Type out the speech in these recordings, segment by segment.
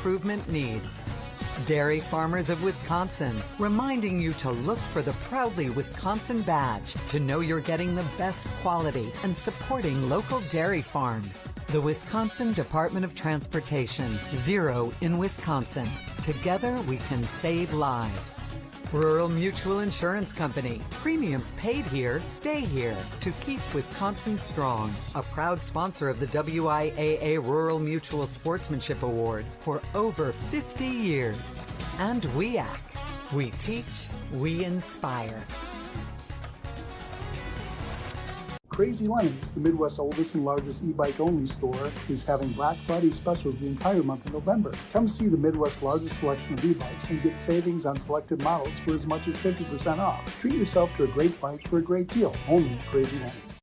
improvement needs. Dairy Farmers of Wisconsin, reminding you to look for the Proudly Wisconsin badge to know you're getting the best quality and supporting local dairy farms. The Wisconsin Department of Transportation, Zero in Wisconsin. Together we can save lives. Rural Mutual Insurance Company. Premiums paid here, stay here to keep Wisconsin strong. A proud sponsor of the WIAA Rural Mutual Sportsmanship Award for over 50 years. And WIAC. We teach, we inspire. Crazy Lemmings, the Midwest's oldest and largest e-bike only store, is having Black Friday specials the entire month of November. Come see the Midwest's largest selection of e-bikes and get savings on selected models for as much as 50% off. Treat yourself to a great bike for a great deal, only at Crazy Lemmings.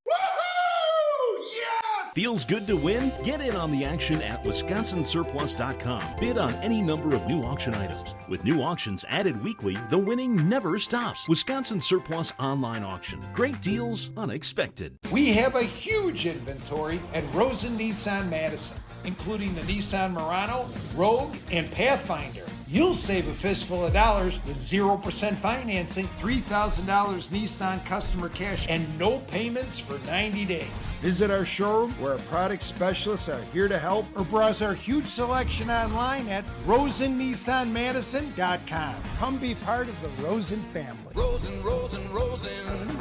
Feels good to win? Get in on the action at WisconsinSurplus.com. Bid on any number of new auction items. With new auctions added weekly, the winning never stops. Wisconsin Surplus Online Auction. Great deals, unexpected. We have a huge inventory at Rosen Nissan Madison, including the Nissan Murano, Rogue, and Pathfinder. You'll save a fistful of dollars with 0% financing, $3,000 Nissan customer cash, and no payments for 90 days. Visit our showroom where our product specialists are here to help, or browse our huge selection online at RosenNissanMadison.com. Come be part of the Rosen family. Rosen, Rosen, Rosen.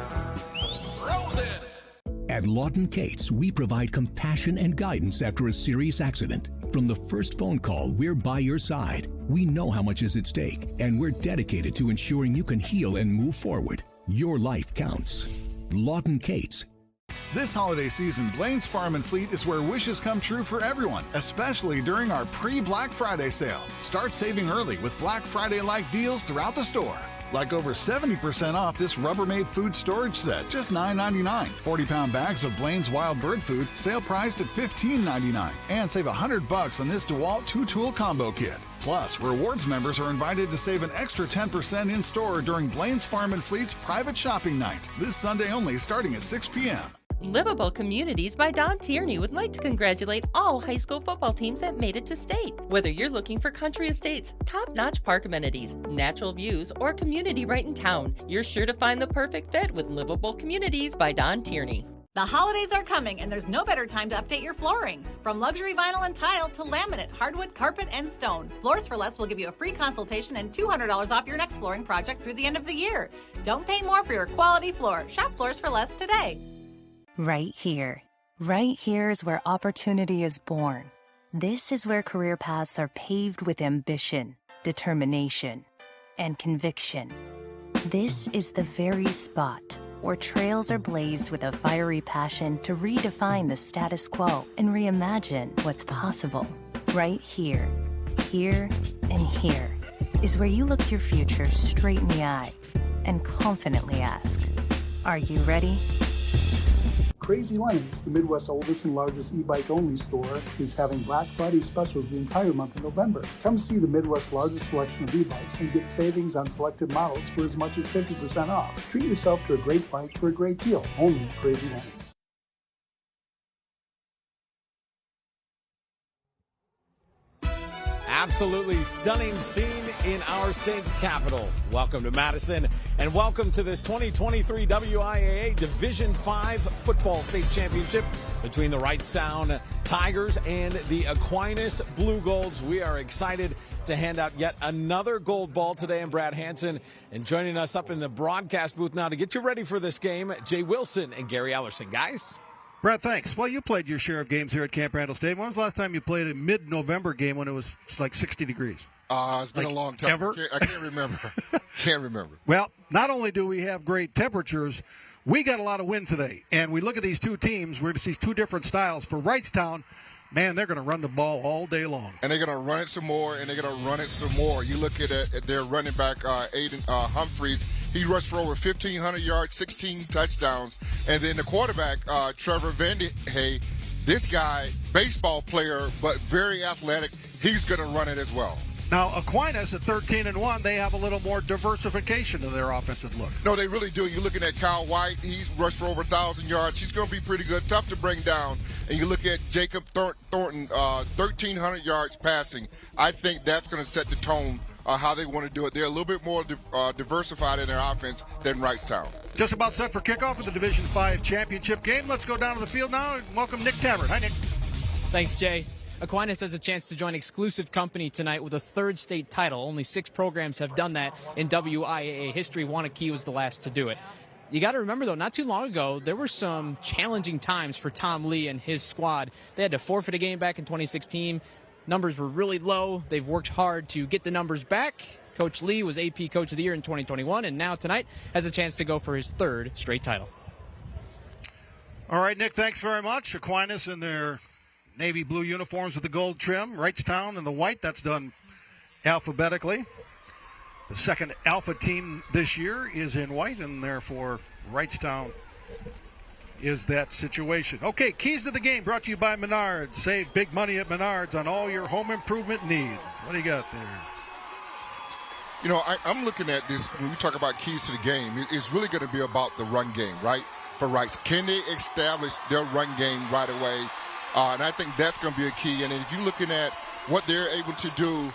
Rosen! At Lawton Cates, we provide compassion and guidance after a serious accident. From the first phone call, we're by your side. We know how much is at stake, and we're dedicated to ensuring you can heal and move forward. Your life counts. Lawton Cates. This holiday season, Blaine's Farm and Fleet is where wishes come true for everyone, especially during our pre-Black Friday sale. Start saving early with Black Friday-like deals throughout the store. Like over 70% off this Rubbermaid food storage set, just $9.99. 40-pound bags of Blaine's Wild Bird Food, sale priced at $15.99. And save $100 on this DeWalt 2-tool combo kit. Plus, rewards members are invited to save an extra 10% in-store during Blaine's Farm and Fleet's private shopping night. This Sunday only, starting at 6 p.m. Livable Communities by Don Tierney would like to congratulate all high school football teams that made it to state. Whether you're looking for country estates, top-notch park amenities, natural views, or community right in town, you're sure to find the perfect fit with Livable Communities by Don Tierney. The holidays are coming, and there's no better time to update your flooring. From luxury vinyl and tile to laminate, hardwood, carpet, and stone, Floors for Less will give you a free consultation and $200 off your next flooring project through the end of the year. Don't pay more for your quality floor. Shop Floors for Less today. Right here. Right here is where opportunity is born. This is where career paths are paved with ambition, determination, and conviction. This is the very spot where trails are blazed with a fiery passion to redefine the status quo and reimagine what's possible. Right here, here, and here is where you look your future straight in the eye and confidently ask, are you ready? Crazy Lemmings, the Midwest's oldest and largest e-bike only store, is having Black Friday specials the entire month of November. Come see the Midwest's largest selection of e-bikes and get savings on selected models for as much as 50% off. Treat yourself to a great bike for a great deal, only at Crazy Lemmings. Absolutely stunning scene in our state's capital. Welcome to Madison, and welcome to this 2023 WIAA Division 5 Football State Championship between the Wrightstown Tigers and the Aquinas Blue Golds. We are excited to hand out yet another gold ball today. I'm Brad Hansen, and joining us up in the broadcast booth now to get you ready for this game, Jay Wilson and Gary Ellerson. Guys? Brad, thanks. Well, you played your share of games here at Camp Randall Stadium. When was the last time you played a mid-November game when it was like 60 degrees? It's been a long time. Ever? I can't remember. Can't remember. Well, not only do we have great temperatures, we got a lot of wind today. And we look at these two teams, we're going to see two different styles. For Wrightstown, man, they're going to run the ball all day long. And they're going to run it some more, and they're going to run it some more. You look at their running back, Aiden Humphreys. He rushed for over 1,500 yards, 16 touchdowns. And then the quarterback, Trevor Vandehey, this guy, baseball player, but very athletic, he's going to run it as well. Now, Aquinas at 13-1, they have a little more diversification to their offensive look. No, they really do. You're looking at Kyle White. He's rushed for over 1,000 yards. He's going to be pretty good. Tough to bring down. And you look at Jacob Thornton, 1,300 yards passing. I think that's going to set the tone how they want to do it. They're a little bit more diversified in their offense than Wrightstown. Just about set for kickoff of the Division 5 championship game. Let's go down to the field now and welcome Nick Tabbert. Hi, Nick. Thanks, Jay. Aquinas has a chance to join exclusive company tonight with a third state title. Only 6 programs have done that in WIAA history. Wanakee was the last to do it. You got to remember, though, not too long ago, there were some challenging times for Tom Lee and his squad. They had to forfeit a game back in 2016. Numbers were really low. They've worked hard to get the numbers back. Coach Lee was AP Coach of the Year in 2021, and now tonight has a chance to go for his 3rd straight title. All right, Nick, thanks very much. Aquinas in their navy blue uniforms with the gold trim. Wrightstown in the white. That's done alphabetically. The second alpha team this year is in white, and therefore Wrightstown is that situation. Okay, keys to the game brought to you by Menards. Save big money at Menards on all your home improvement needs. What do you got there? You know, I'm looking at this when we talk about keys to the game. It's really going to be about the run game, right? For Rice, can they establish their run game right away? And I think that's going to be a key. And if you're looking at what they're able to do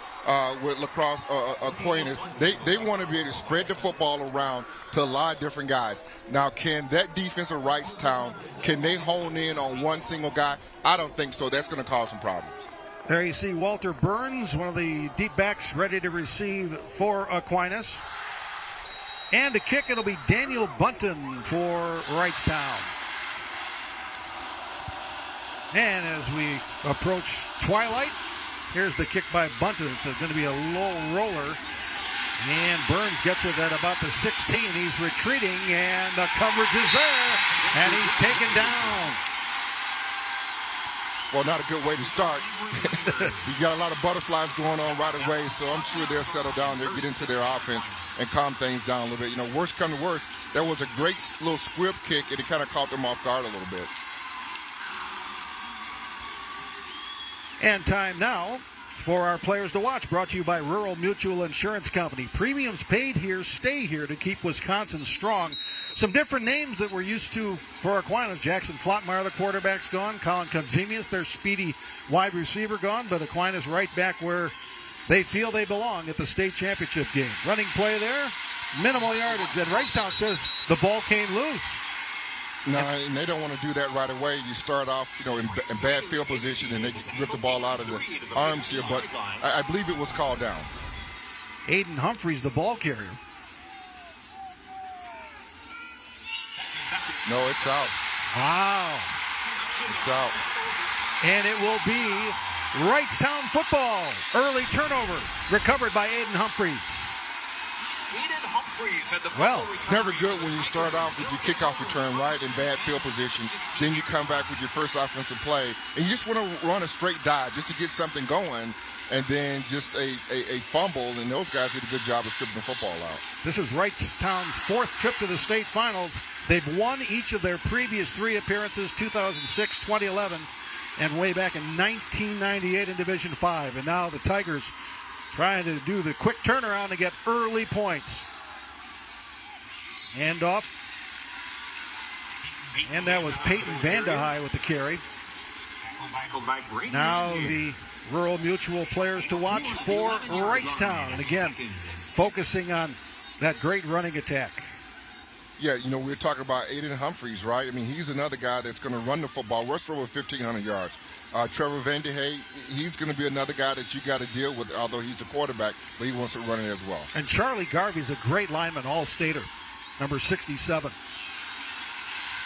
with lacrosse Aquinas, they want to be able to spread the football around to a lot of different guys. Now, can that defense of Wrightstown, can they hone in on one single guy? I don't think so. That's going to cause some problems. There you see Walter Burns, one of the deep backs, ready to receive for Aquinas. And to kick, it'll be Daniel Bunton for Wrightstown. And as we approach twilight, here's the kick by Bunton. It's going to be a low roller. And Burns gets it at about the 16. He's retreating, and the coverage is there. And he's taken down. Well, not a good way to start. You got a lot of butterflies going on right away, so I'm sure they'll settle down. They'll get into their offense and calm things down a little bit. You know, worst come to worst, that was a great little squib kick, and it kind of caught them off guard a little bit. And time now for our players to watch, brought to you by Rural Mutual Insurance Company. Premiums paid here stay here to keep Wisconsin strong. Some different names that we're used to for Aquinas. Jackson Flottmeyer, the quarterback's gone. Colin Konzemius, their speedy wide receiver, gone. But Aquinas right back where they feel they belong at the state championship game. Running play there, minimal yardage. And Wrightstown says the ball came loose. No, and they don't want to do that right away. You start off, you know, in bad field position, and they rip the ball out of the arms here. But I believe it was called down. Aiden Humphreys, the ball carrier. No, it's out. Wow. It's out. And it will be Wrightstown football. Early turnover recovered by Aiden Humphreys. Well, never good when you start off with your kickoff return, right, in bad field position. Then you come back with your first offensive play, and you just want to run a straight dive just to get something going, and then just a fumble, and those guys did a good job of stripping the football out. This is Wrightstown's 4th trip to the state finals. They've won each of their previous 3 appearances, 2006, 2011, and way back in 1998 in Division 5. And now the Tigers trying to do the quick turnaround to get early points. Handoff. And that was Peyton Vandehei with the carry. Now the Rural Mutual players to watch for Wrightstown. And again, focusing on that great running attack. Yeah, you know, we were talking about Aiden Humphreys, right? I mean, he's another guy that's going to run the football, rush for over 1,500 yards. Trevor Vandehei, he's going to be another guy that you got to deal with, although he's a quarterback, but he wants to run it as well. And Charlie Garvey's a great lineman, all-stater, number 67.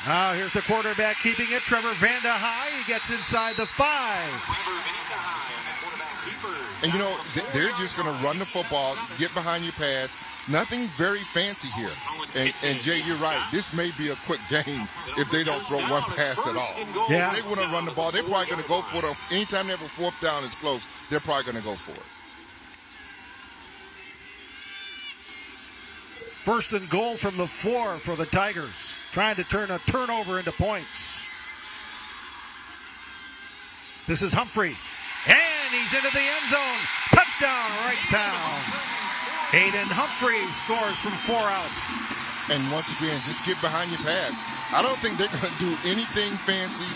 Now here's the quarterback keeping it, Trevor Vandehei. He gets inside the 5. And, you know, they're just going to run the football, get behind your pads. Nothing very fancy here. And Jay, you're right. This may be a quick game if they don't throw one pass at all. Yeah. If they want to run the ball, they're probably going to go for it. Anytime they have a 4th down that's close, they're probably going to go for it. 1st and goal from the 4 for the Tigers. Trying to turn a turnover into points. This is Humphrey. And he's into the end zone. Touchdown, Wrightstown. Aiden Humphreys scores from 4 outs. And once again, just get behind your pads. I don't think they're going to do anything fancy.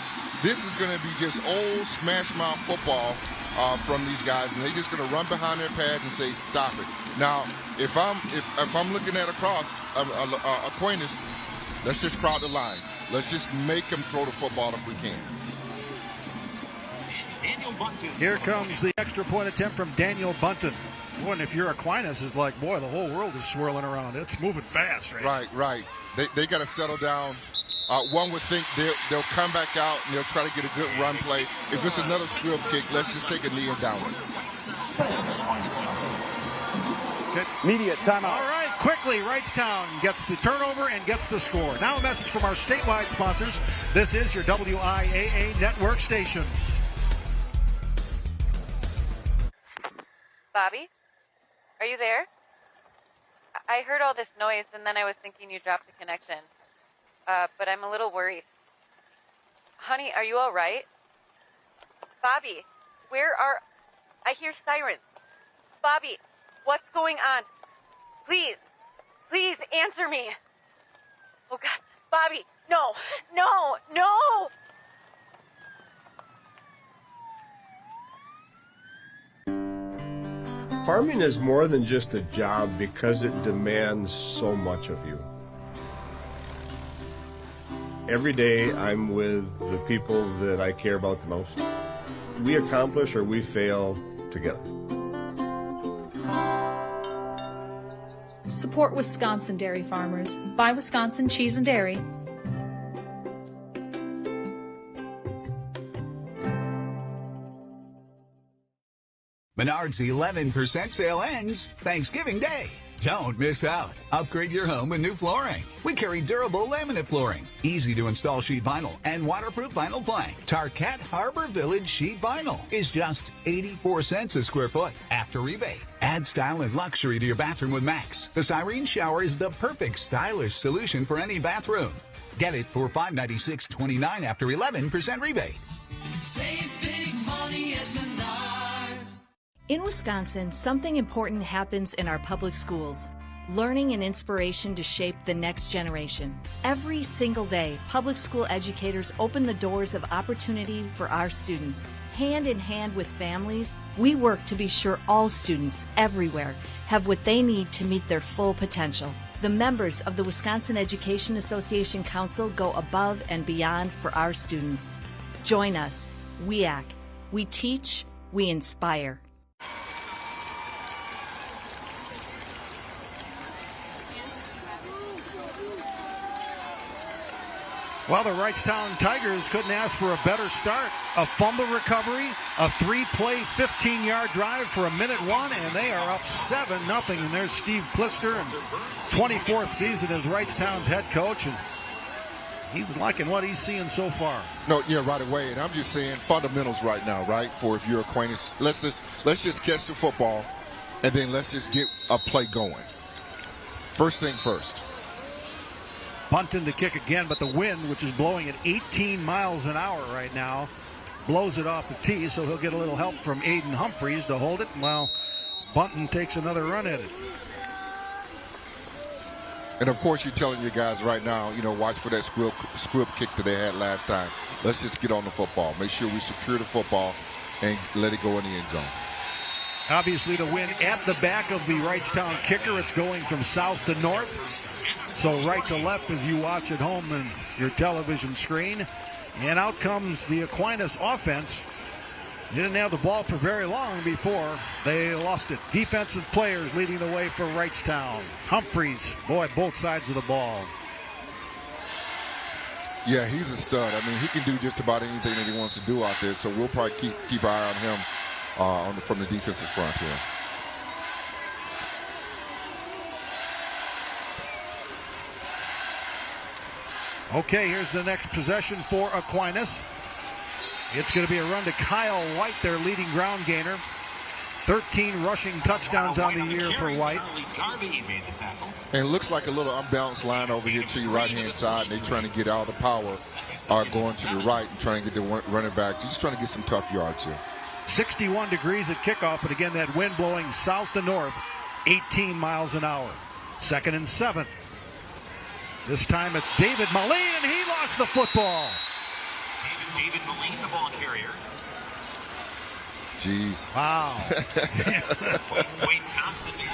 This is going to be just old smash mouth football from these guys, and they're just going to run behind their pads and say, stop it. Now, if I'm looking at Aquinas, let's just crowd the line. Let's just make them throw the football if we can. Here comes the extra point attempt from Daniel Bunton. Boy, and if you're Aquinas, it's like, boy, the whole world is swirling around. It's moving fast, right? Right. They got to settle down. One would think they'll come back out and they'll try to get a good run play. If it's another squib kick, let's just take a knee and down it. Good. Media timeout. All right, quickly, Wrightstown gets the turnover and gets the score. Now a message from our statewide sponsors. This is your WIAA network station. Bobby, are you there? I heard all this noise and then I was thinking you dropped the connection. But I'm a little worried. Honey, are you all right? Bobby, I hear sirens. Bobby, what's going on? Please answer me. Oh God, Bobby, no. Farming is more than just a job because it demands so much of you. Every day I'm with the people that I care about the most. We accomplish or we fail together. Support Wisconsin dairy farmers. Buy Wisconsin cheese and dairy. Menards 11% sale ends Thanksgiving Day. Don't miss out. Upgrade your home with new flooring. We carry durable laminate flooring, easy to install sheet vinyl, and waterproof vinyl plank. Tarquette Harbor Village sheet vinyl is just 84 cents a square foot after rebate. Add style and luxury to your bathroom with Max. The Cyrene shower is the perfect stylish solution for any bathroom. Get it for $596.29 after 11% rebate. Save big money at Menards. In Wisconsin, something important happens in our public schools. Learning and inspiration to shape the next generation. Every single day, public school educators open the doors of opportunity for our students. Hand in hand with families, we work to be sure all students everywhere have what they need to meet their full potential. The members of the Wisconsin Education Association Council go above and beyond for our students. Join us, WIAA. We teach, we inspire. Well, the Wrightstown Tigers couldn't ask for a better start. A fumble recovery, a 3-play, 15-yard drive for a minute one, and they are up 7-0. And there's Steve Klister, and 24th season as Wrightstown's head coach, and he's liking what he's seeing so far. No, yeah, right away. And I'm just saying fundamentals right now, right? For if you're Aquinas, let's just catch the football, and then let's just get a play going. First thing first. Bunton to kick again, but the wind, which is blowing at 18 miles an hour right now, blows it off the tee, so he'll get a little help from Aiden Humphreys to hold it while Bunton takes another run at it. And, of course, you're telling your guys right now, watch for that squib kick that they had last time. Let's just get on the football. Make sure we secure the football and let it go in the end zone. Obviously, the wind at the back of the Wrightstown kicker. It's going from south to north. So right to left as you watch at home on your television screen. And out comes the Aquinas offense. They didn't have the ball for very long before they lost it. Defensive players leading the way for Wrightstown. Humphreys, boy, both sides of the ball. Yeah, he's a stud. I mean, he can do just about anything that he wants to do out there. So we'll probably keep an eye on him from the defensive front here. Okay, here's the next possession for Aquinas. It's going to be a run to Kyle White, their leading ground gainer. 13 rushing touchdowns on the year for White. And it looks like a little unbalanced line over here to your right-hand side. And they're trying to get all the power going to the right and trying to get the running back. Just trying to get some tough yards here. 61 degrees at kickoff, but again, that wind blowing south to north, 18 miles an hour. 2nd and 7. This time it's David Moline, and he lost the football. David Moline, the ball carrier. Jeez. Wow.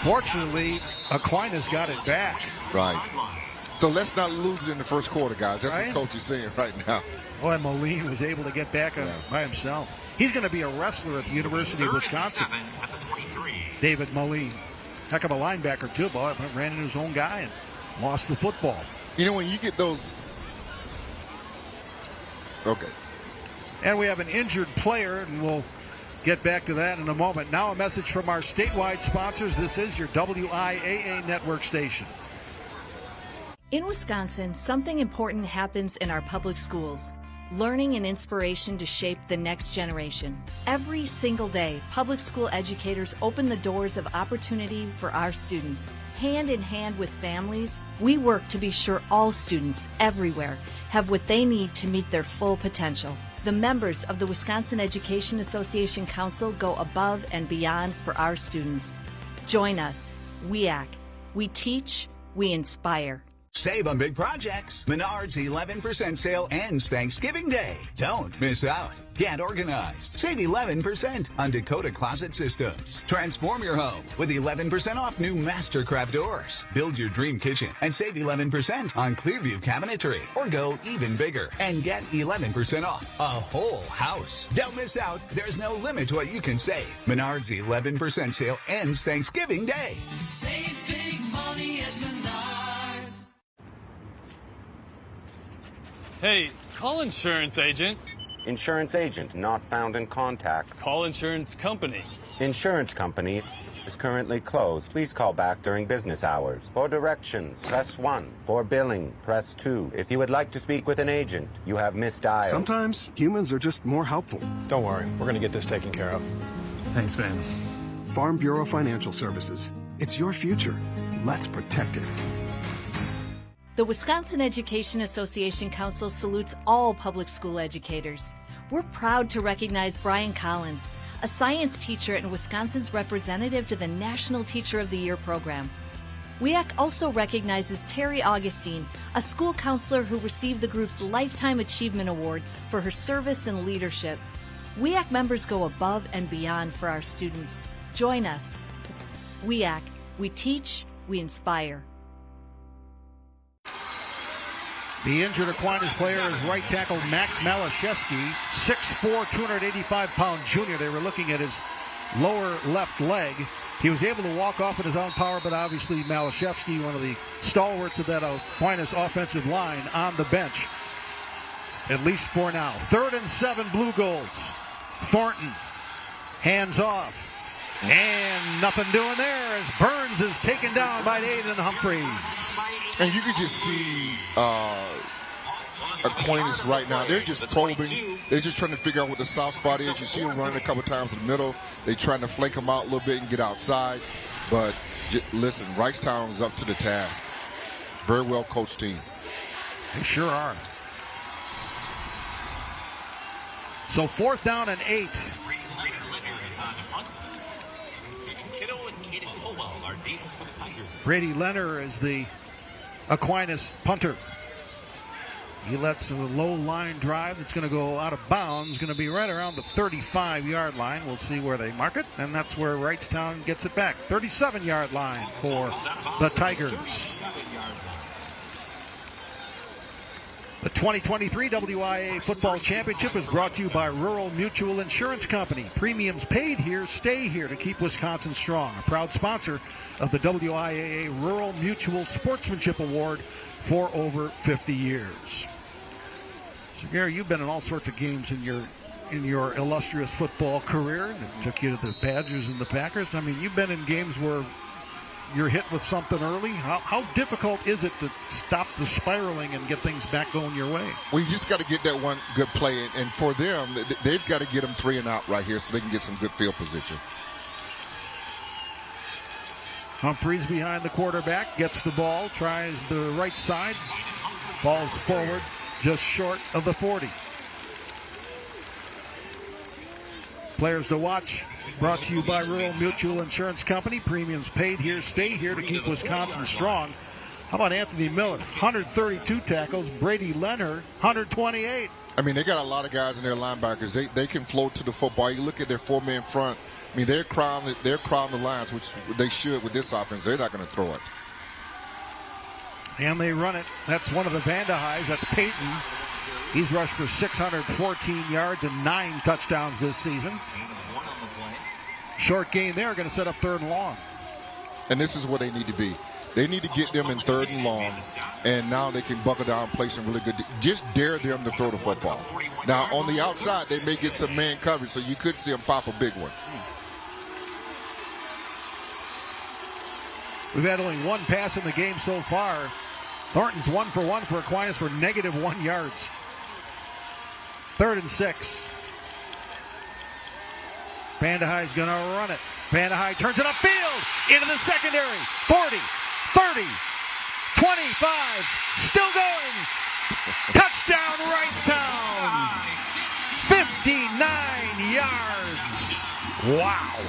Fortunately, Aquinas got it back. Right. So let's not lose it in the first quarter, guys. That's right? what Coach is saying right now. Oh, and Moline was able to get back by himself. He's going to be a wrestler at the University of Wisconsin. 3rd and 7 at the 23. David Moline. Heck of a linebacker, too. Boy, ran into his own guy and lost the football. You know, when you get those... Okay. And we have an injured player, and we'll get back to that in a moment. Now a message from our statewide sponsors. This is your WIAA network station. In Wisconsin, something important happens in our public schools. Learning and inspiration to shape the next generation. Every single day, public school educators open the doors of opportunity for our students. Hand in hand with families, we work to be sure all students everywhere have what they need to meet their full potential. The members of the Wisconsin Education Association Council go above and beyond for our students. Join us, WIAA. We teach, we inspire. Save on big projects. Menards 11% sale ends Thanksgiving Day. Don't miss out. Get organized. Save 11% on Dakota Closet Systems. Transform your home with 11% off new Mastercraft doors. Build your dream kitchen and save 11% on Clearview cabinetry. Or go even bigger and get 11% off a whole house. Don't miss out. There's no limit to what you can save. Menards 11% sale ends Thanksgiving Day. Save big money at Menards. Hey, call insurance agent. Insurance agent not found in contact. Call insurance company. Insurance company is currently closed. Please call back during business hours. For directions, press 1. For billing, press 2. If you would like to speak with an agent, you have misdialed. Sometimes humans are just more helpful. Don't worry, we're going to get this taken care of. Thanks, man. Farm Bureau Financial Services. It's your future. Let's protect it. The Wisconsin Education Association Council salutes all public school educators. We're proud to recognize Brian Collins, a science teacher and Wisconsin's representative to the National Teacher of the Year program. WIAC also recognizes Terry Augustine, a school counselor who received the group's Lifetime Achievement Award for her service and leadership. WIAC members go above and beyond for our students. Join us. WIAC. We teach, we inspire. The injured Aquinas player is right tackle Max Malashevsky, 6'4", 285-pound junior. They were looking at his lower left leg. He was able to walk off at his own power, but obviously Malashevsky, one of the stalwarts of that Aquinas offensive line, on the bench, at least for now. 3rd and 7, Blue Golds. Thornton, hands off. And nothing doing there as Burns is taken down by Aiden Humphreys. And you can just see Aquinas right now. They're just probing. They're just trying to figure out what the soft spot is. You see them running a couple times in the middle. They're trying to flank them out a little bit and get outside. But listen, Wrightstown is up to the task. Very well coached team. They sure are. So 4th down and 8. Brady Leonard is the Aquinas punter. He lets a low line drive that's going to go out of bounds, going to be right around the 35-yard line. We'll see where they mark it, and that's where Wrightstown gets it back. 37-yard line for the Tigers. The 2023 WIAA Football Championship is brought to you by Rural Mutual Insurance Company. Premiums paid here, stay here to keep Wisconsin strong. A proud sponsor of the WIAA Rural Mutual Sportsmanship Award for over 50 years. So, Gary, you've been in all sorts of games in your illustrious football career. It took you to the Badgers and the Packers. I mean, you've been in games where you're hit with something early. How difficult is it to stop the spiraling and get things back going your way? Well, you just got to get that one good play. And for them, they've got to get them 3 and out right here so they can get some good field position. Humphreys behind the quarterback, gets the ball, tries the right side, falls forward just short of the 40. Players to watch, brought to you by Rural Mutual Insurance Company. Premiums paid here, stay here to keep Wisconsin strong. How about Anthony Miller? 132 tackles. Brady Leonard, 128. I mean, they got a lot of guys in their linebackers. They can float to the football. You look at their four-man front. I mean, they're crowding the lines, which they should with this offense. They're not going to throw it. And they run it. That's one of the Vandeheyes. That's Peyton. He's rushed for 614 yards and 9 touchdowns this season. Short gain there, going to set up 3rd and long. And this is what they need to be. They need to get them in 3rd and long, and now they can buckle down and play some really good. Just dare them to throw the football. Now, on the outside, they may get some man coverage, so you could see them pop a big one. We've had only one pass in the game so far. Thornton's 1 for 1 for Aquinas for -1 yards. 3rd and 6. Vandehey's going to run it. Vandehey turns it upfield into the secondary. 40, 30, 25, still going. Touchdown, Wrightstown. 59 yards. Wow.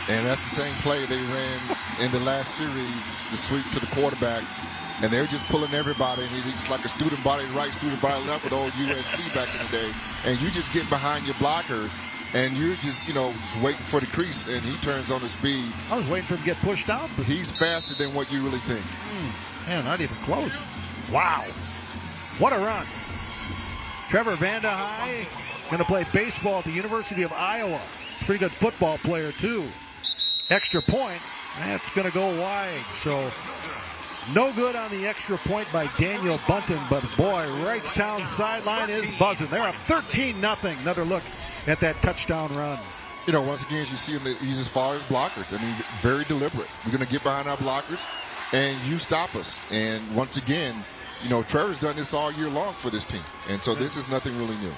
And that's the same play they ran in the last series, the sweep to the quarterback. And they're just pulling everybody, and it's like a student body right, student body left with old USC back in the day. And you just get behind your blockers, and you're just, just waiting for the crease, and he turns on the speed. I was waiting for him to get pushed out. But he's faster than what you really think. Man, not even close. Wow. What a run. Trevor Vandehey going to play baseball at the University of Iowa. Pretty good football player, too. Extra point. That's going to go wide. So no good on the extra point by Daniel Bunton. But, boy, Wrightstown's sideline is buzzing. They're up 13-0. Another look at that touchdown run. Once again, as you see him, he's as far as blockers. I mean, very deliberate. We're going to get behind our blockers, and you stop us. And once again, Trevor's done this all year long for this team. And so this is nothing really new.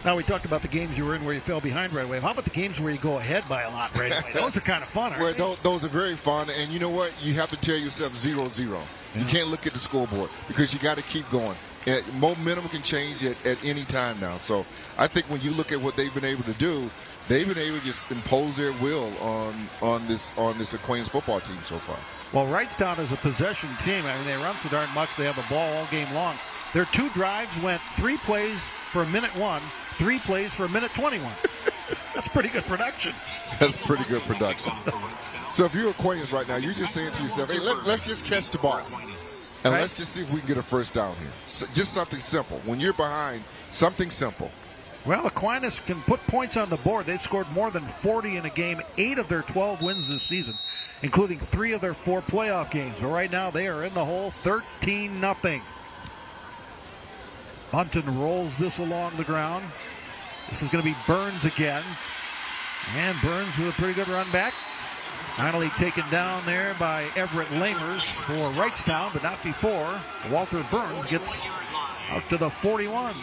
Now, we talked about the games you were in where you fell behind right away. How about the games where you go ahead by a lot right away? Those are kind of fun, aren't they? Those are very fun. And you know what? You have to tell yourself 0-0. You can't look at the scoreboard because you got to keep going. And momentum can change at any time now. So I think when you look at what they've been able to do, they've been able to just impose their will on this Aquinas football team so far. Well, Wrightstown is a possession team. I mean, they run so darn much. They have the ball all game long. Their 2 drives went 3 plays for a minute 1, 3 plays for a minute 21. That's pretty good production. That's pretty good production. So if you're Aquinas right now, you're just saying to yourself, hey, let's just catch the ball. And let's just see if we can get a first down here. Just something simple. When you're behind, something simple. Well, Aquinas can put points on the board. They've scored more than 40 in a game, 8 of their 12 wins this season, including 3 of their 4 playoff games. So right now they are in the hole 13-0. Bunton rolls this along the ground. This is going to be Burns again. And Burns with a pretty good run back. Finally taken down there by Everett Lamers for Wrightstown, but not before. Walter Burns gets out to the 41.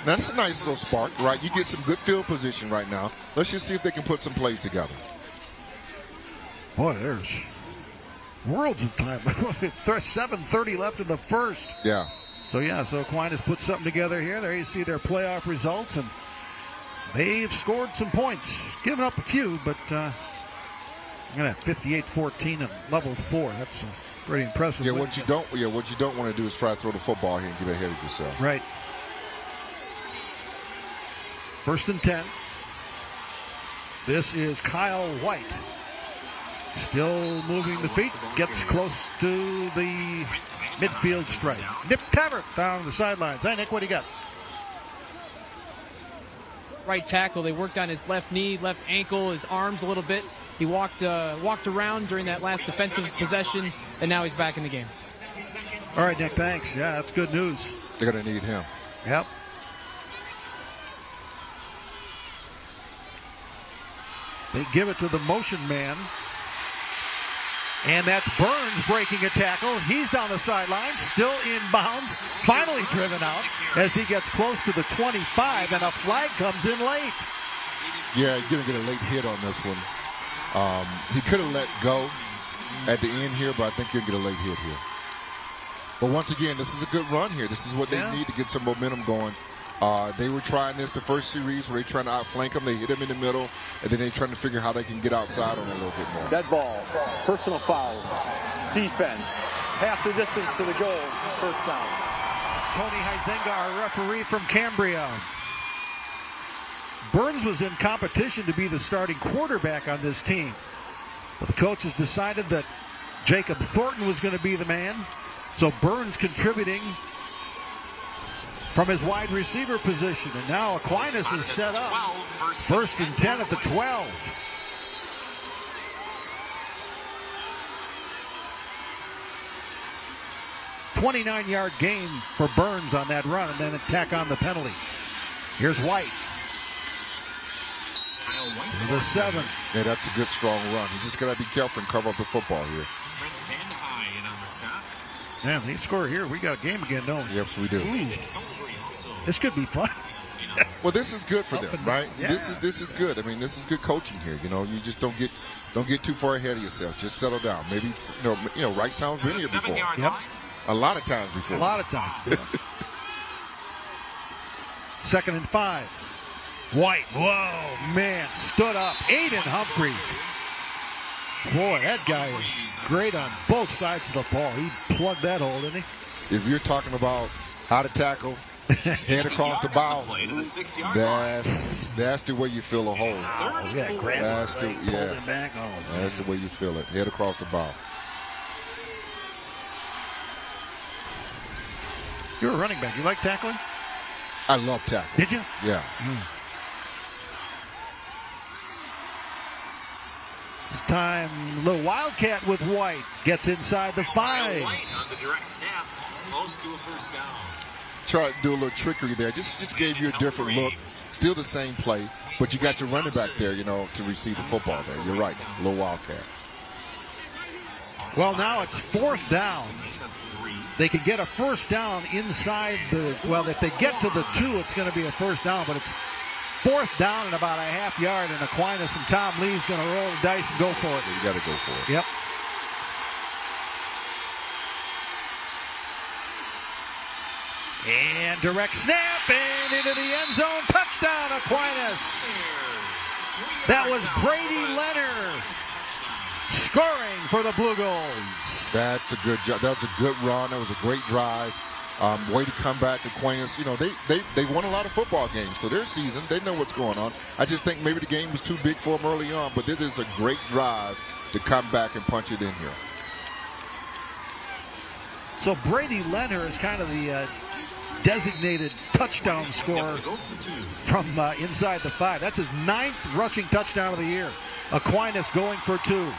That's a nice little spark, right? You get some good field position right now. Let's just see if they can put some plays together. Boy, there's worlds of time. 7:30 left in the first. Yeah. So Aquinas put something together here. There you see their playoff results, and they've scored some points. Given up a few, but I'm going to have 58-14 and level 4. That's pretty impressive. Yeah, what you don't want to do is try to throw the football here and get ahead of yourself. Right. 1st and 10. This is Kyle White. Still moving the feet. Gets close to the midfield stripe. Nick Tabbert down the sidelines. Hey, Nick, what do you got? Right tackle. They worked on his left knee, left ankle, his arms a little bit. He walked around during that last defensive possession, and now he's back in the game. All right, Nick, thanks. Yeah, that's good news. They're going to need him. Yep. They give it to the motion man. And that's Burns breaking a tackle. He's down the sideline, still inbounds, finally driven out as he gets close to the 25, and a flag comes in late. Yeah, you're going to get a late hit on this one. He could have let go at the end here, but I think you'll get a late hit here. But once again, this is a good run here. This is what they need to get some momentum going They were trying this the first series where they trying to outflank him. They hit him in the middle, and then they trying to figure how they can get outside on a little bit more. Dead ball, personal foul, defense, half the distance to the goal, first down. Tony Huizenga, our referee from Cambria. Burns was in competition to be the starting quarterback on this team. But the coaches decided that Jacob Thornton was going to be the man. So Burns contributing from his wide receiver position. And now Aquinas is set up. 1st and 10 at the 12. $29-yard gain for Burns on that run, and then attack on the penalty. Here's White. To the 7. Yeah, that's a good, strong run. He's just got to be careful and cover up the football here. Man, they score here. We got a game again, don't we? Yes, we do. Ooh. This could be fun. Well, this is good for them, right? Yeah. This is good. I mean, this is good coaching here. You know, you just don't get too far ahead of yourself. Just settle down. Maybe you know, Wrightstown's been here before. Yep. A lot of times before. A lot of times. Yeah. 2nd and 5. White. Whoa, man, stood up. Aiden Humphreys. Boy, that guy is great on both sides of the ball. He plugged that hole, didn't he? If you're talking about how to tackle, head across the bow, that's the way you feel a hole. Oh, yeah, grab that's it, the, pull it back. Oh, that's the way you feel it. Head across the bow. You're a running back. You like tackling? I love tackling. Did you? Yeah. This time, little Wildcat with White. Gets inside the 5. White on the direct snap, close to a first down. Try to do a little trickery there. Just gave you a different look. Still the same play, but you got your running back there, you know, to receive the football there. You're right. A little Wildcat. Well, now it's 4th down. They can get a first down inside the, well, if they get to the 2, it's going to be a first down, but it's 4th down and about a half yard, and Aquinas and Tom Lee's going to roll the dice and go for it. You got to go for it. Yep. And direct snap and into the end zone. Touchdown, Aquinas. That was Brady Leonard scoring for the Blue Goals. That's a good job. That was a good run. That was a great drive. Way to come back, Aquinas. You know, they won a lot of football games, so their season, they know what's going on. I just think maybe the game was too big for them early on, but this is a great drive to come back and punch it in here. So Brady Leonard is kind of the designated touchdown scorer from inside the 5. That's his 9th rushing touchdown of the year. Aquinas going for 2.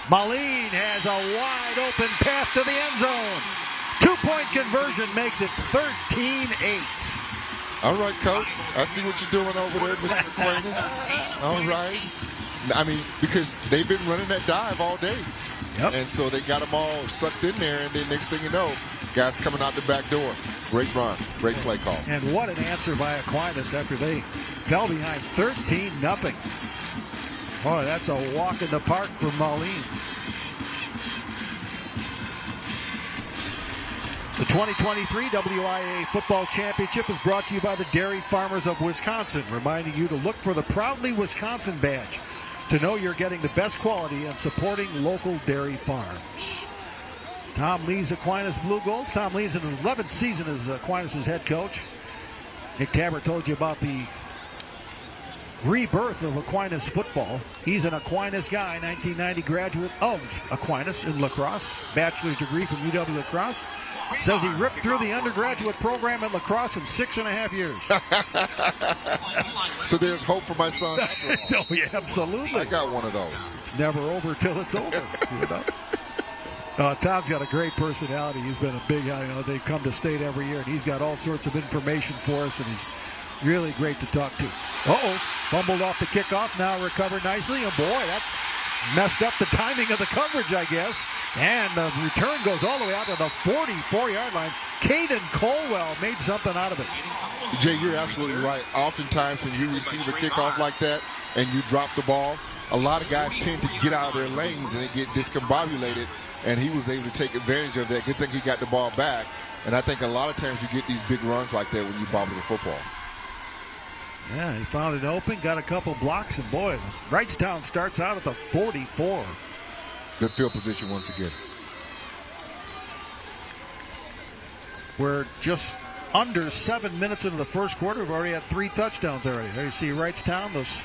Moline has a wide open path to the end zone. 2-point conversion makes it 13-8. All right, Coach. I see what you're doing over there, Mr. Aquinas. All right. I mean, because they've been running that dive all day. Yep. And so they got them all sucked in there, and then next thing you know, guys coming out the back door. Great run. Great play call. And what an answer by Aquinas after they fell behind 13-0. Boy, that's a walk in the park for Moline. The 2023 WIAA Football Championship is brought to you by the Dairy Farmers of Wisconsin, reminding you to look for the Proudly Wisconsin badge to know you're getting the best quality and supporting local dairy farms. Tom Lee's Aquinas Blue Gold. Tom Lee's in his 11th season as Aquinas' head coach. Nick Tabor told you about the rebirth of Aquinas football. He's an Aquinas guy, 1990 graduate of Aquinas in lacrosse, bachelor's degree from UW La Crosse. Says he ripped through the undergraduate program at La Crosse in 6.5 years. So there's hope for my son. No, yeah, absolutely. I got one of those. It's never over till it's over. You know? Tom's got a great personality. He's been a big, they come to state every year, and he's got all sorts of information for us, and he's really great to talk to. Fumbled off the kickoff, now recovered nicely, and boy, that messed up the timing of the coverage, I guess. And the return goes all the way out to the 44-yard line. Caden Colwell made something out of it. Jay, you're absolutely right. Oftentimes when you receive a kickoff like that and you drop the ball, a lot of guys tend to get out of their lanes and they get discombobulated, and he was able to take advantage of that. Good thing he got the ball back And I think a lot of times you get these big runs like that when you bobble the football. Yeah, he found it open, got a couple blocks, and boy, Wrightstown starts out at the 44. Good field position once again. We're just under 7 minutes into the first quarter. We've already had 3 touchdowns already. There you see Wrightstown, those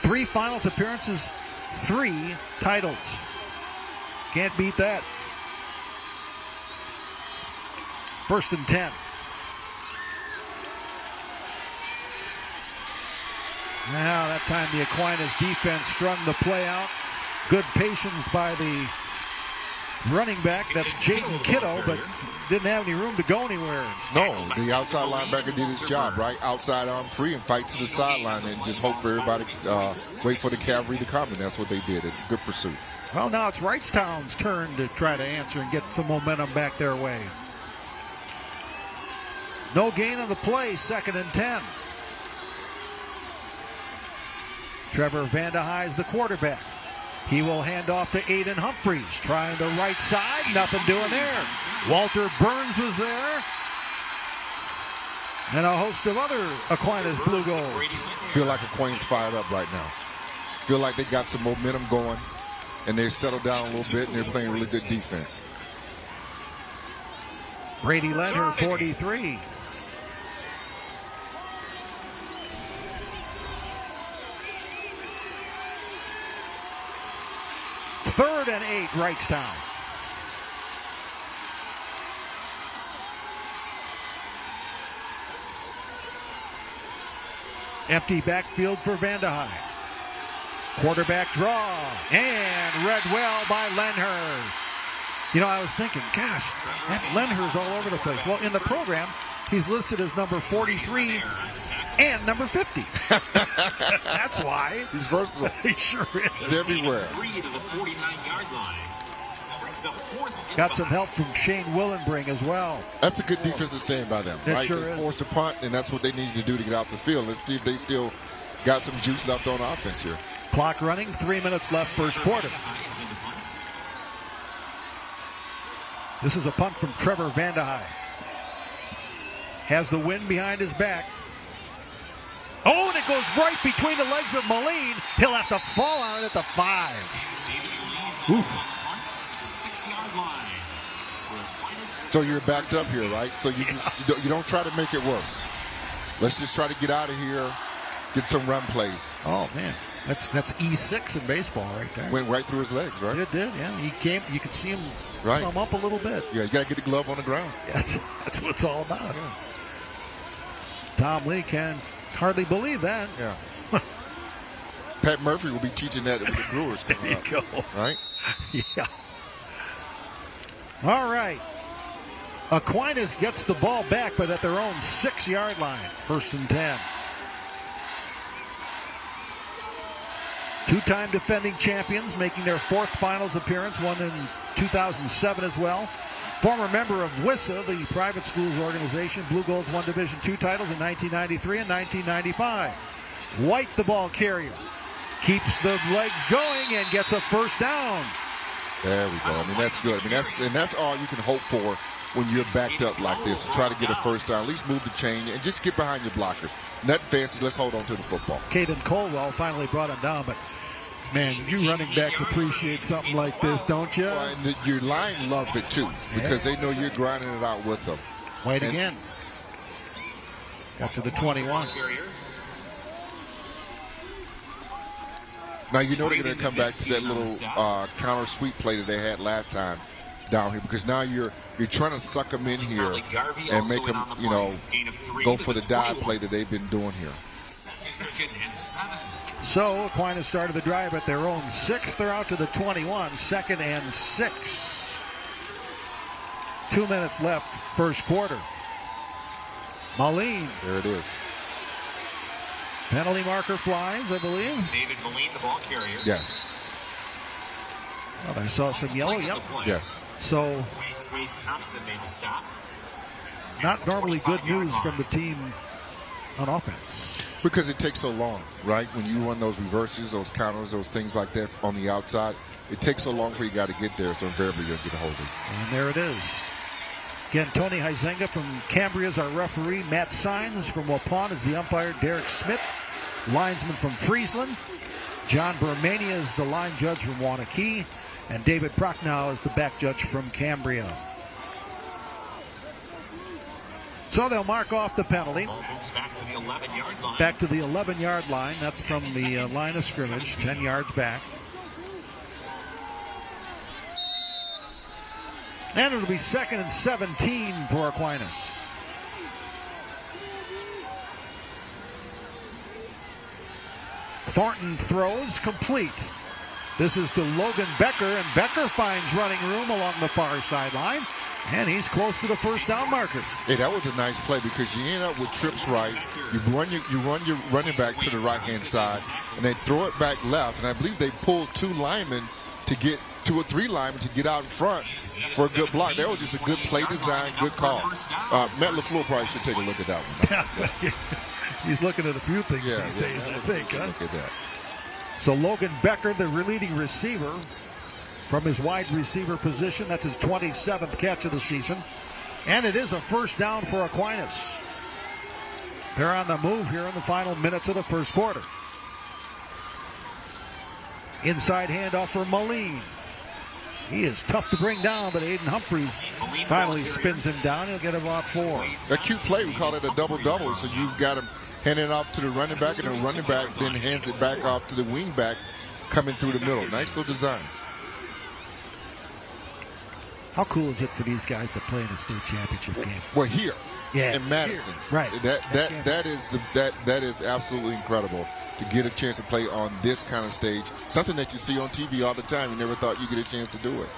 3 finals appearances, 3 titles. Can't beat that. 1st and 10. Now that time the Aquinas defense strung the play out. Good patience by the running back. That's Jaden Kiddo, but didn't have any room to go anywhere. No, the outside linebacker did his job, right? Outside arm free and fight to the sideline and just hope for everybody, wait for the cavalry to come, and that's what they did. A good pursuit. Well, now it's Wrightstown's turn to try to answer and get some momentum back their way. No gain on the play, 2nd and 10. Trevor Vandehei is the quarterback. He will hand off to Aiden Humphreys, trying the right side. Nothing doing there. Walter Burns was there. And a host of other Aquinas Blue Goals. Feel like Aquinas fired up right now. Feel like they got some momentum going, and they've settled down a little bit, and they're playing really good defense. Brady Lenher, 43. Third and 8, Wrightstown. Empty backfield for Vandehei. Quarterback draw, and read well by Lenher. You know, I was thinking, gosh, that Lenher's all over the place. Well, in the program, he's listed as number 43 and number 50. That's why. He's versatile. He sure is. He's everywhere. To the 49-yard line. Got some help from Shane Willenbring as well. That's a good defensive stand by them, right? Sure they is. forced a punt, and that's what they needed to do to get out the field. Let's see if they still got some juice left on offense here. Clock running, 3 minutes left, first quarter. This is a punt from Trevor Vandehei. Has the wind behind his back. Oh, and it goes right between the legs of Moline. He'll have to fall on it at the 5. Ooh. So you're backed up here, right? So you don't try to make it worse. Let's just try to get out of here, get some run plays. Oh, man. That's E6 in baseball right there. Went right through his legs, right? It did, yeah. He came. You could see him come up a little bit. Yeah, you got to get the glove on the ground. That's what it's all about. Yeah. Tom Lee can hardly believe that. Yeah. Pat Murphy will be teaching that with the Brewers coming up. There you go. Right? Yeah. All right. Aquinas gets the ball back, but at their own 6-yard line. 1st and 10. Two-time defending champions, making their 4th finals appearance, one in 2007 as well. Former member of WIAA, the private schools organization. Blue Goals won Division II titles in 1993 and 1995. White, the ball carrier, keeps the legs going and gets a first down. There we go. I mean, that's good. I mean, that's all you can hope for when you're backed up like this. To try to get a first down, at least move the chain and just get behind your blockers. Nothing fancy. Let's hold on to the football. Caden Colwell finally brought him down, but man, you running backs appreciate something like this, don't you? Well, and your line loved it too, because they know you're grinding it out with them. White again. Got to the 21. Now you know they're going to come back to that little counter sweep play that they had last time down here, because now you're trying to suck them in here and make them, go for the dive play that they've been doing here. So Aquinas started the drive at their own 6. They're out to the 21. 2nd and 6. 2 minutes left, first quarter. Moline. There it is. Penalty marker flies, I believe. David Moline, the ball carrier. Yes. Well, I saw some yellow. Yep. Yes. So, Wade Thompson made the stop. not normally good news from the team on offense. Because it takes so long, right? When you run those reverses, those counters, those things like that on the outside, it takes so long for you got to get there, so invariably you'll get a hold of it. And there it is. Again, Tony Huizenga from Cambria is our referee. Matt Sines from Waupun is the umpire. Derek Smith, linesman from Friesland. John Bermania is the line judge from Wanakee. And David Prochnow is the back judge from Cambria. So they'll mark off the penalty. Back to the 11-yard line. Back to the 11-yard line. That's from the line of scrimmage, 10 yards back. And it'll be 2nd and 17 for Aquinas. Thornton throws complete. This is to Logan Becker, and Becker finds running room along the far sideline, and he's close to the first down marker. Hey, that was a nice play because you end up with trips right. You run your running back to the right-hand side, and they throw it back left. And I believe they pulled 2 linemen to get 2 or 3 linemen to get out in front for a good block. That was just a good play design, good call. Matt LaFleur probably should take a look at that one. He's looking at a few things these days, I think. Look at that. So Logan Becker, the leading receiver from his wide receiver position. That's his 27th catch of the season. And it is a first down for Aquinas. They're on the move here in the final minutes of the first quarter. Inside handoff for Moline. He is tough to bring down, but Aiden Humphreys finally spins him down. He'll get him off 4. A cute play. We call it a double-double. So you've got him handing it off to the running back, and the running back then hands it back off to the wing back coming through the middle. Nice little design. How cool is it for these guys to play in a state championship game? Well, here, in Madison, here. Right? That is absolutely incredible to get a chance to play on this kind of stage. Something that you see on TV all the time. You never thought you'd get a chance to do it.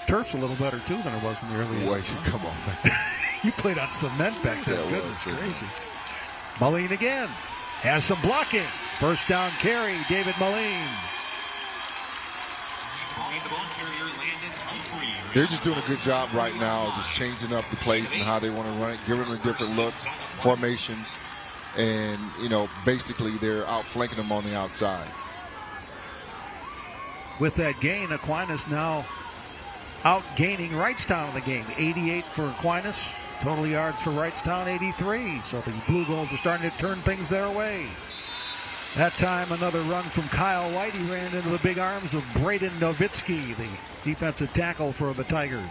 Turf's a little better too than it was in the early days. Come on, you played on cement back then. Goodness gracious. Moline again has some blocking. First down carry, David Moline. They're just doing a good job right now, just changing up the plays and how they want to run it, giving them different looks, formations, and, basically they're outflanking them on the outside. With that gain, Aquinas now outgaining Wrightstown in the game. 88 for Aquinas, total yards for Wrightstown, 83. So the Blue Goals are starting to turn things their way. That time, another run from Kyle White. He ran into the big arms of Braden Novitsky, the defensive tackle for the Tigers.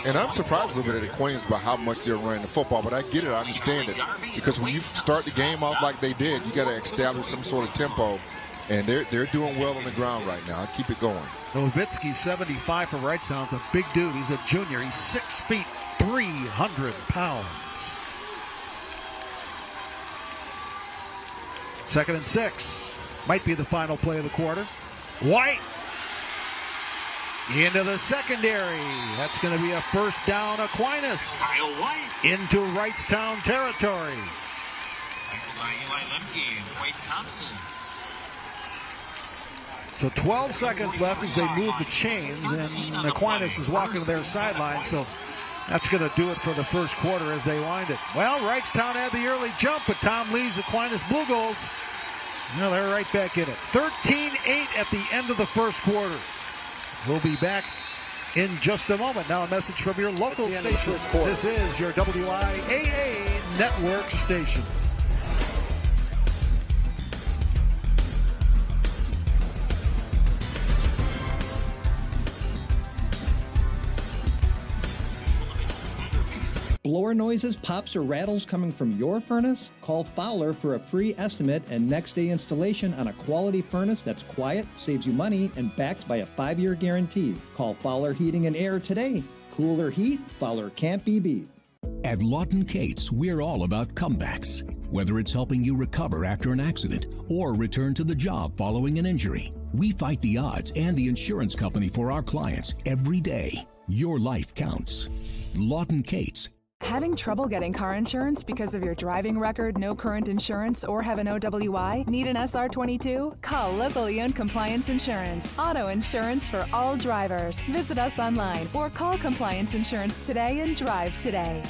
And I'm surprised a little bit at Aquinas by how much they're running the football, but I get it, I understand it. Because when you start the game off like they did, you got to establish some sort of tempo. And they're doing well on the ground right now. Keep it going. Novitsky, 75 for Wrightstown. It's a big dude. He's a junior. He's 6 feet, 300 pounds. 2nd and 6. Might be the final play of the quarter. White into the secondary. That's going to be a first down. Aquinas into Wrightstown territory. So 12 seconds left as they move the chains, and Aquinas is walking to their sideline. So that's going to do it for the first quarter as they wind it. Well, Wrightstown had the early jump, but Tom Lee's Aquinas Blue Goals, they're right back in it. 13-8 at the end of the first quarter. We'll be back in just a moment. Now a message from your local station. This is your WIAA network station. Blower noises, pops, or rattles coming from your furnace? Call Fowler for a free estimate and next-day installation on a quality furnace that's quiet, saves you money, and backed by a 5-year guarantee. Call Fowler Heating and Air today. Cooler heat, Fowler can't be beat. At Lawton Cates, we're all about comebacks. Whether it's helping you recover after an accident or return to the job following an injury, we fight the odds and the insurance company for our clients every day. Your life counts. Lawton Cates. Having trouble getting car insurance because of your driving record, no current insurance, or have an OWI? Need an SR22? Call locally owned Compliance Insurance. Auto insurance for all drivers. Visit us online or call Compliance Insurance today and drive today.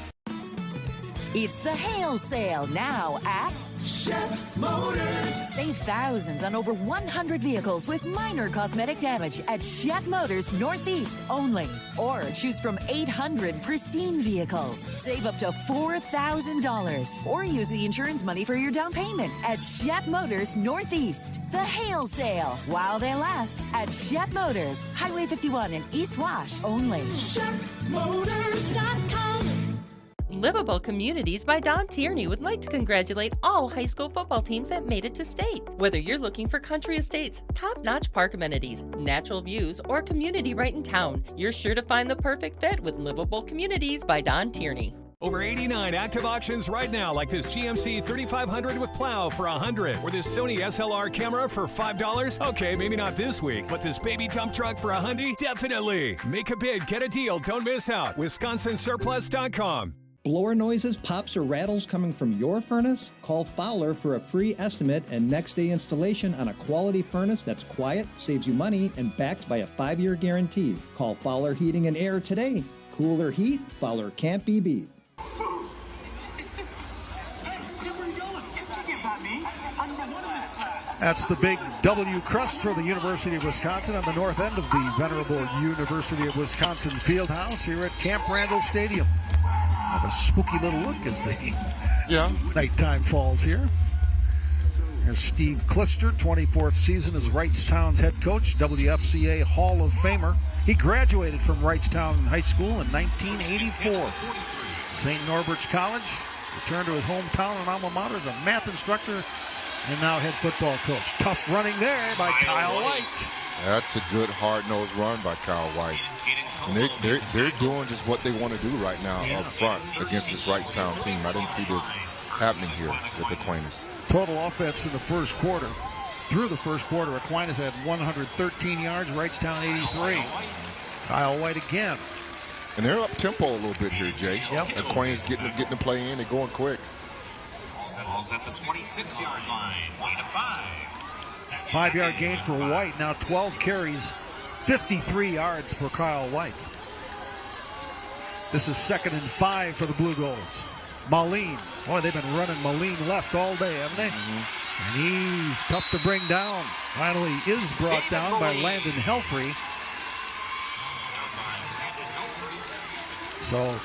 It's the hail sale now at Shep Motors. Save thousands on over 100 vehicles with minor cosmetic damage at Shep Motors Northeast only. Or choose from 800 pristine vehicles. Save up to $4,000. Or use the insurance money for your down payment at Shep Motors Northeast. The hail sale while they last at Shep Motors, Highway 51 in East Wash only. ShepMotors.com. Livable Communities by Don Tierney would like to congratulate all high school football teams that made it to state. Whether you're looking for country estates, top-notch park amenities, natural views, or a community right in town, you're sure to find the perfect fit with Livable Communities by Don Tierney. Over 89 active auctions right now, like this GMC 3500 with plow for $100, or this Sony SLR camera for $5. Okay, maybe not this week, but this baby dump truck for $100, definitely. Make a bid, get a deal, don't miss out. WisconsinSurplus.com. Blower noises, pops, or rattles coming from your furnace? Call Fowler for a free estimate and next-day installation on a quality furnace that's quiet, saves you money, and backed by a 5-year guarantee. Call Fowler Heating and Air today. Cooler heat, Fowler can't be beat. That's the big W crust for the University of Wisconsin on the north end of the venerable University of Wisconsin Fieldhouse here at Camp Randall Stadium. Have a spooky little look as the nighttime falls here. There's Steve Klister, 24th season as Wrightstown's head coach, WFCA Hall of Famer. He graduated from Wrightstown High School in 1984. St. Norbert's College, returned to his hometown and alma mater as a math instructor and now head football coach. Tough running there by Kyle White. That's a good hard-nosed run by Kyle White. And they're doing just what they want to do right now up front against this Wrightstown team. I didn't see this happening here with Aquinas. Total offense in the first quarter. Through the first quarter, Aquinas had 113 yards, Wrightstown 83. Kyle White again. And they're up-tempo a little bit here, Jay. Yep. Aquinas getting the play in. They're going quick. Ball's at the 26-yard line. 5. 5-yard gain for White. Now 12 carries, 53 yards for Kyle White. This is 2nd and 5 for the Blue Golds. Moline. Boy, they've been running Moline left all day, haven't they? Mm-hmm. And he's tough to bring down. Finally is brought down by Landon Helfrey. So,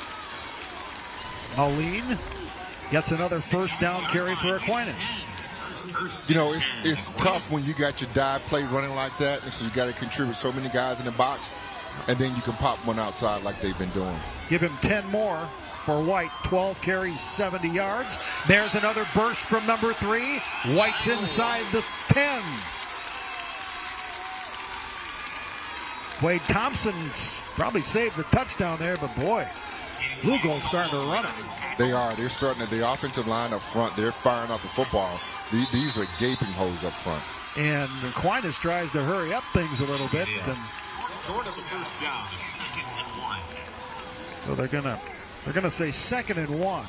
Moline gets another first down carry for Aquinas. You know, it's tough when you got your dive play running like that, and so you got to contribute so many guys in the box, and then you can pop one outside like they've been doing. Give him 10 more for White. 12 carries, 70 yards. There's another burst from number 3. White's inside the 10. Wade Thompson probably saved the touchdown there, but boy, Blue Gold's starting to run it. They are. They're starting at the offensive line up front. They're firing up the football. These are gaping holes up front. And Aquinas tries to hurry up things a little bit. And Short of the first down, 2nd and 1. So they're gonna say 2nd and 1.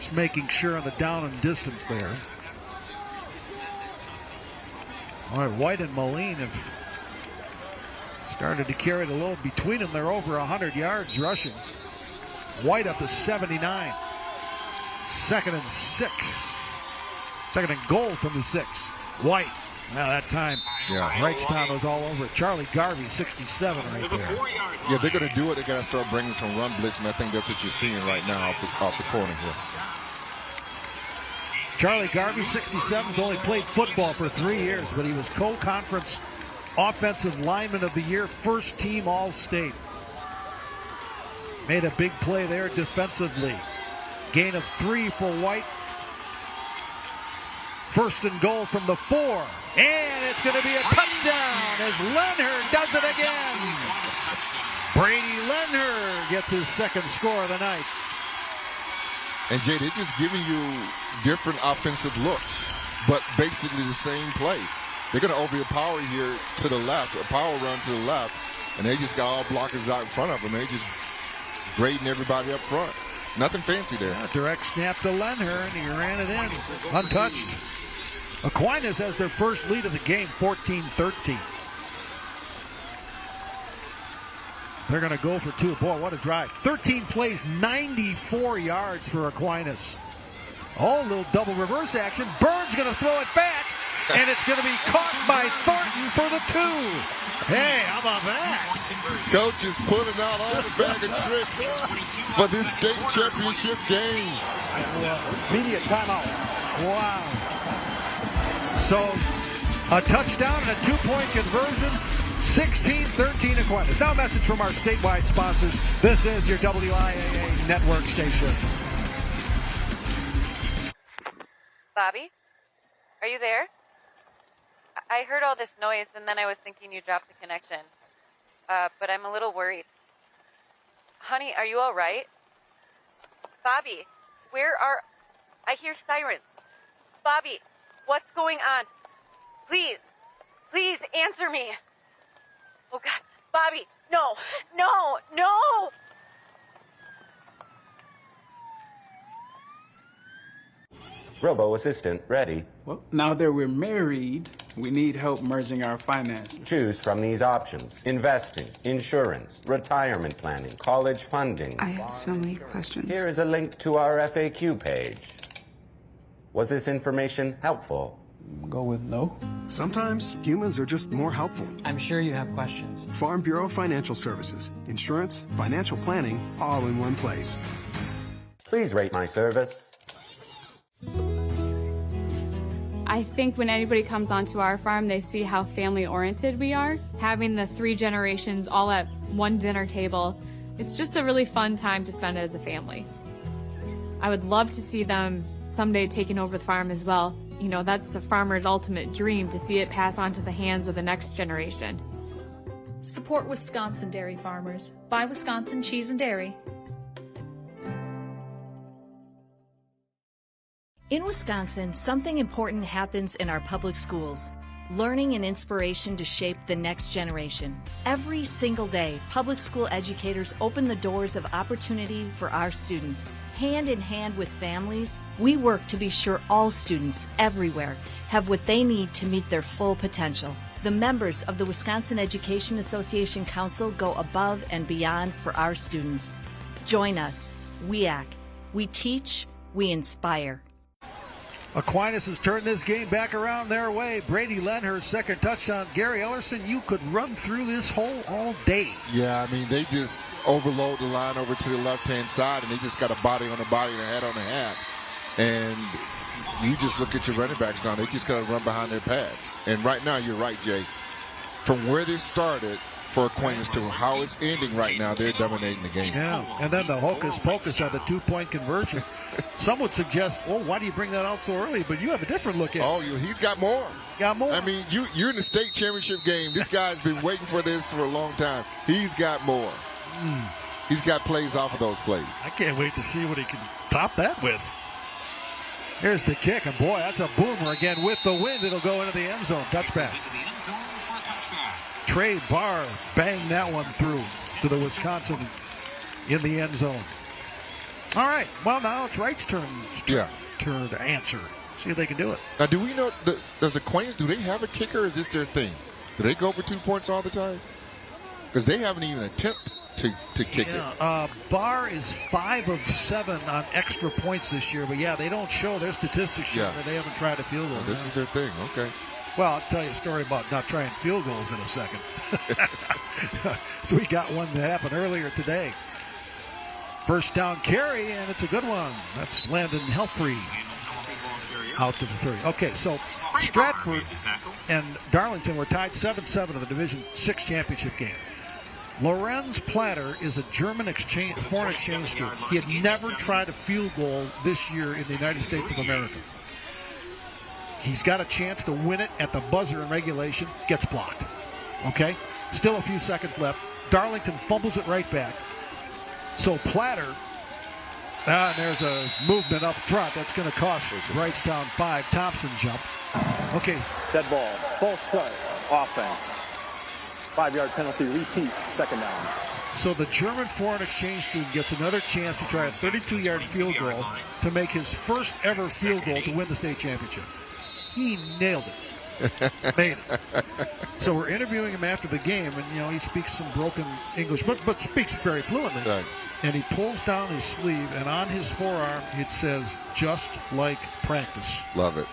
Just making sure on the down and distance there. All right, White and Moline have started to carry the load between them. They're over 100 yards rushing. White up to 79. 2nd and 6. 2nd and goal from the 6. White. Now that time, Wrightstown was all over it. Charlie Garvey, 67 right there. Yeah, they're going to do it. They got to start bringing some run blitz, and I think that's what you're seeing right now off the corner here. Charlie Garvey, 67, only played football for 3 years, but he was co-conference offensive lineman of the year, first team All-State. Made a big play there defensively. Gain of 3 for White. 1st and goal from the 4. And it's going to be a touchdown as Lenhard does it again. Brady Lenhard gets his 2nd score of the night. And Jay, they're just giving you different offensive looks, but basically the same play. They're going to overpower here to the left, a power run to the left, and they just got all blockers out in front of them. They just grading everybody up front. Nothing fancy there. Direct snap to Lenhard, and he ran it in. Untouched. Aquinas has their first lead of the game, 14-13. They're going to go for 2. Boy, what a drive. 13 plays, 94 yards for Aquinas. Oh, little double reverse action. Burns going to throw it back, and it's going to be caught by Thornton for the 2. Hey, how about that? Coach is pulling out all the bag of tricks for this state championship game. Media timeout. Wow. So, a touchdown and a 2-point conversion. 16-13 Aquinas. Now a message from our statewide sponsors. This is your WIAA network station. Bobby? Are you there? I heard all this noise, and then I was thinking you dropped the connection. But I'm a little worried. Honey, are you all right? Bobby, where are... I hear sirens. Bobby, what's going on? Please answer me. Oh, God. Bobby, no. Robo-assistant ready. Well, now that we're married, we need help merging our finances. Choose from these options: investing, insurance, retirement planning, college funding. I have so many questions. Here is a link to our FAQ page. Was this information helpful? Go with no. Sometimes humans are just more helpful. I'm sure you have questions. Farm Bureau Financial Services. Insurance, financial planning, all in one place. Please rate my service. I think when anybody comes onto our farm, they see how family-oriented we are. Having the 3 generations all at one dinner table, it's just a really fun time to spend as a family. I would love to see them someday taking over the farm as well. You know, that's a farmer's ultimate dream, to see it pass on to the hands of the next generation. Support Wisconsin dairy farmers. Buy Wisconsin cheese and dairy. In Wisconsin, something important happens in our public schools. Learning and inspiration to shape the next generation. Every single day, public school educators open the doors of opportunity for our students. Hand in hand with families, we work to be sure all students everywhere have what they need to meet their full potential. The members of the Wisconsin Education Association Council go above and beyond for our students. Join us, WIAA. We teach, we inspire. Aquinas has turned this game back around their way. Brady Lenhurst's second touchdown. Gary Ellerson, you could run through this hole all day. Yeah, I mean, they just overload the line over to the left-hand side, and they just got a body on a body and a head on a hat. And you just look at your running backs now. They just got to run behind their pads. And right now, you're right, Jay. From where they started for Aquinas to how it's ending right now, they're dominating the game. Yeah, and then the hocus pocus on the 2-point conversion. Some would suggest, well, why do you bring that out so early? But you have a different look at it. Oh, he's got more. Got more. I mean, you're in the state championship game. This guy's been waiting for this for a long time. He's got more. He's got plays off of those plays. I can't wait to see what he can top that with. Here's the kick, and boy, that's a boomer again with the wind. It'll go into the end zone. Touchback. Trey Barr banged that one through to the Wisconsin in the end zone. All right, well, now it's Wright's turn to answer. See if they can do it. Now, do we know, does Aquinas, do they have a kicker, or is this their thing? Do they go for 2 points all the time? Because they haven't even attempted to kick it. Barr is 5 of 7 on extra points this year, but they don't show their statistics show that they haven't tried a field goal. This is their thing, okay. Well, I'll tell you a story about not trying field goals in a second. So we got one that happened earlier today. First down carry, and it's a good one. That's Landon Helfrey out to the 30. Okay, so Stratford and Darlington were tied 7-7 in the Division VI championship game. Lorenz Platter is a German foreign exchange student. He had never tried a field goal this year in the United States of America. He's got a chance to win it at the buzzer in regulation. Gets blocked. Okay? Still a few seconds left. Darlington fumbles it right back. So Platter, and there's a movement up front. That's going to cost Wrightstown 5. Thompson jump. Okay. Dead ball. False start. Offense. 5-yard penalty. Repeat. Second down. So the German foreign exchange student gets another chance to try a 32-yard field goal to make his first ever field goal to win the state championship. He nailed it. Made it. So we're interviewing him after the game, and he speaks some broken English, but speaks very fluently. Right. And he pulls down his sleeve, and on his forearm it says, "Just like practice." Love it.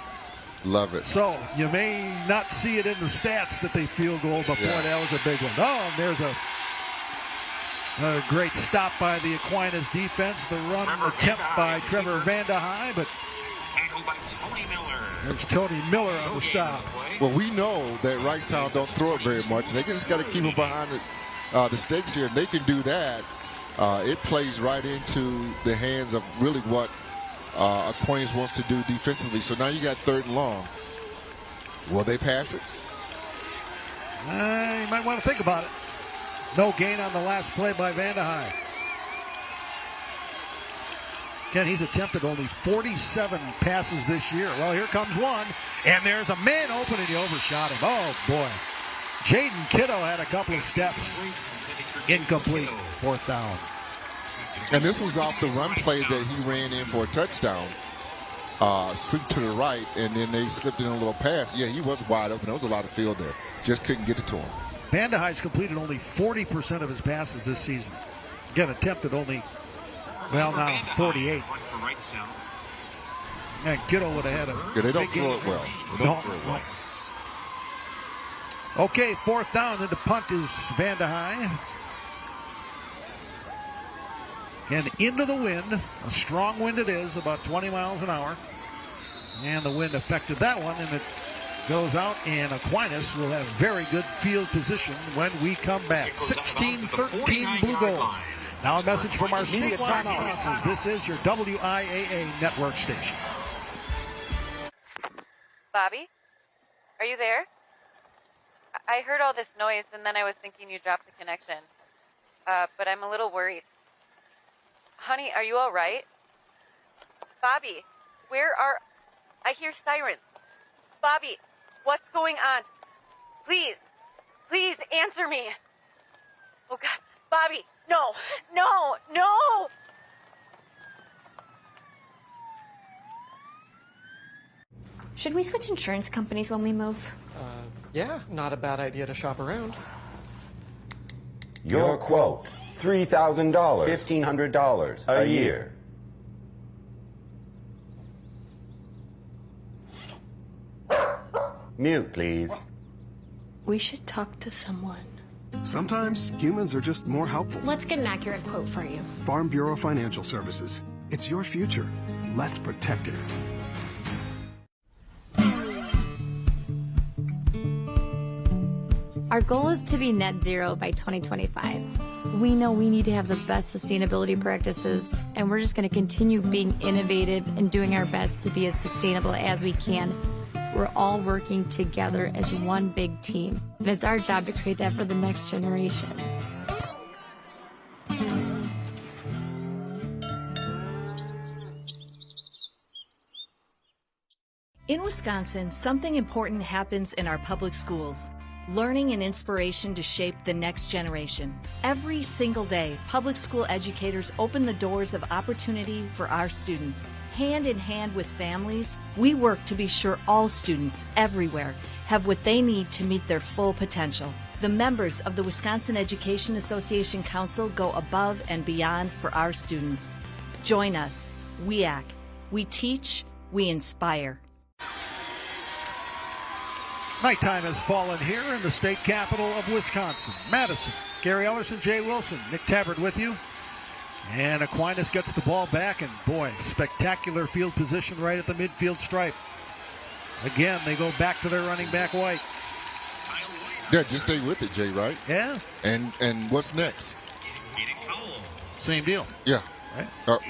Love it. So you may not see it in the stats that they field goal, but boy, that was a big one. Oh, and there's a great stop by the Aquinas defense. The run attempt by Trevor Vandehei, but By Tony Miller. there's Tony Miller on the stop. Well, we know that Wrightstown don't throw it very much. They just got to keep it behind the stakes here. And they can do that. It plays right into the hands of really what Aquinas wants to do defensively. So now you got 3rd and long. Will they pass it? You might want to think about it. No gain on the last play by Vandehei. Again, he's attempted only 47 passes this year. Well, here comes one, and there's a man open, and he overshot him. Oh, boy. Jaden Kittle had a couple of steps. Incomplete. 4th down. And this was off the run play that he ran in for a touchdown. Sweep to the right, and then they slipped in a little pass. Yeah, he was wide open. There was a lot of field there. Just couldn't get it to him. Vandehei's completed only 40% of his passes this season. Again, attempted only, now 48. And Kittle would have had a they don't big game. throw it well. They don't throw it well. Okay, 4th down, and the punt is Vandehei. And into the wind. A strong wind it is, about 20 miles an hour. And the wind affected that one, and it goes out, and Aquinas will have very good field position when we come back. 16-13 Blue Goals. Now a message from our statewide sponsors. This is your WIAA network station. Bobby? Are you there? I heard all this noise, and then I was thinking you dropped the connection. But I'm a little worried. Honey, are you all right? Bobby, I hear sirens. Bobby, what's going on? Please answer me. Oh, God. Bobby, no. Should we switch insurance companies when we move? Yeah, not a bad idea to shop around. Your quote, $3,000, $1,500 a year. Mute, please. We should talk to someone. Sometimes humans are just more helpful. Let's get an accurate quote for you. Farm Bureau Financial Services. It's your future. Let's protect it. Our goal is to be net zero by 2025. We know we need to have the best sustainability practices, and we're just going to continue being innovative and doing our best to be as sustainable as we can. We're all working together as one big team, and it's our job to create that for the next generation. In Wisconsin, something important happens in our public schools. Learning and inspiration to shape the next generation. Every single day, public school educators open the doors of opportunity for our students. Hand in hand with families, we work to be sure all students everywhere have what they need to meet their full potential. The members of the Wisconsin Education Association Council go above and beyond for our students. Join us, WIAA. We teach, we inspire. Nighttime has fallen here in the state capital of Wisconsin, Madison. Gary Ellerson, Jay Wilson, Nick Tabbert with you. And Aquinas gets the ball back, and boy, spectacular field position right at the midfield stripe. Again, they go back to their running back, White. Yeah, just stay with it, Jay, right? Yeah. And what's next? Same deal. Yeah. Right.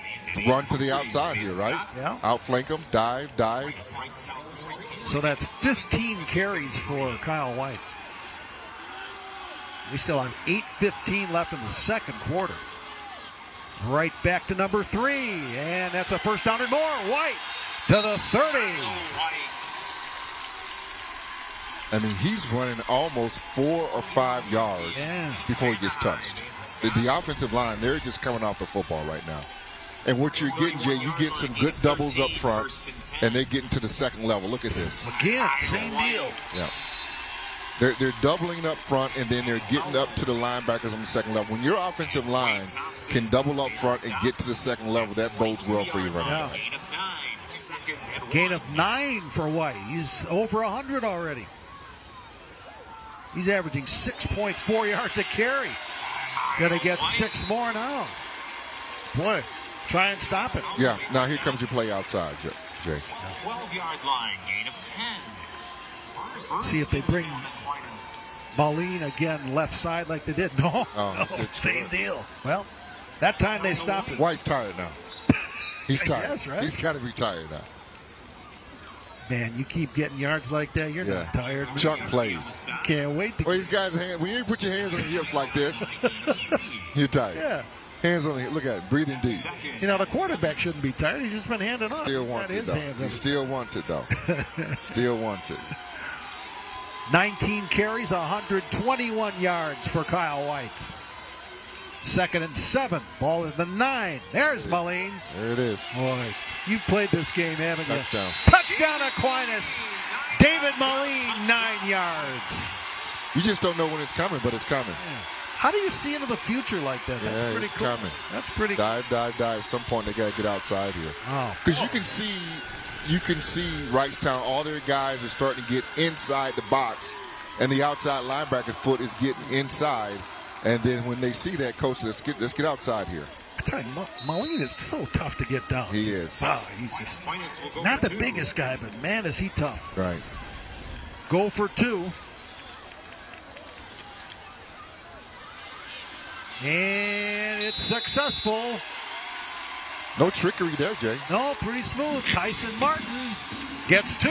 Run to the outside here, right? Yeah. Outflank them, dive. So that's 15 carries for Kyle White. We still have 8:15 left in the second quarter. Right back to number 3, and that's a first down and more. White to the 30. I mean, he's running almost 4 or 5 yards before he gets touched. The offensive line, they're just coming off the football right now. And what you're getting, Jay, you get some good doubles up front, and they're getting to the second level. Look at this. Again, same deal. Yeah. They're doubling up front, and then they're getting up to the linebackers on the second level. When your offensive line can double up front and get to the second level, that bodes well for you right now. Gain of 9 for White. He's over 100 already. He's averaging 6.4 yards a carry. Gonna get 6 more now. Boy, try and stop it. Yeah, now here comes your play outside, Jay. 12-yard line, gain of 10. See if they bring Moline again left side like they did. No, same deal. Well, that time they stopped it. White's tired now. He's tired. Yes, right? He's got to be tired now. Man, you keep getting yards like that, you're not tired. Chunk plays. Can't wait to. Well, these guys, when you put your hands on your hips like this, you're tired. Yeah. Hands on the hip. Look at it. Breathing deep. You know, the quarterback shouldn't be tired. He's just been handed off. Still wants it, though. He still wants it, though. Still wants it. 19 carries, 121 yards for Kyle White. 2nd and 7. Ball in the 9. There's Moline. There it is. Boy, you played this game, haven't you? Touchdown. Touchdown Aquinas. David Moline, 9 yards. You just don't know when it's coming, but it's coming. Yeah. How do you see into the future like that? That's yeah, pretty it's cool. coming. That's pretty dive. At some point, they got to get outside here. Oh. Because you can see Wrightstown, all their guys are starting to get inside the box, and the outside linebacker foot is getting inside. And then when they see that, coach, let's get outside here. I tell you, Moline is so tough to get down. He is. Wow, he's just not the biggest guy, but man, is he tough. Right. Go for 2. And it's successful. No trickery there, Jay. No, pretty smooth. Tyson Martin gets 2.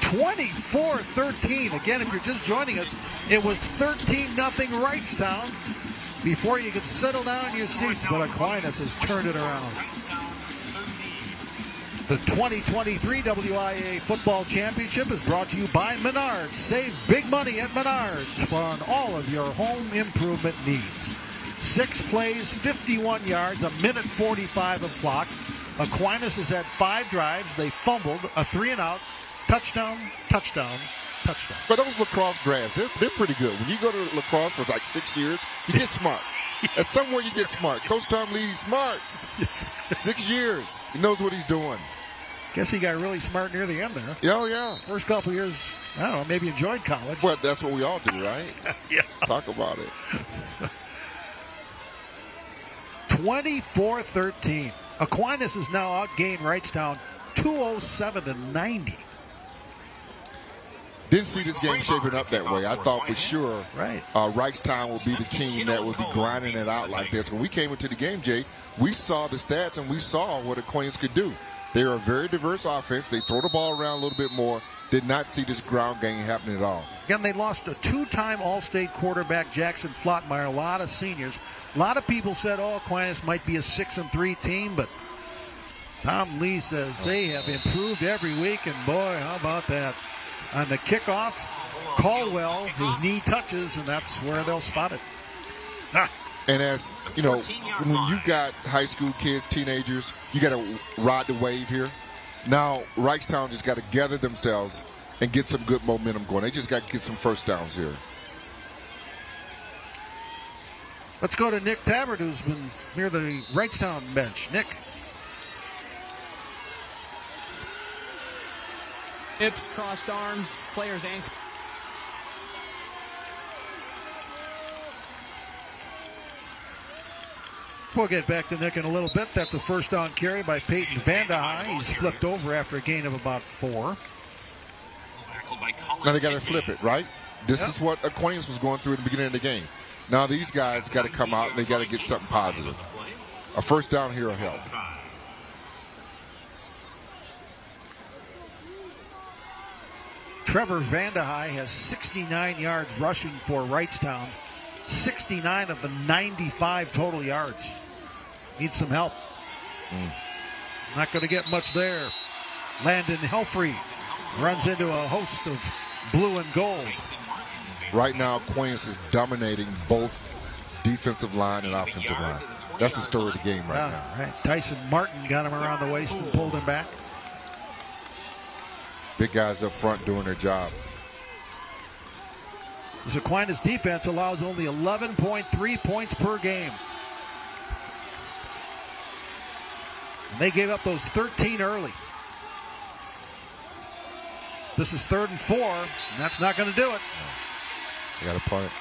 24-13. Again, if you're just joining us, it was 13-0 Wrightstown before you could settle down in your seats, but Aquinas has turned it around. The 2023 WIAA Football Championship is brought to you by Menards. Save big money at Menards on all of your home improvement needs. 6 plays, 51 yards, a minute 45 of clock. Aquinas has had 5 drives. They fumbled, a 3-and-out, touchdown, touchdown, touchdown. But those lacrosse grads, they're pretty good. When you go to lacrosse for like 6 years, you get smart. At somewhere you get smart. Coach Tom Lee's smart. 6 years. He knows what he's doing. Guess he got really smart near the end there. Yeah, yeah. First couple of years, I don't know, maybe enjoyed college. Well, that's what we all do, right? Yeah. Talk about it. 24-13. Aquinas has now outgained Wrightstown 207-90. Didn't see this game shaping up that way. I thought for sure Wrightstown would be the team that would be grinding it out like this. When we came into the game, Jay, we saw the stats and we saw what Aquinas could do. They're a very diverse offense. They throw the ball around a little bit more. Did not see this ground game happening at all. Again, they lost a 2-time All-State quarterback, Jackson Flottmeyer, a lot of seniors. A lot of people said, Aquinas might be a 6-3 team, but Tom Lee says they have improved every week, and boy, how about that. On the kickoff, Caldwell, his knee touches, and that's where they'll spot it. And as, you know, when you got high school kids, teenagers, you got to ride the wave here. Now, Wrightstown just got to gather themselves and get some good momentum going. They just got to get some first downs here. Let's go to Nick Tabbert, who's been near the Wrightstown bench. Nick. Hips, crossed arms, players ankle. We'll get back to Nick in a little bit. That's a first down carry by Peyton Vandehei. He's flipped over after a gain of about 4. Now they got to flip it, right? This is what Aquinas was going through at the beginning of the game. Now these guys got to come out and they got to get something positive. A first down here will help. Trevor Vandehei has 69 yards rushing for Wrightstown. 69 of the 95 total yards. Needs some help. Not going to get much there. Landon Helfrey runs into a host of blue and gold. Right now, Aquinas is dominating both defensive line and offensive line. That's the story of the game right now. Right. Tyson Martin got him around the waist and pulled him back. Big guys up front doing their job. This Aquinas defense allows only 11.3 points per game. And they gave up those 13 early. This is 3rd and 4, and that's not going to do it. They got to punt it.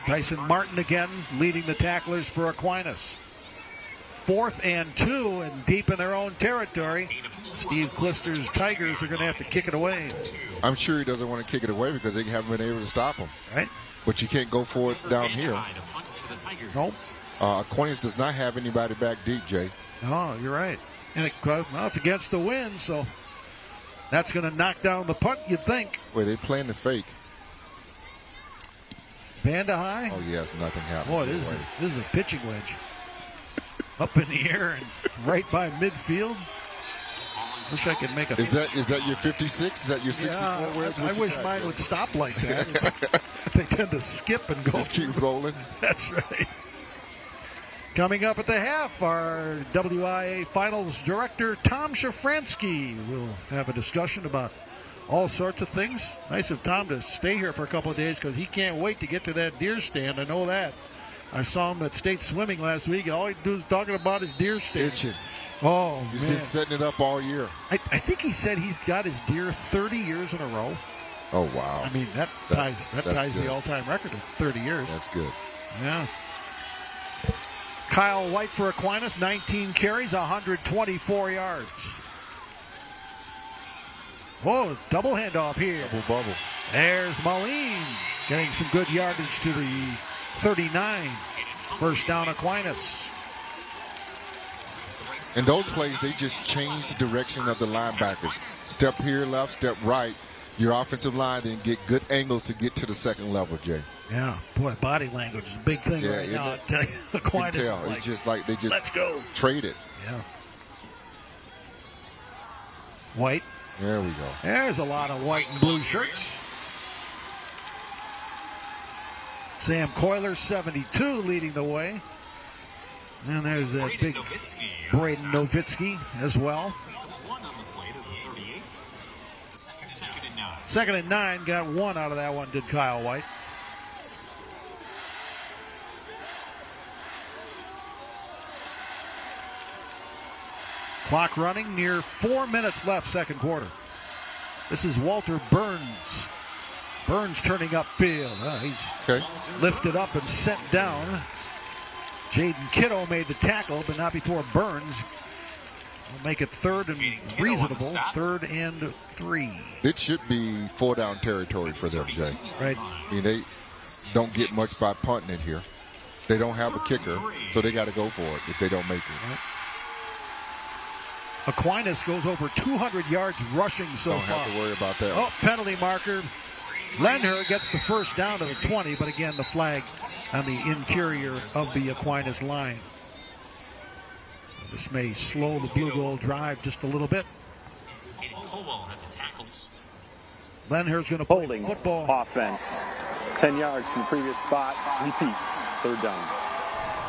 Tyson Martin again leading the tacklers for Aquinas. 4th and 2, and deep in their own territory. Steve Klister's Tigers are going to have to kick it away. I'm sure he doesn't want to kick it away because they haven't been able to stop him. Right. But you can't go for it down here. Nope. Aquinas does not have anybody back deep, Jay. Oh, you're right. And it's against the wind, so that's going to knock down the punt, you'd think. Wait, they playing the fake. Vanda High? Oh, yes, nothing happened. Boy, this is a pitching wedge. Up in the air and right by midfield. Wish I could make a... Is that your 56? Is that your 64? Yeah, I wish mine would stop like that. They tend to skip and go. Just keep rolling. That's right. Coming up at the half, our WIAA Finals Director, Tom Shafransky, will have a discussion about all sorts of things. Nice of Tom to stay here for a couple of days because he can't wait to get to that deer stand. I know that. I saw him at state swimming last week. All he does is talking about his deer stand. Itching. Oh, He's been setting it up all year. I think he said he's got his deer 30 years in a row. Oh, wow. I mean, that ties the all-time record of 30 years. That's good. Yeah. Kyle White for Aquinas, 19 carries, 124 yards. Whoa, double handoff here. Double bubble. There's Moline getting some good yardage to the 39. First down, Aquinas. In those plays, they just change the direction of the linebackers. Step here, left, step right. Your offensive line then get good angles to get to the second level, Jay. Yeah, boy, body language is a big thing right now. I tell you, Aquinas you can tell. is like, it's just like they just let's go. Trade it. Yeah. White. There we go. There's a lot of white and blue shirts. Sam Coiler, 72, leading the way. And there's that big Braden Novitsky as well. Second and 9, got 1 out of that one, did Kyle White. Clock running, near 4 minutes left, second quarter. This is Walter Burns. Burns turning upfield. He's lifted up and sent down. Jaden Kittle made the tackle, but not before Burns. We'll make it third and reasonable. 3rd and 3. It should be 4-down territory for them, Jay. Right. I mean, they don't get much by punting it here. They don't have a kicker, so they got to go for it if they don't make it. Right. Aquinas goes over 200 yards rushing so far. Don't have to worry about that. Oh, penalty marker. Lenher gets the first down to the 20, but again, the flag on the interior of the Aquinas line. This may slow the blue gold drive just a little bit. Lenher's going to play holding football. Offense. 10 yards from the previous spot. Repeat. 3rd down.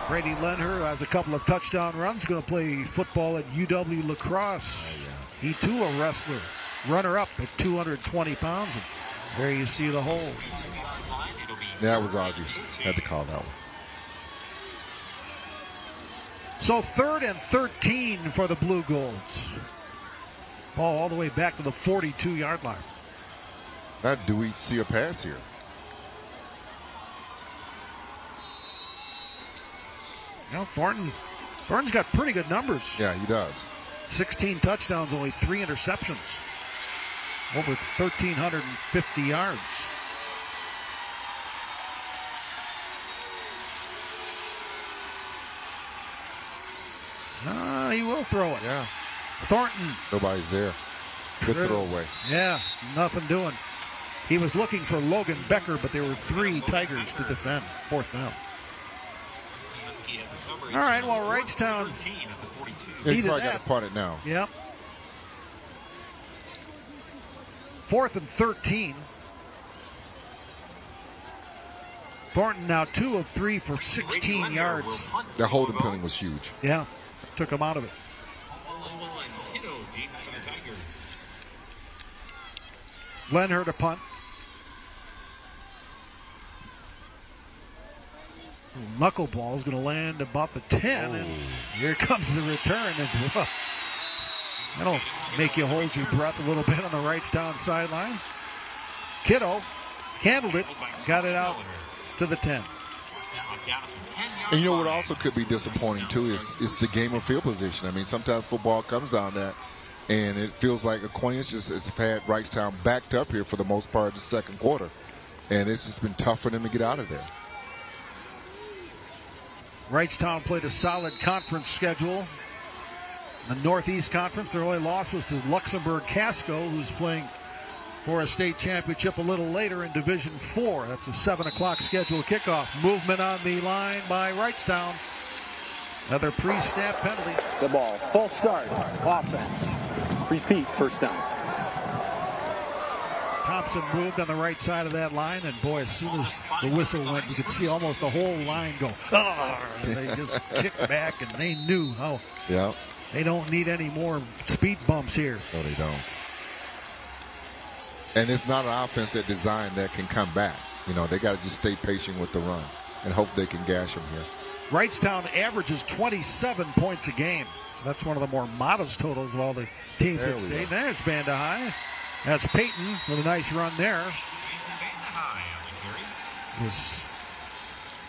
Brady Lenher has a couple of touchdown runs. Going to play football at UW La Crosse. He too a wrestler. Runner-up at 220 pounds. And there you see the hole. That was obvious. Had to call that one. So 3rd and 13 for the Blue Golds. Ball all the way back to the 42-yard line. Now, do we see a pass here? You know, Thornton's got pretty good numbers. Yeah, he does. 16 touchdowns, only 3 interceptions. Over 1,350 yards. He will throw it. Yeah. Thornton. Nobody's there. Good throwaway. Yeah, nothing doing. He was looking for Logan Becker, but there were 3 Tigers to defend. 4th down. All right, well, Wrightstown He probably got to punt it now. Yep. 4th and 13. Thornton now 2 of 3 for 16 yards. The holding penalty was huge. Yeah, took him out of it. Lenhard a punt. Knuckleball is going to land about the 10, and here comes the return. And that'll make you hold your breath a little bit on the Wrightstown sideline. Kiddo handled it, got it out to the 10. And you know what also could be disappointing too is the game of field position. I mean, sometimes football comes down that, and it feels like Aquinas just has had Wrightstown backed up here for the most part of the second quarter, and it's just been tough for them to get out of there. Wrightstown played a solid conference schedule. The Northeast Conference, their only loss was to Luxembourg Casco, who's playing for a state championship a little later in Division 4. That's a 7 o'clock scheduled kickoff. Movement on the line by Wrightstown. Another pre-snap penalty. The ball, full start, offense. Repeat, first down. Thompson moved on the right side of that line, and boy, as soon as the whistle went, you could see almost the whole line go, they just kicked back, and they knew how they don't need any more speed bumps here. No, they don't. And it's not an offense that designed that can come back. You know, they got to just stay patient with the run and hope they can gash them here. Wrightstown averages 27 points a game. So that's one of the more modest totals of all the teams at state. There's Vanda High. That's Peyton with a nice run there.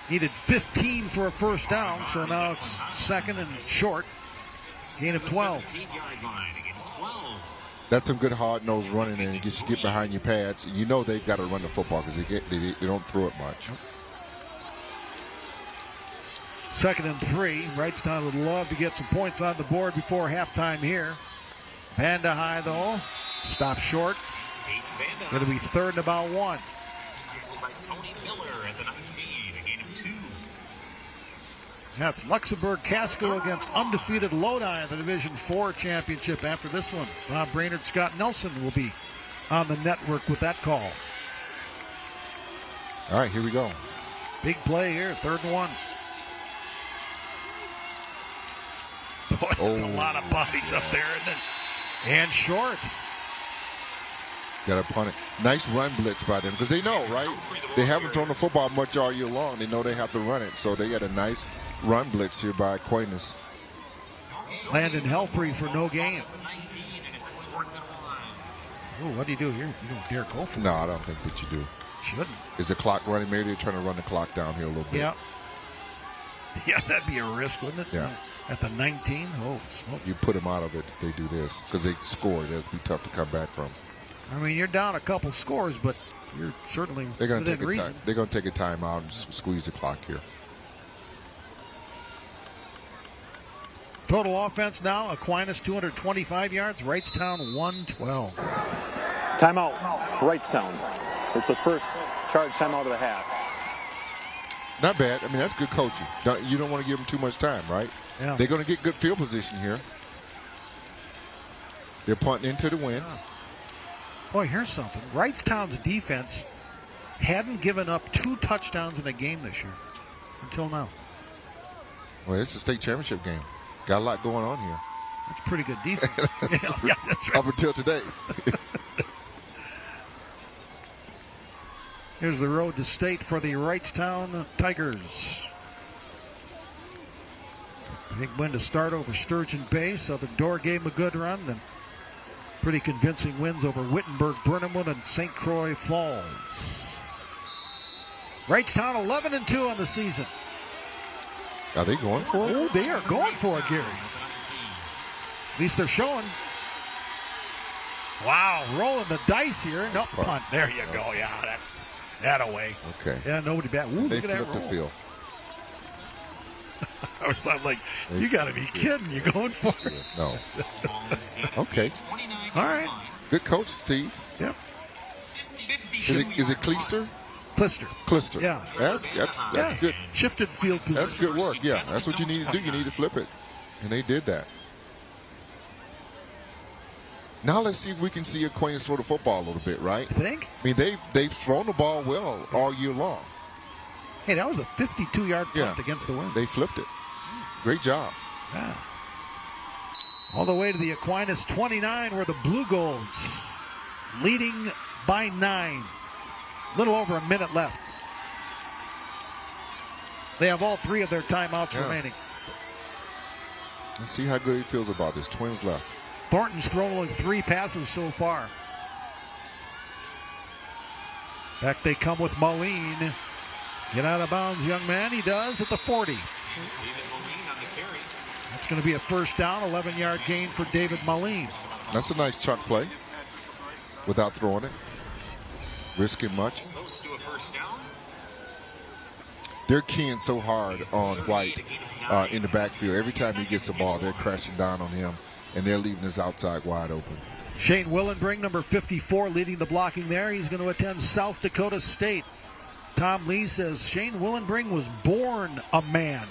Needed 15 for a first down, so now it's second and short. Gain of 12. That's some good hard-nosed running, and you just get behind your pads. You know they've got to run the football because they don't throw it much. Second and 3. Wrightstown would love to get some points on the board before halftime here. Vanda High, though, stops short. Going to be third and about 1. By Tony Miller at the 19, a gain of 2. That's Luxembourg Casco against undefeated Lodi in the Division 4 championship. After this one, Bob Brainerd, Scott Nelson will be on the network with that call. All right, here we go. Big play here, third and 1. Boy, there's a lot of bodies up there, and short. Got to punt it. Nice run blitz by them because they know, right? They haven't thrown the football much all year long. They know they have to run it, so they got a nice run blitz here by Aquinas. Landon Helfrey for no gain. Oh, what do you do here? You don't dare go for it. No, I don't think that you do. Shouldn't. Is the clock running? Maybe they're trying to run the clock down here a little bit. Yeah. Yeah, that'd be a risk, wouldn't it? Yeah. At the 19? Oh, smoke. You put them out of it if they do this because they scored. That'd be tough to come back from. I mean, you're down a couple scores, but you're certainly they're going to take reason. They're going to take a timeout and squeeze the clock here. Total offense now, Aquinas 225 yards, Wrightstown 112. Timeout, Wrightstown. It's the first charge timeout of the half. Not bad. I mean, that's good coaching. You don't want to give them too much time, right? Yeah. They're going to get good field position here. They're punting into the wind. Yeah. Boy, here's something. Wrightstown's defense hadn't given up 2 touchdowns in a game this year until now. Well, it's a state championship game. Got a lot going on here. That's pretty good defense. That's right. Up until today. Here's the road to state for the Wrightstown Tigers. Big win to start over Sturgeon Bay. Southern Door gave them a good run. Then pretty convincing wins over Wittenberg, Burnhamwood, and St. Croix Falls. Wrightstown 11-2 on the season. Are they going for it? Oh, they are going for it, Gary. At least they're showing. Wow, rolling the dice here. Nope, punt. There you go. Yeah, that's that away. Okay. Yeah, nobody back. Ooh, they look at that flipped roll. the field. I was like, you got to be kidding. You're going for it. No. Okay. All right. Good coach, Steve. Yep. Is it Cleister? Clister. Yeah. That's good. Shifted field position. That's good work. Yeah, that's what you need to do. You need to flip it. And they did that. Now let's see if we can see Aquinas throw the football a little bit, right? You think? I mean, they've thrown the ball well all year long. Hey, that was a 52-yard punt against the wind. They flipped it. Great job. Yeah. All the way to the Aquinas 29 where the Blue Golds leading by 9. Little over a minute left. They have all 3 of their timeouts remaining. Let's see how good he feels about this. Twins left. Thornton's thrown only 3 passes so far. Back they come with Moline. Get out of bounds, young man. He does at the 40. That's going to be a first down, 11-yard gain for David Moline. That's a nice chuck play without throwing it. Risking much. They're keying so hard on White in the backfield. Every time he gets the ball, they're crashing down on him, and they're leaving his outside wide open. Shane Willenbring, number 54, leading the blocking there. He's going to attend South Dakota State. Tom Lee says Shane Willenbring was born a man.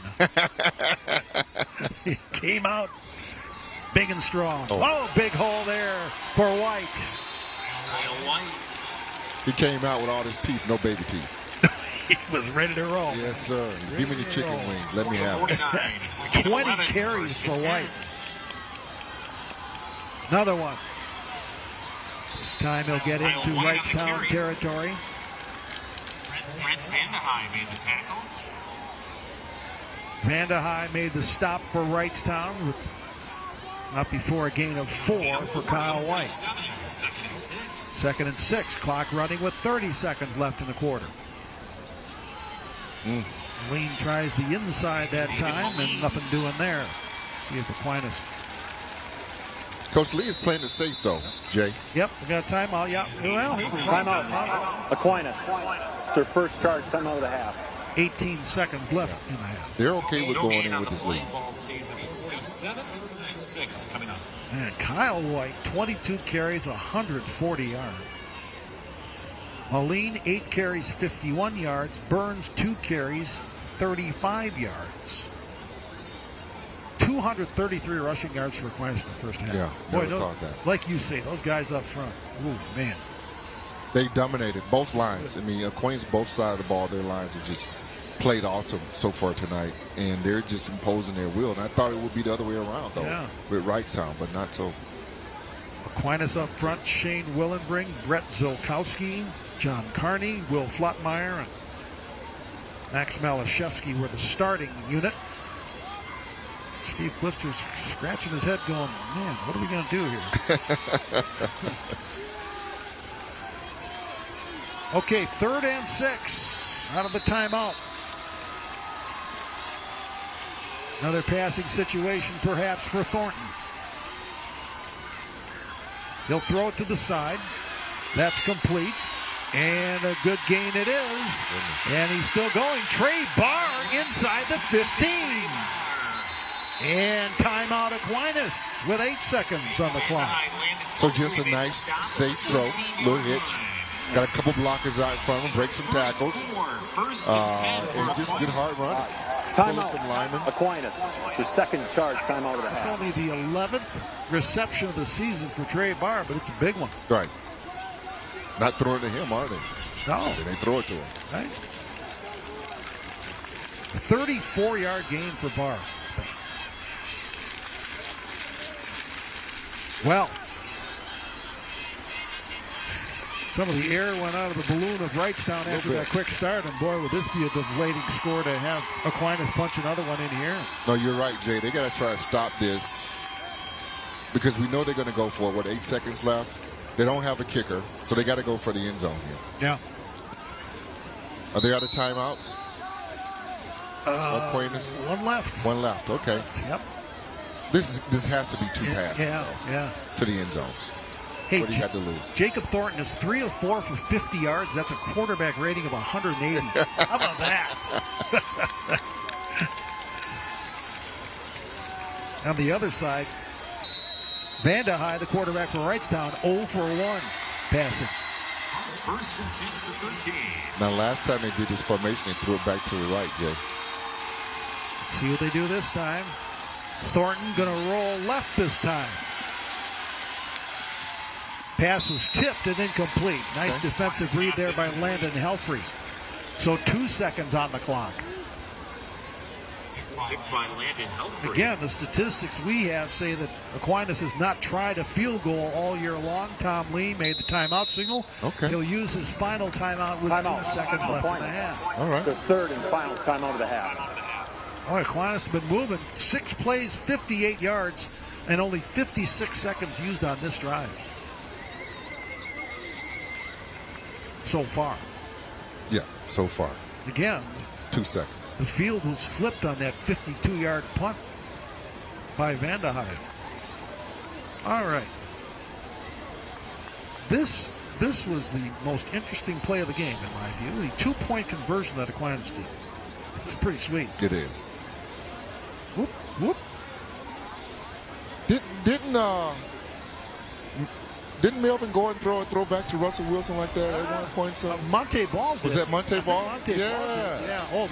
He came out big and strong. Oh, big hole there for White. He came out with all his teeth, no baby teeth. He was ready to roll. Yes, sir. Give me the chicken wing. Let me have it. 20 carries for White. Another one. This time he'll get into Wrightstown territory. Brent Vandehei made the tackle. Vandehei made the stop for Wrightstown. Not before a gain of 4 for Kyle White. 2nd and 6. Clock running with 30 seconds left in the quarter. Lean tries the inside that time and nothing doing there. See if Aquinas. Coach Lee is playing it safe, though, Jay. Yep, we got a timeout. Yeah, well, timeout. Aquinas. It's their first charge, timeout of the half. 18 seconds left in the half. They're okay with going in with this lead. 7-6 coming up. Man, Kyle White, 22 carries, 140 yards. Moline, 8 carries, 51 yards. Burns, 2 carries, 35 yards. 233 rushing yards for Aquinas in the first half. Yeah, boy, thought that. Like you say, those guys up front. Ooh, man. They dominated both lines. I mean, Aquinas, both sides of the ball, their lines have just played awesome so far tonight, and they're just imposing their will. And I thought it would be the other way around, though, with Wrightstown, but not so. Aquinas up front, Shane Willenbring, Brett Zolkowski, John Carney, Will Flottmeyer, and Max Malashevsky were the starting unit. Steve Blister's scratching his head going, man, what are we going to do here? Okay, 3rd and 6 out of the timeout. Another passing situation perhaps for Thornton. He'll throw it to the side. That's complete. And a good gain it is. And he's still going. Trey Barr inside the 15. And timeout Aquinas with 8 seconds on the clock. So just a nice, safe throw. Little hitch. Got a couple blockers out in front of him. Break some tackles. And just good hard run. Timeout. Aquinas. Your second charge timeout of the half. It's only the 11th reception of the season for Trey Barr, but it's a big one. Right. Not throwing it to him, are they? No. They throw it to him. Right. 34-yard gain for Barr. Well, some of the air went out of the balloon of Wrightstown after that quick start, and boy, would this be a deflating score to have Aquinas punch another one in here. No, you're right, Jay. They got to try to stop this because we know they're going to go for it. 8 seconds left? They don't have a kicker, so they got to go for the end zone here. Yeah. Are they out of timeouts? Aquinas? One left. One left. Okay. Yep. This has to be 2 passes. Yeah. To the end zone. Hey, what do you got to lose? Jacob Thornton is 3 of 4 for 50 yards. That's a quarterback rating of 180. How about that? On the other side, Vandehei, the quarterback for Wrightstown, 0 for 1 passing. First and 10 for 13. Now, last time they did this formation, they threw it back to the right, Jay. Let's see what they do this time. Thornton going to roll left this time. Pass was tipped and incomplete. Nice defensive read there by Landon Helfrey. So 2 seconds on the clock. Again, the statistics we have say that Aquinas has not tried a field goal all year long. Tom Lee made the timeout signal. Okay. He'll use his final timeout with 2 seconds left in the half. All right. The third and final timeout of the half. Boy, Aquinas has been moving. 6 plays, 58 yards, and only 56 seconds used on this drive. So far. Yeah, so far. Again. 2 seconds. The field was flipped on that 52-yard punt by Vanderheide. All right. This was the most interesting play of the game, in my view. The 2-point conversion that Aquinas did. It's pretty sweet. It is. Whoop, whoop. Didn't Melvin go and throw back to Russell Wilson like that at one point? So? Monte Ball did. Was that Monte Ball? Monte Ball did. Yeah. Oh,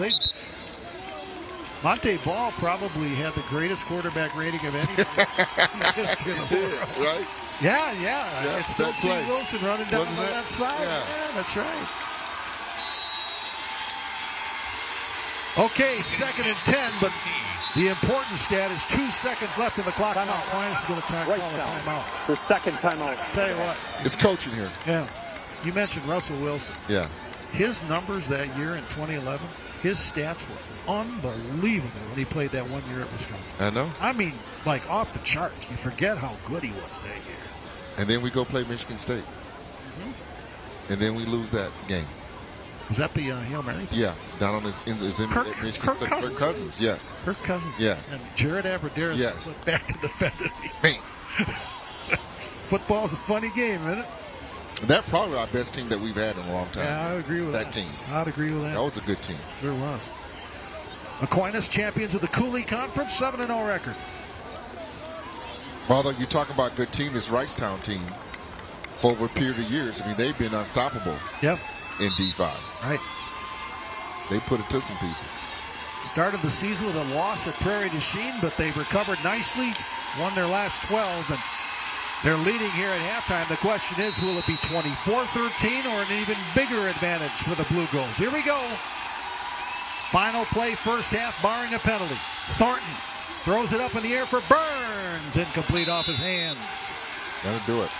Monte Ball probably had the greatest quarterback rating of any. Right? Yeah. It's still see Wilson running down the left side. Yeah, that's right. Okay, 2nd and 10, but the important stat is 2 seconds left in the clock. Aquinas is going to call a timeout. For second timeout. Tell you what. It's coaching here. Yeah. You mentioned Russell Wilson. Yeah. His numbers that year in 2011, his stats were unbelievable when he played that 1 year at Wisconsin. I know. I mean, like off the charts. You forget how good he was that year. And then we go play Michigan State. Mm-hmm. And then we lose that game. Was that the Hail Mary? Yeah, down on Kirk Cousins, yes. Kirk Cousins. Yes. And Jared Aberdeen went back to defend it. Football's a funny game, isn't it? That's probably our best team that we've had in a long time. Yeah, I agree with that. That team. I'd agree with that. That was a good team. Sure was. Aquinas, champions of the Cooley Conference, 7-0 record. Although you talk about good team, this Wrightstown team, for over a period of years, I mean, they've been unstoppable. Yep. In D5. Right. They put it to some people. Started the season with a loss at Prairie du Chien, but they've recovered nicely, won their last 12, and they're leading here at halftime. The question is, will it be 24-13 or an even bigger advantage for the Blue Gulls? Here we go. Final play, first half, barring a penalty. Thornton throws it up in the air for Burns. Incomplete off his hands. That'll do it.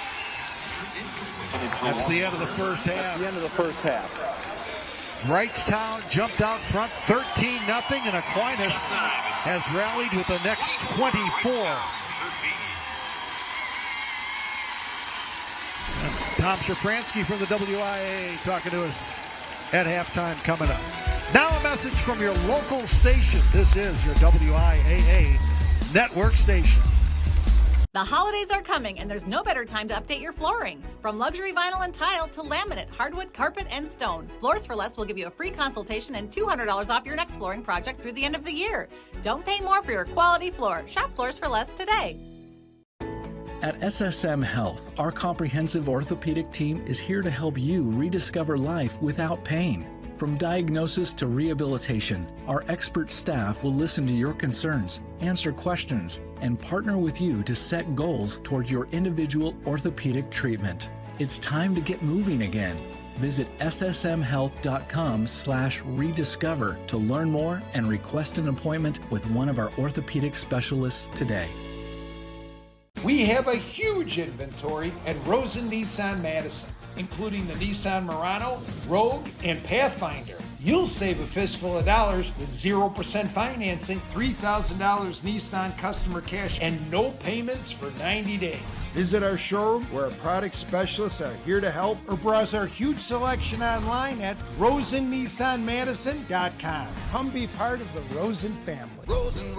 That's the end of the first half. That's the end of the first half. Wrightstown jumped out front 13-0, and Aquinas has rallied with the next 24. Tom Shafransky from the WIAA talking to us at halftime coming up. Now a message from your local station. This is your WIAA network station. The holidays are coming, and there's no better time to update your flooring. From luxury vinyl and tile to laminate, hardwood, carpet, and stone, Floors for Less will give you a free consultation and $200 off your next flooring project through the end of the year. Don't pay more for your quality floor. Shop Floors for Less today. At SSM Health, our comprehensive orthopedic team is here to help you rediscover life without pain. From diagnosis to rehabilitation, our expert staff will listen to your concerns, answer questions, and partner with you to set goals toward your individual orthopedic treatment. It's time to get moving again. Visit ssmhealth.com/rediscover to learn more and request an appointment with one of our orthopedic specialists today. We have a huge inventory at Rosen Nissan Madison, including the Nissan Murano, Rogue, and Pathfinder. You'll save a fistful of dollars with 0% financing, $3,000 Nissan customer cash, and no payments for 90 days. Visit our showroom where our product specialists are here to help, or browse our huge selection online at rosennissanmadison.com. Come be part of the Rosen family. Rosen.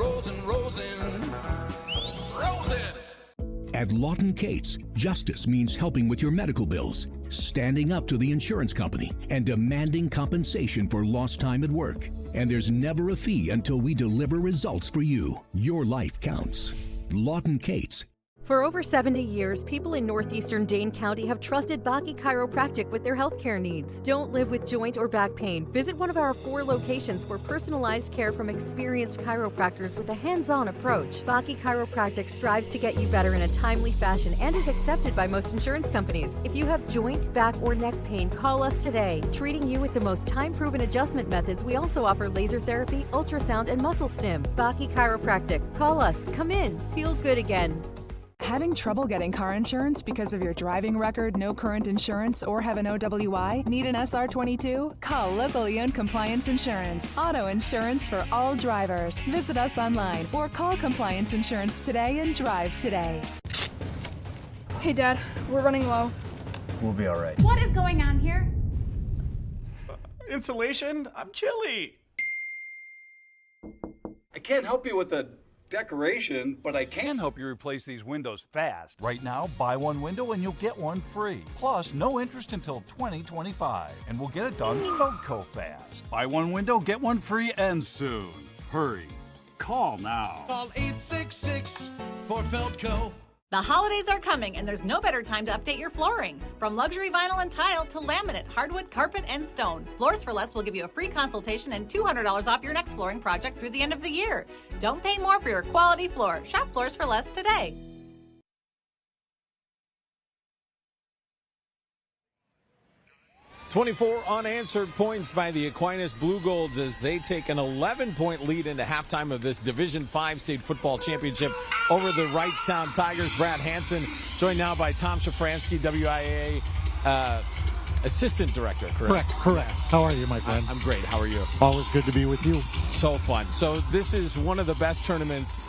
At Lawton Cates, justice means helping with your medical bills, standing up to the insurance company, and demanding compensation for lost time at work. And there's never a fee until we deliver results for you. Your life counts. Lawton Cates. For over 70 years, people in northeastern Dane County have trusted Baki Chiropractic with their healthcare needs. Don't live with joint or back pain. Visit one of our 4 locations for personalized care from experienced chiropractors with a hands-on approach. Baki Chiropractic strives to get you better in a timely fashion and is accepted by most insurance companies. If you have joint, back, or neck pain, call us today. Treating you with the most time-proven adjustment methods, we also offer laser therapy, ultrasound, and muscle stim. Baki Chiropractic. Call us. Come in. Feel good again. Having trouble getting car insurance because of your driving record, no current insurance, or have an OWI? Need an SR22? Call locally owned Compliance Insurance. Auto insurance for all drivers. Visit us online or call Compliance Insurance today and drive today. Hey, Dad, we're running low. We'll be all right. What is going on here? Insulation? I'm chilly. I can't help you with the decoration, but I can help you replace these windows fast. Right now, buy one window and you'll get one free. Plus, no interest until 2025. And we'll get it done Feldco fast. Buy one window, get one free, and soon. Hurry. Call now. Call 866 for Feldco. The holidays are coming, and there's no better time to update your flooring. From luxury vinyl and tile to laminate, hardwood, carpet, and stone, Floors for Less will give you a free consultation and $200 off your next flooring project through the end of the year. Don't pay more for your quality floor. Shop Floors for Less today. "24 unanswered points by the Aquinas Blue Golds as they take an 11-point lead into halftime of this Division V State Football Championship over the Wrightstown Tigers. Brad Hansen, joined now by Tom Shafransky, WIAA Assistant Director, correct? Correct. How are you, my friend? I'm great. How are you? Always good to be with you. So fun. So this is one of the best tournaments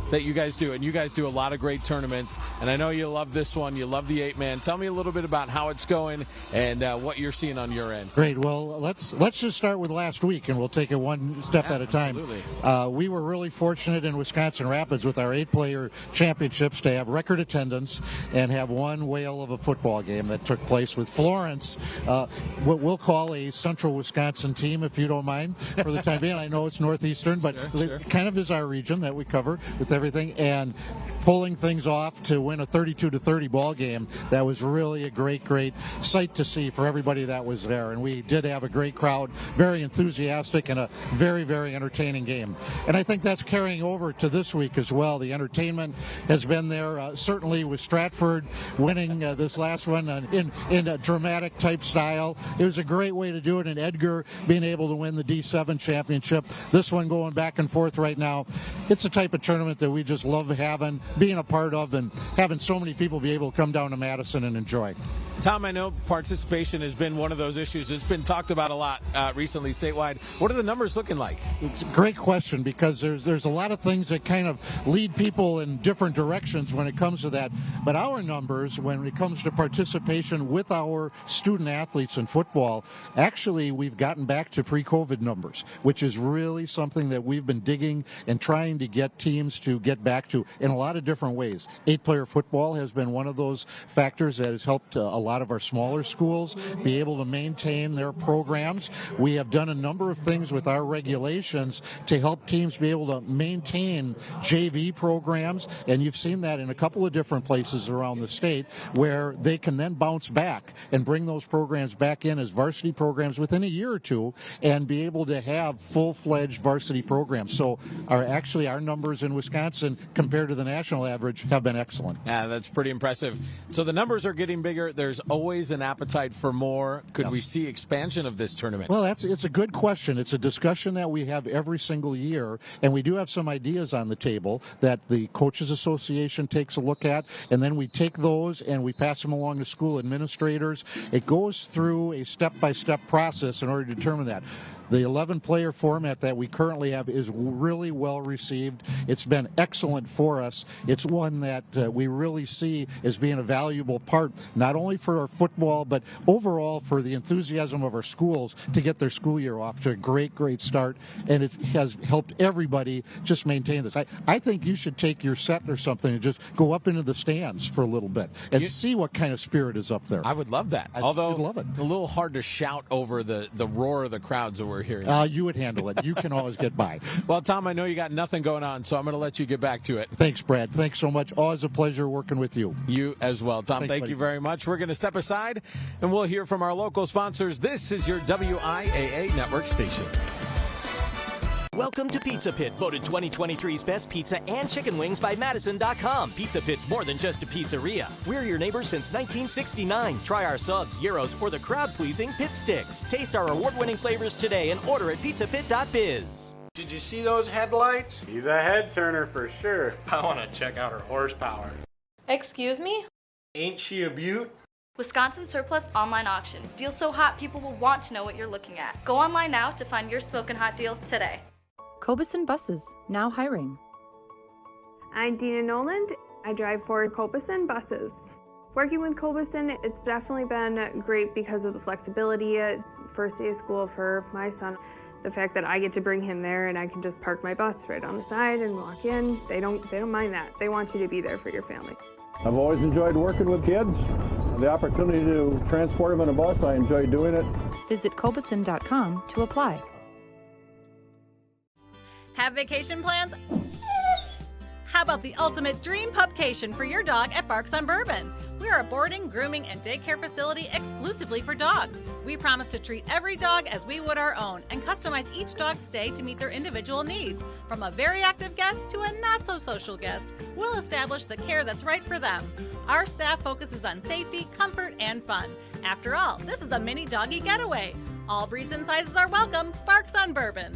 that you guys do, and you guys do a lot of great tournaments, and I know you love this one. You love the 8-man. Tell me a little bit about how it's going and what you're seeing on your end. Great. Well, let's just start with last week, and we'll take it one step at a time. Absolutely. We were really fortunate in Wisconsin Rapids with our 8-player championships to have record attendance and have one whale of a football game that took place with Florence, what we'll call a Central Wisconsin team, if you don't mind, for the time being. I know it's Northeastern, but Sure. it kind of is our region that we cover with everything, and pulling things off to win a 32-30 ball game. That was really a great sight to see for everybody that was there, and we did have a great crowd, very enthusiastic, and a very, very entertaining game. And I think that's carrying over to this week as well. The entertainment has been there, certainly with Stratford winning this last one in a dramatic type style. It was a great way to do it, and Edgar being able to win the D7 championship. This one going back and forth right now. It's the type of tournament that we just love being a part of, and having so many people be able to come down to Madison and enjoy. Tom, I know participation has been one of those issues. It's been talked about a lot recently statewide. What are the numbers looking like? It's a great question, because there's a lot of things that kind of lead people in different directions when it comes to that. But our numbers, when it comes to participation with our student athletes in football, actually we've gotten back to pre-COVID numbers, which is really something that we've been digging and trying to get teams to get back to in a lot of different ways. 8-player football has been one of those factors that has helped a lot of our smaller schools be able to maintain their programs. We have done a number of things with our regulations to help teams be able to maintain JV programs, and you've seen that in a couple of different places around the state where they can then bounce back and bring those programs back in as varsity programs within a year or two and be able to have full-fledged varsity programs. So our numbers in Wisconsin compared to the national average have been excellent. Yeah, that's pretty impressive. So the numbers are getting bigger. There's always an appetite for more. Could we see expansion of this tournament? Well, it's a good question. It's a discussion that we have every single year, and we do have some ideas on the table that the Coaches Association takes a look at, and then we take those and we pass them along to school administrators. It goes through a step-by-step process in order to determine that. The 11-player format that we currently have is really well received. It's been excellent for us. It's one that we really see as being a valuable part, not only for our football, but overall for the enthusiasm of our schools to get their school year off to a great start. And it has helped everybody just maintain this. I think you should take your set or something and just go up into the stands for a little bit and see what kind of spirit is up there. I would love that. I'd Although love it. A little hard to shout over the roar of the crowds that we're we're hearing. You would handle it. You can always get by. Well, Tom, I know you got nothing going on, so I'm going to let you get back to it. Thanks, Brad. Thanks so much. Always a pleasure working with you. You as well, Tom. Thanks, Thank you very much. We're going to step aside, and we'll hear from our local sponsors. This is your WIAA network station. Welcome to Pizza Pit, voted 2023's best pizza and chicken wings by Madison.com. Pizza Pit's more than just a pizzeria. We're your neighbors since 1969. Try our subs, gyros, or the crowd-pleasing Pit Sticks. Taste our award-winning flavors today and order at pizzapit.biz. Did you see those headlights? He's a head turner for sure. I want to check out her horsepower. Excuse me? Ain't she a beaut? Wisconsin Surplus Online Auction. Deal so hot people will want to know what you're looking at. Go online now to find your smoking hot deal today. Cobeson Buses, now hiring. I'm Dina Noland. I drive for Cobeson Buses. Working with Cobeson, it's definitely been great because of the flexibility. First day of school for my son, the fact that I get to bring him there and I can just park my bus right on the side and walk in. They don't mind that. They want you to be there for your family. I've always enjoyed working with kids. The opportunity to transport them in a bus, I enjoy doing it. Visit Cobeson.com to apply. Have vacation plans? How about the ultimate dream pupcation for your dog at Barks on Bourbon? We're a boarding, grooming, and daycare facility exclusively for dogs. We promise to treat every dog as we would our own and customize each dog's stay to meet their individual needs. From a very active guest to a not-so-social guest, we'll establish the care that's right for them. Our staff focuses on safety, comfort, and fun. After all, this is a mini doggy getaway. All breeds and sizes are welcome. Barks on Bourbon.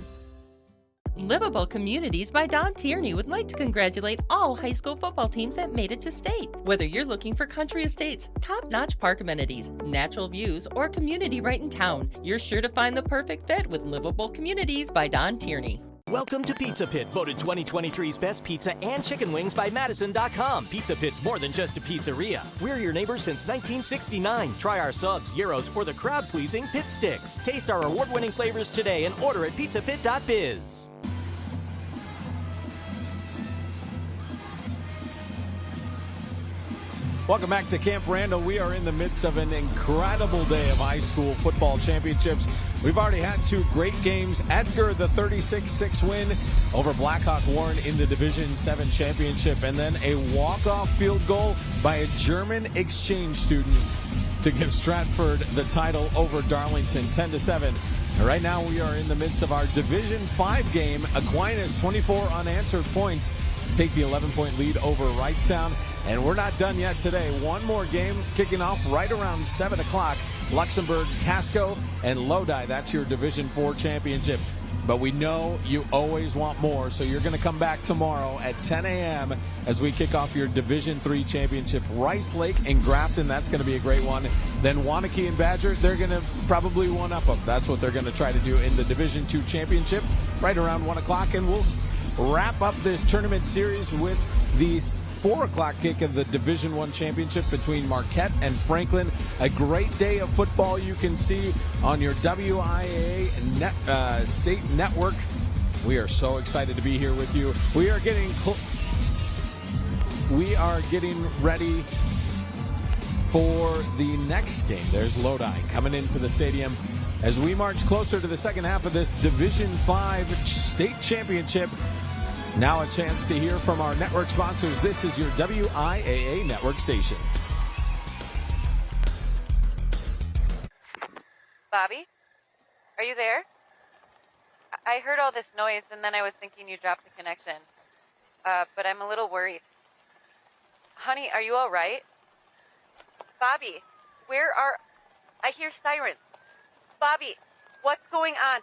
Livable Communities by Don Tierney would like to congratulate all high school football teams that made it to state. Whether you're looking for country estates, top-notch park amenities, natural views, or community right in town, you're sure to find the perfect fit with Livable Communities by Don Tierney. Welcome to Pizza Pit, voted 2023's best pizza and chicken wings by Madison.com. Pizza Pit's more than just a pizzeria. We're your neighbors since 1969. Try our subs, gyros, or the crowd-pleasing Pit Sticks. Taste our award-winning flavors today and order at pizzapit.biz. Welcome back to Camp Randall. We are in the midst of an incredible day of high school football championships. We've already had two great games. Edgar, the 36-6 win over Blackhawk Warren in the Division 7 championship, and then a walk-off field goal by a German exchange student to give Stratford the title over Darlington 10-7. And right now we are in the midst of our Division 5 game. Aquinas 24 unanswered points to take the 11-point lead over Wrightstown. And we're not done yet today. One more game kicking off right around 7 o'clock. Luxembourg, Casco, and Lodi. That's your Division 4 championship. But we know you always want more, so you're going to come back tomorrow at 10 a.m. as we kick off your Division 3 championship. Rice Lake and Grafton, that's going to be a great one. Then Waunakee and Badger, they're going to probably one-up them. That's what they're going to try to do in the Division 2 championship right around 1 o'clock. And we'll wrap up this tournament series with the 4 o'clock kick of the Division 1 championship between Marquette and Franklin. A great day of football you can see on your WIAA state network. We are so excited to be here with you. We are getting ready for the next game. There's Lodi coming into the stadium as we march closer to the second half of this Division 5 state championship. Now a chance to hear from our network sponsors. This is your WIAA network station. Bobby, are you there? I heard all this noise and then I was thinking you dropped the connection. But I'm a little worried. Honey, are you all right? Bobby, I hear sirens. Bobby, what's going on?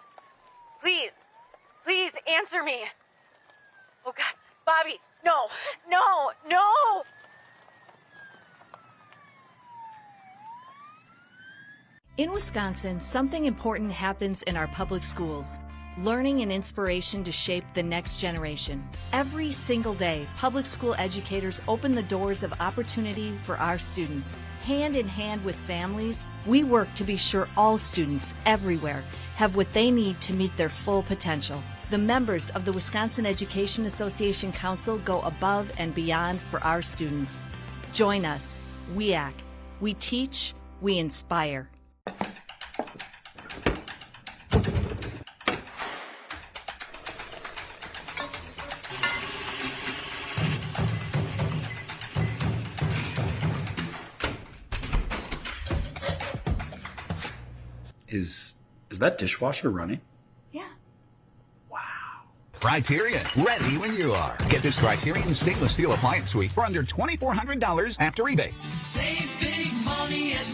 Please answer me. Oh, God. Bobby, no. In Wisconsin, something important happens in our public schools. Learning and inspiration to shape the next generation. Every single day, public school educators open the doors of opportunity for our students. Hand in hand with families, we work to be sure all students everywhere have what they need to meet their full potential. The members of the Wisconsin Education Association Council go above and beyond for our students. Join us, WIAA. We teach, we inspire. Is that dishwasher running? Yeah. Criterion, ready when you are. Get this Criterion stainless steel appliance suite for under $2,400 after rebate. Save big money at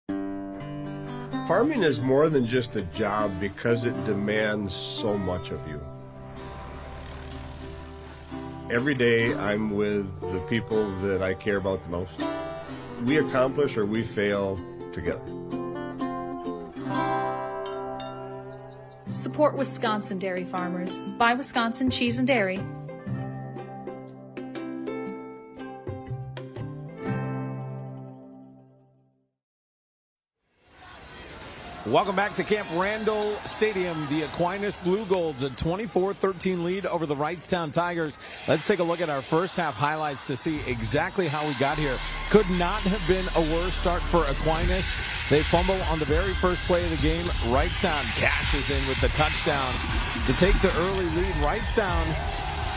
Menards. Farming is more than just a job because it demands so much of you. Every day I'm with the people that I care about the most. We accomplish or we fail together. Support Wisconsin dairy farmers. Buy Wisconsin cheese and dairy. Welcome back to Camp Randall Stadium. The Aquinas Blue Golds, a 24-13 lead over the Wrightstown Tigers. Let's take a look at our first half highlights to see exactly how we got here. Could not have been a worse start for Aquinas. They fumble on the very first play of the game. Wrightstown cashes in with the touchdown to take the early lead. Wrightstown,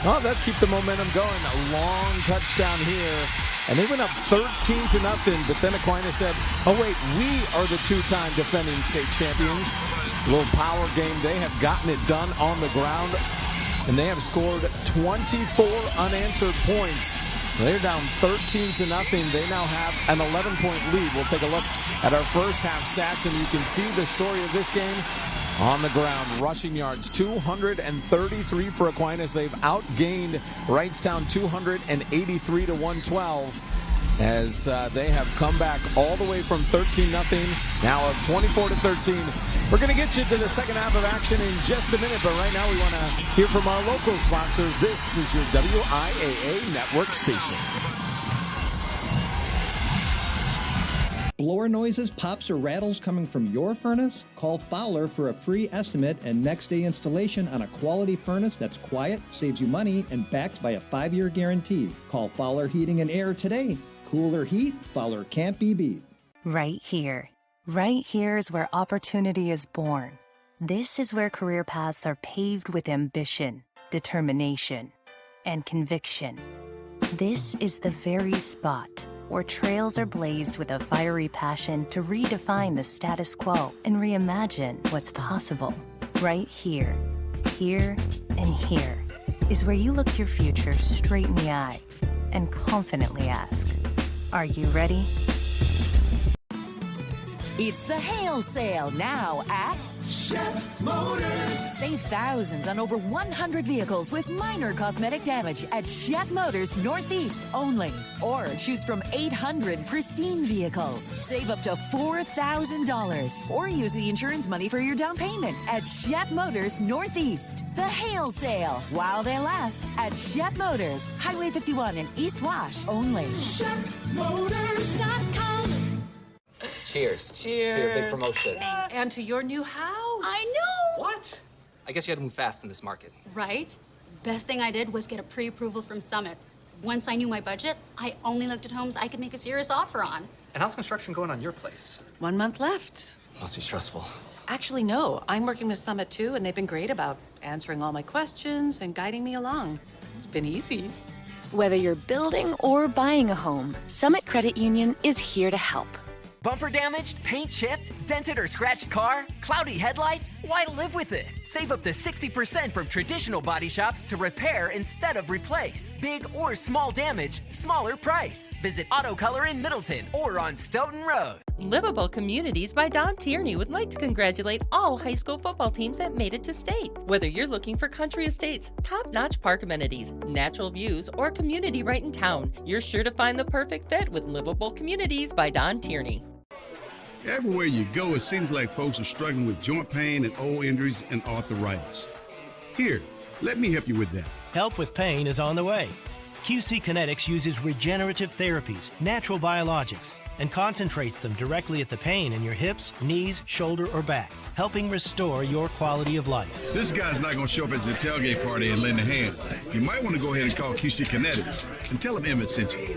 well, that keep the momentum going. A long touchdown here. And they went up 13-0, but then Aquinas said, oh wait, we are the two-time defending state champions. A little power game. They have gotten it done on the ground, and they have scored 24 unanswered points. They're down 13-0. They now have an 11-point lead. We'll take a look at our first half stats, and you can see the story of this game on the ground. Rushing yards, 233 for Aquinas. They've outgained Wrightstown 283-112 as they have come back all the way from 13-0, now of 24-13. We're going to get you to the second half of action in just a minute, but right now we want to hear from our local sponsors. This is your WIAA network station. Blower noises, pops, or rattles coming from your furnace? Call Fowler for a free estimate and next-day installation on a quality furnace that's quiet, saves you money, and backed by a 5-year guarantee. Call Fowler Heating and Air today. Cooler heat, Fowler can't be beat. Right here. Right here is where opportunity is born. This is where career paths are paved with ambition, determination, and conviction. This is the very spot where trails are blazed with a fiery passion to redefine the status quo and reimagine what's possible. Right here, here, and here is where you look your future straight in the eye and confidently ask, are you ready? It's the hail sale now at Shed Motors. Save thousands on over 100 vehicles with minor cosmetic damage at Shed Motors Northeast only. Or choose from 800 pristine vehicles. Save up to $4,000. Or use the insurance money for your down payment at Shed Motors Northeast. The hail sale while they last at Shed Motors, Highway 51 in East Wash only. ShedMotors.com. Cheers. Cheers. To your big promotion. And to your new house. I know! What? I guess you had to move fast in this market. Right? Best thing I did was get a pre-approval from Summit. Once I knew my budget, I only looked at homes I could make a serious offer on. And how's construction going on your place? 1 month left. Must be stressful. Actually, no. I'm working with Summit too, and they've been great about answering all my questions and guiding me along. It's been easy. Whether you're building or buying a home, Summit Credit Union is here to help. Bumper damaged, paint chipped, dented or scratched car, cloudy headlights? Why live with it? Save up to 60% from traditional body shops to repair instead of replace. Big or small damage, smaller price. Visit Auto Color in Middleton or on Stoughton Road. Livable Communities by Don Tierney would like to congratulate all high school football teams that made it to state. Whether you're looking for country estates, top-notch park amenities, natural views, or community right in town, you're sure to find the perfect fit with Livable Communities by Don Tierney. Everywhere you go, it seems like folks are struggling with joint pain and old injuries and arthritis. Here, let me help you with that. Help with pain is on the way. QC Kinetics uses regenerative therapies, natural biologics, and concentrates them directly at the pain in your hips, knees, shoulder, or back, helping restore your quality of life. This guy's not going to show up at your tailgate party and lend a hand. You might want to go ahead and call QC Kinetics and tell them Emmett sent you.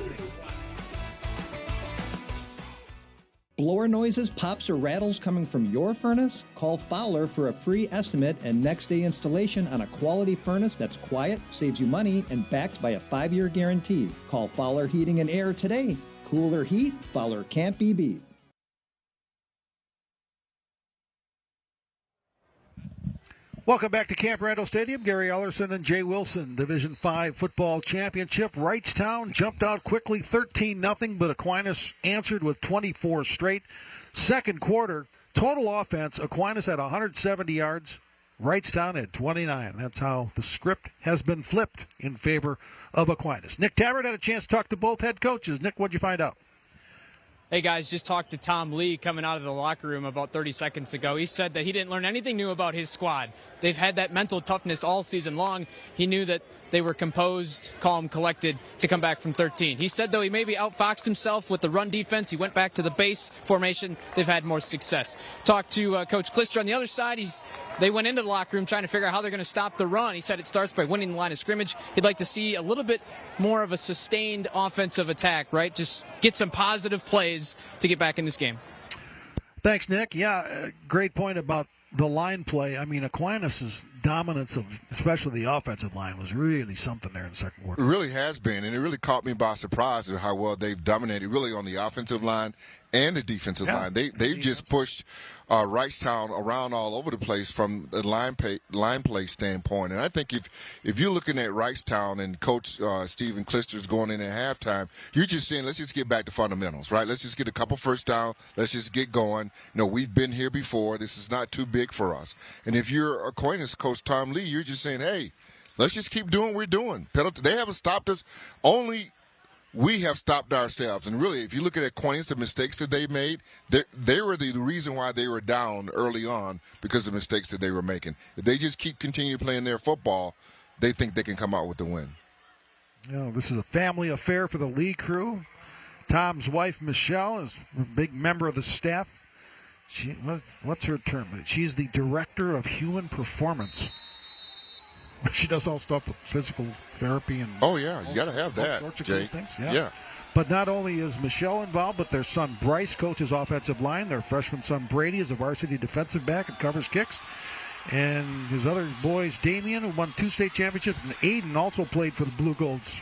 Blower noises, pops, or rattles coming from your furnace? Call Fowler for a free estimate and next-day installation on a quality furnace that's quiet, saves you money, and backed by a 5-year guarantee. Call Fowler Heating and Air today. Cooler heat, Fowler can't be beat. Welcome back to Camp Randall Stadium. Gary Ellerson and Jay Wilson, Division 5 football championship. Wrightstown jumped out quickly, 13-0, but Aquinas answered with 24 straight. Second quarter, total offense, Aquinas had 170 yards. Wrightstown had 29. That's how the script has been flipped in favor of Aquinas. Nick Tabbert had a chance to talk to both head coaches. Nick, what'd you find out? Hey, guys, just talked to Tom Lee coming out of the locker room about 30 seconds ago. He said that he didn't learn anything new about his squad. They've had that mental toughness all season long. He knew that they were composed, calm, collected to come back from 13. He said, though, he maybe outfoxed himself with the run defense. He went back to the base formation. They've had more success. Talked to Coach Klister on the other side. They went into the locker room trying to figure out how they're going to stop the run. He said it starts by winning the line of scrimmage. He'd like to see a little bit more of a sustained offensive attack, right? Just get some positive plays to get back in this game. Thanks, Nick. Yeah, great point about the line play. I mean, Aquinas' dominance of especially the offensive line was really something there in the second quarter. It really has been, and it really caught me by surprise of how well they've dominated really on the offensive line and the defensive line. They've just pushed Wrightstown around all over the place from the line play standpoint. And I think if you're looking at Wrightstown and Coach Stephen Klister's going in at halftime, you're just saying, let's just get back to fundamentals, right? Let's just get a couple first down. Let's just get going. You know, we've been here before. This is not too big for us. And if you're Aquinas coach Tom Lee, you're just saying, hey, let's just keep doing what we're doing. They haven't stopped us. Only we have stopped ourselves. And really, if you look at Aquinas, the mistakes that they made, they were the reason why they were down early on because of mistakes that they were making. If they just continue playing their football, they think they can come out with the win. You know, this is a family affair for the Lee crew. Tom's wife, Michelle, is a big member of the staff. What's her term? She's the director of human performance. She does all stuff with physical therapy and you got to have that, Jay. Cool things. Yeah. But not only is Michelle involved, but their son Bryce coaches offensive line. Their freshman son Brady is a varsity defensive back and covers kicks. And his other boys, Damian, who won 2 state championships, and Aiden also played for the Blue Golds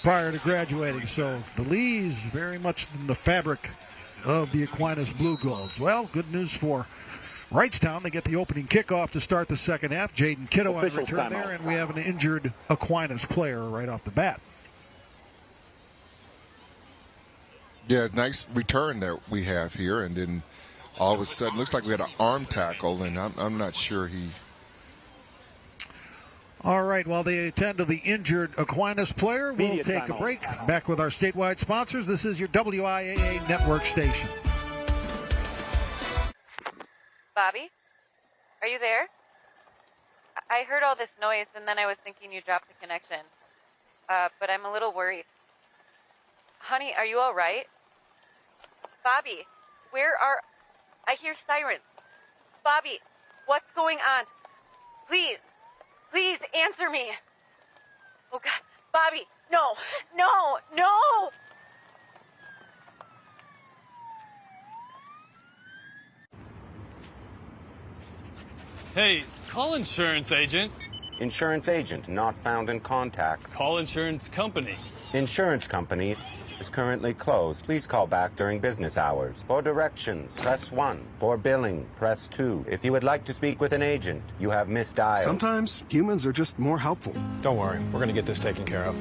prior to graduating. So the Lees very much in the fabric of the Aquinas Blue Golds. Well, good news for Wrightstown. They get the opening kickoff to start the second half. Jaden Kiddo on return there, and we have an injured Aquinas player right off the bat. Yeah, nice return that we have here, and then all of a sudden, looks like we had an arm tackle, and I'm not sure he... All right, while they attend to the injured Aquinas player, we'll take a break. Back with our statewide sponsors. This is your WIAA network station. Bobby? Are you there? I heard all this noise, and then I was thinking you dropped the connection. But I'm a little worried. Honey, are you all right? Bobby, where are... I hear sirens. Bobby, what's going on? Please answer me. Oh, God. Bobby, no. Hey, call insurance agent. Insurance agent not found in contact. Call insurance company. Insurance company is currently closed. Please call back during business hours. For directions, press 1. For billing, press 2. If you would like to speak with an agent, you have misdialed. Sometimes humans are just more helpful. Don't worry, we're going to get this taken care of.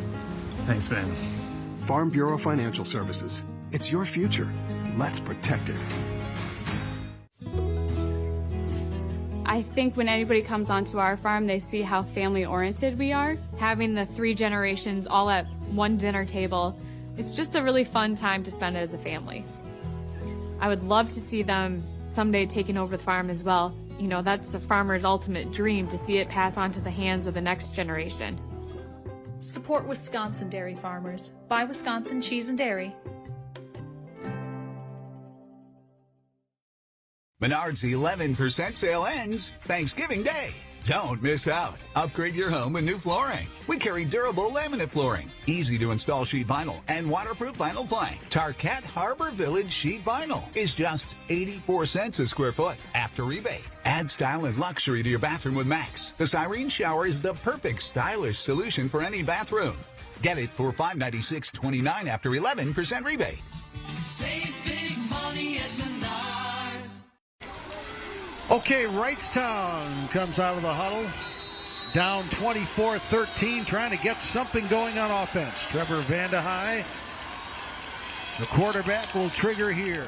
Thanks, man. Farm Bureau Financial Services. It's your future. Let's protect it. I think when anybody comes onto our farm, they see how family-oriented we are. Having the 3 generations all at one dinner table, it's just a really fun time to spend as a family. I would love to see them someday taking over the farm as well. You know, that's a farmer's ultimate dream, to see it pass on to the hands of the next generation. Support Wisconsin dairy farmers. Buy Wisconsin cheese and dairy. Menards 11% sale ends Thanksgiving Day. Don't miss out. Upgrade your home with new flooring. We carry durable laminate flooring, easy to install sheet vinyl, and waterproof vinyl plank. Tarkett Harbor Village sheet vinyl is just 84 cents a square foot after rebate. Add style and luxury to your bathroom with Max. The Cyrene shower is the perfect stylish solution for any bathroom. Get it for $596.29 after 11% rebate. Save big money at Menards. Okay, Wrightstown comes out of the huddle. Down 24-13, trying to get something going on offense. Trevor Vandehei, the quarterback, will trigger here.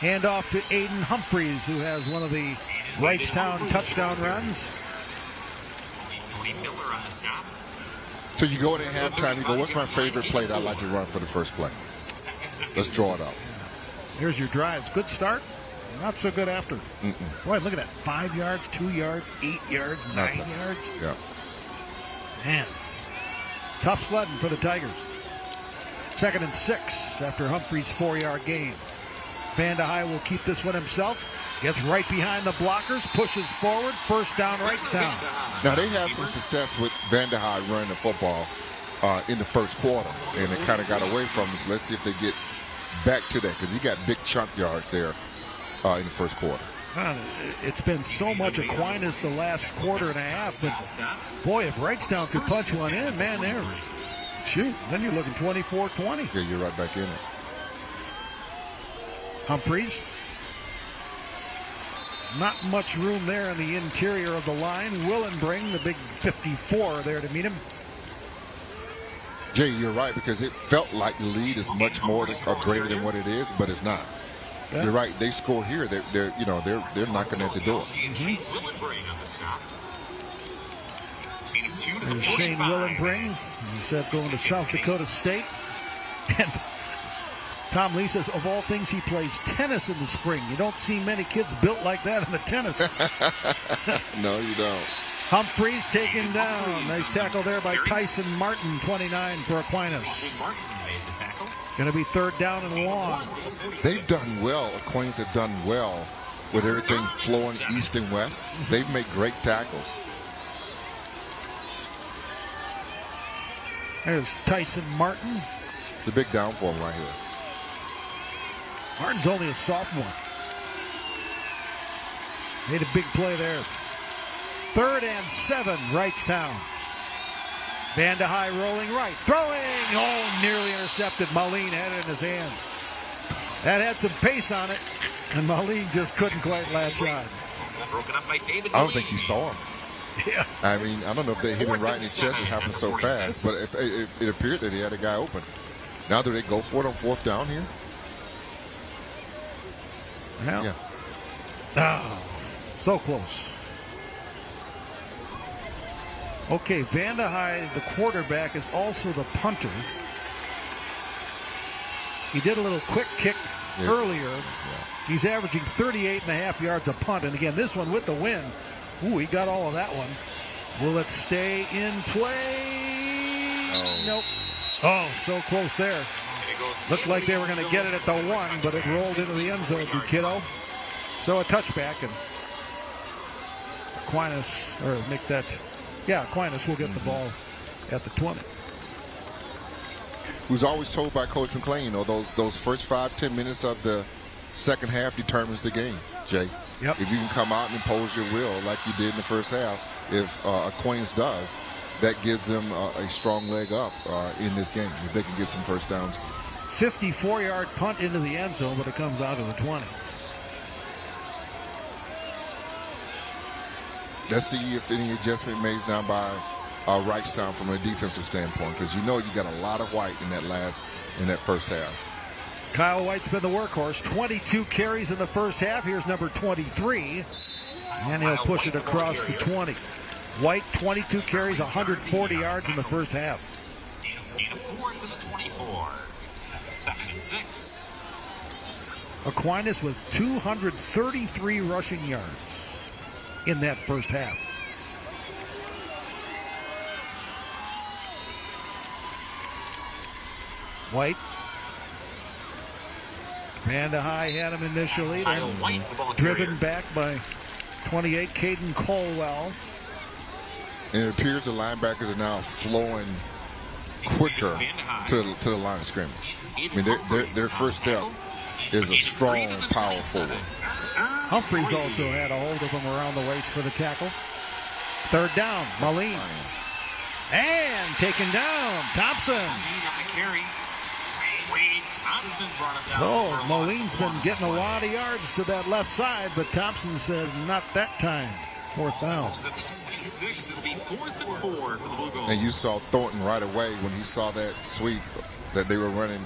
Hand off to Aiden Humphreys, who has one of the Wrightstown touchdown runs. So you go in at halftime, you go, what's my favorite play that I'd like to run for the first play? Let's draw it up. Here's your drives. Good start. Not so good after. Boy, look at that. 5 yards, 2 yards, 8 yards, 9 yards. Yeah. Man. Tough sledding for the Tigers. 2nd and 6 after Humphrey's 4-yard gain. Vandehei will keep this one himself. Gets right behind the blockers, pushes forward, first down, Wrightstown. Now, they had some success with Vandehei running the football in the first quarter, and it kind of got away from us. Let's see if they get back to that, because he got big chunk yards there in the first quarter. It's been so much Aquinas the last quarter and a half, but boy, if Wrightstown could punch one in, man, there. Shoot, then you're looking 24-20. Yeah, you're right back in it. Humphreys. Not much room there in the interior of the line. Willenbring, the big 54 there to meet him. Jay, you're right, because it felt like the lead is much more or greater than what it is, but it's not. Yeah. You're right. They score here. They're knocking at the door. There's Shane Willenbring. He said going to South Dakota State. And Tom Lee says, of all things, he plays tennis in the spring. You don't see many kids built like that in the tennis. No, you don't. Humphreys taken down. Nice tackle there by Tyson Martin, 29 for Aquinas. Going to be 3rd down and long. They've done well. Aquinas have done well with everything flowing east and west. They've made great tackles. There's Tyson Martin. It's a big down for him right here. Martin's only a sophomore. Made a big play there. 3rd and 7, Wrightstown. Vandehei rolling right. Throwing! Oh, nearly intercepted. Moline had it in his hands. That had some pace on it, and Moline just couldn't quite latch on. I don't think he saw him. Yeah. I mean, I don't know if they hit him right in the chest. It happened so fast, but it appeared that he had a guy open. Now do they go for it on 4th down here? Yeah. Oh, so close. Okay, Vandehei, the quarterback, is also the punter. He did a little quick kick earlier. Yeah. He's averaging 38.5 yards a punt. And again, this one with the win. Ooh, he got all of that one. Will it stay in play? Oh. Nope. Oh, so close there. Looked like they were going to get it at the 1, but it rolled into the end zone, kiddo. So a touchback, and Aquinas, or make that, Aquinas will get the ball at the 20. Who's always told by Coach McClain, those first 5-10 minutes of the second half determines the game, Jay. Yep. If you can come out and impose your will like you did in the first half, if Aquinas does, that gives them a strong leg up in this game if they can get some first downs. 54-yard punt into the end zone, but it comes out of the 20. Let's see if any adjustment made now by Wrightstown from a defensive standpoint, because you got a lot of White in that first half. Kyle White's been the workhorse. 22 carries in the first half. Here's number 23, and he'll push it across the 20. White, 22 carries, 140 yards in the first half. Aquinas with 233 rushing yards in that first half. White. Vandehei had him initially. Driven back by 28, Caden Colwell. And it appears the linebackers are now flowing quicker to the line of scrimmage. I mean, their first step is a strong power forward. Humphreys also had a hold of him around the waist for the tackle. 3rd down, Moline. And taken down, Thompson. So Moline's been getting a lot of yards to that left side, but Thompson said not that time. 4th down. And you saw Thornton right away when he saw that sweep that they were running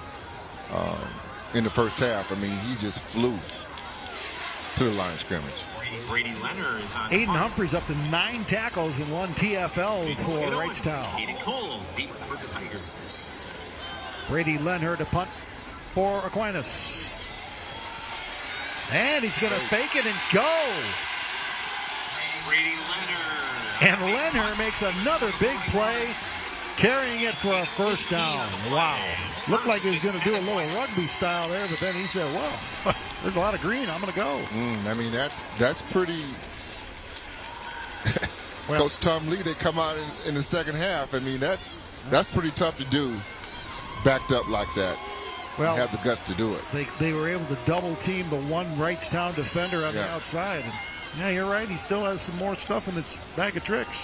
in the first half. I mean, he just flew to the line of scrimmage. Brady Leonard is on. Aiden Humphreys up to 9 tackles and 1 TFL for Wrightstown. Aiden Cole, deep for the Tigers. Brady Leonard to punt for Aquinas. And he's going to fake it and go. Brady Leonard. And Leonard makes another big play, carrying it for a 1st down. Wow. Looked like he was going to do a little rugby style there, but then he said, well, there's a lot of green. I'm going to go. I mean, that's pretty. Well, Coach Tom Lee, they come out in the second half. I mean, that's pretty tough to do, backed up like that. Well, have the guts to do it. They were able to double team the one Wrightstown defender on the outside. And, yeah, you're right. He still has some more stuff in its bag of tricks.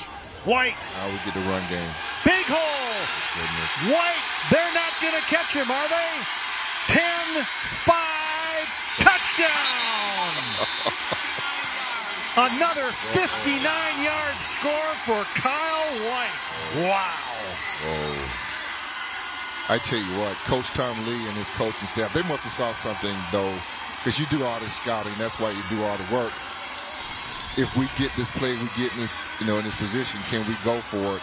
White. Now we get the run game. Big hole. Goodness. White. They're not going to catch him, are they? 10-5 touchdown. Another 59-yard score for Kyle White. Wow. Oh. I tell you what, Coach Tom Lee and his coaching staff, they must have saw something, though, because you do all this scouting. That's why you do all the work. If we get this play, we get in this position, can we go for it,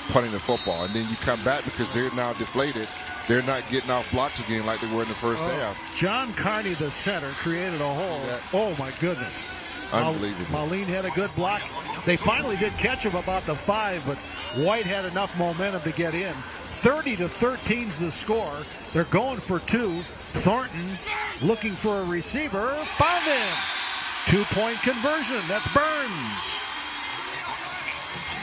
punting the football? And then you come back because they're now deflated. They're not getting off blocks again like they were in the first half. John Carney, the center, created a hole. Oh, my goodness. Unbelievable. Moline had a good block. They finally did catch him about the 5, but White had enough momentum to get in. 30-13 is the score. They're going for 2. Thornton looking for a receiver. Found him. 2-point conversion. That's Burns.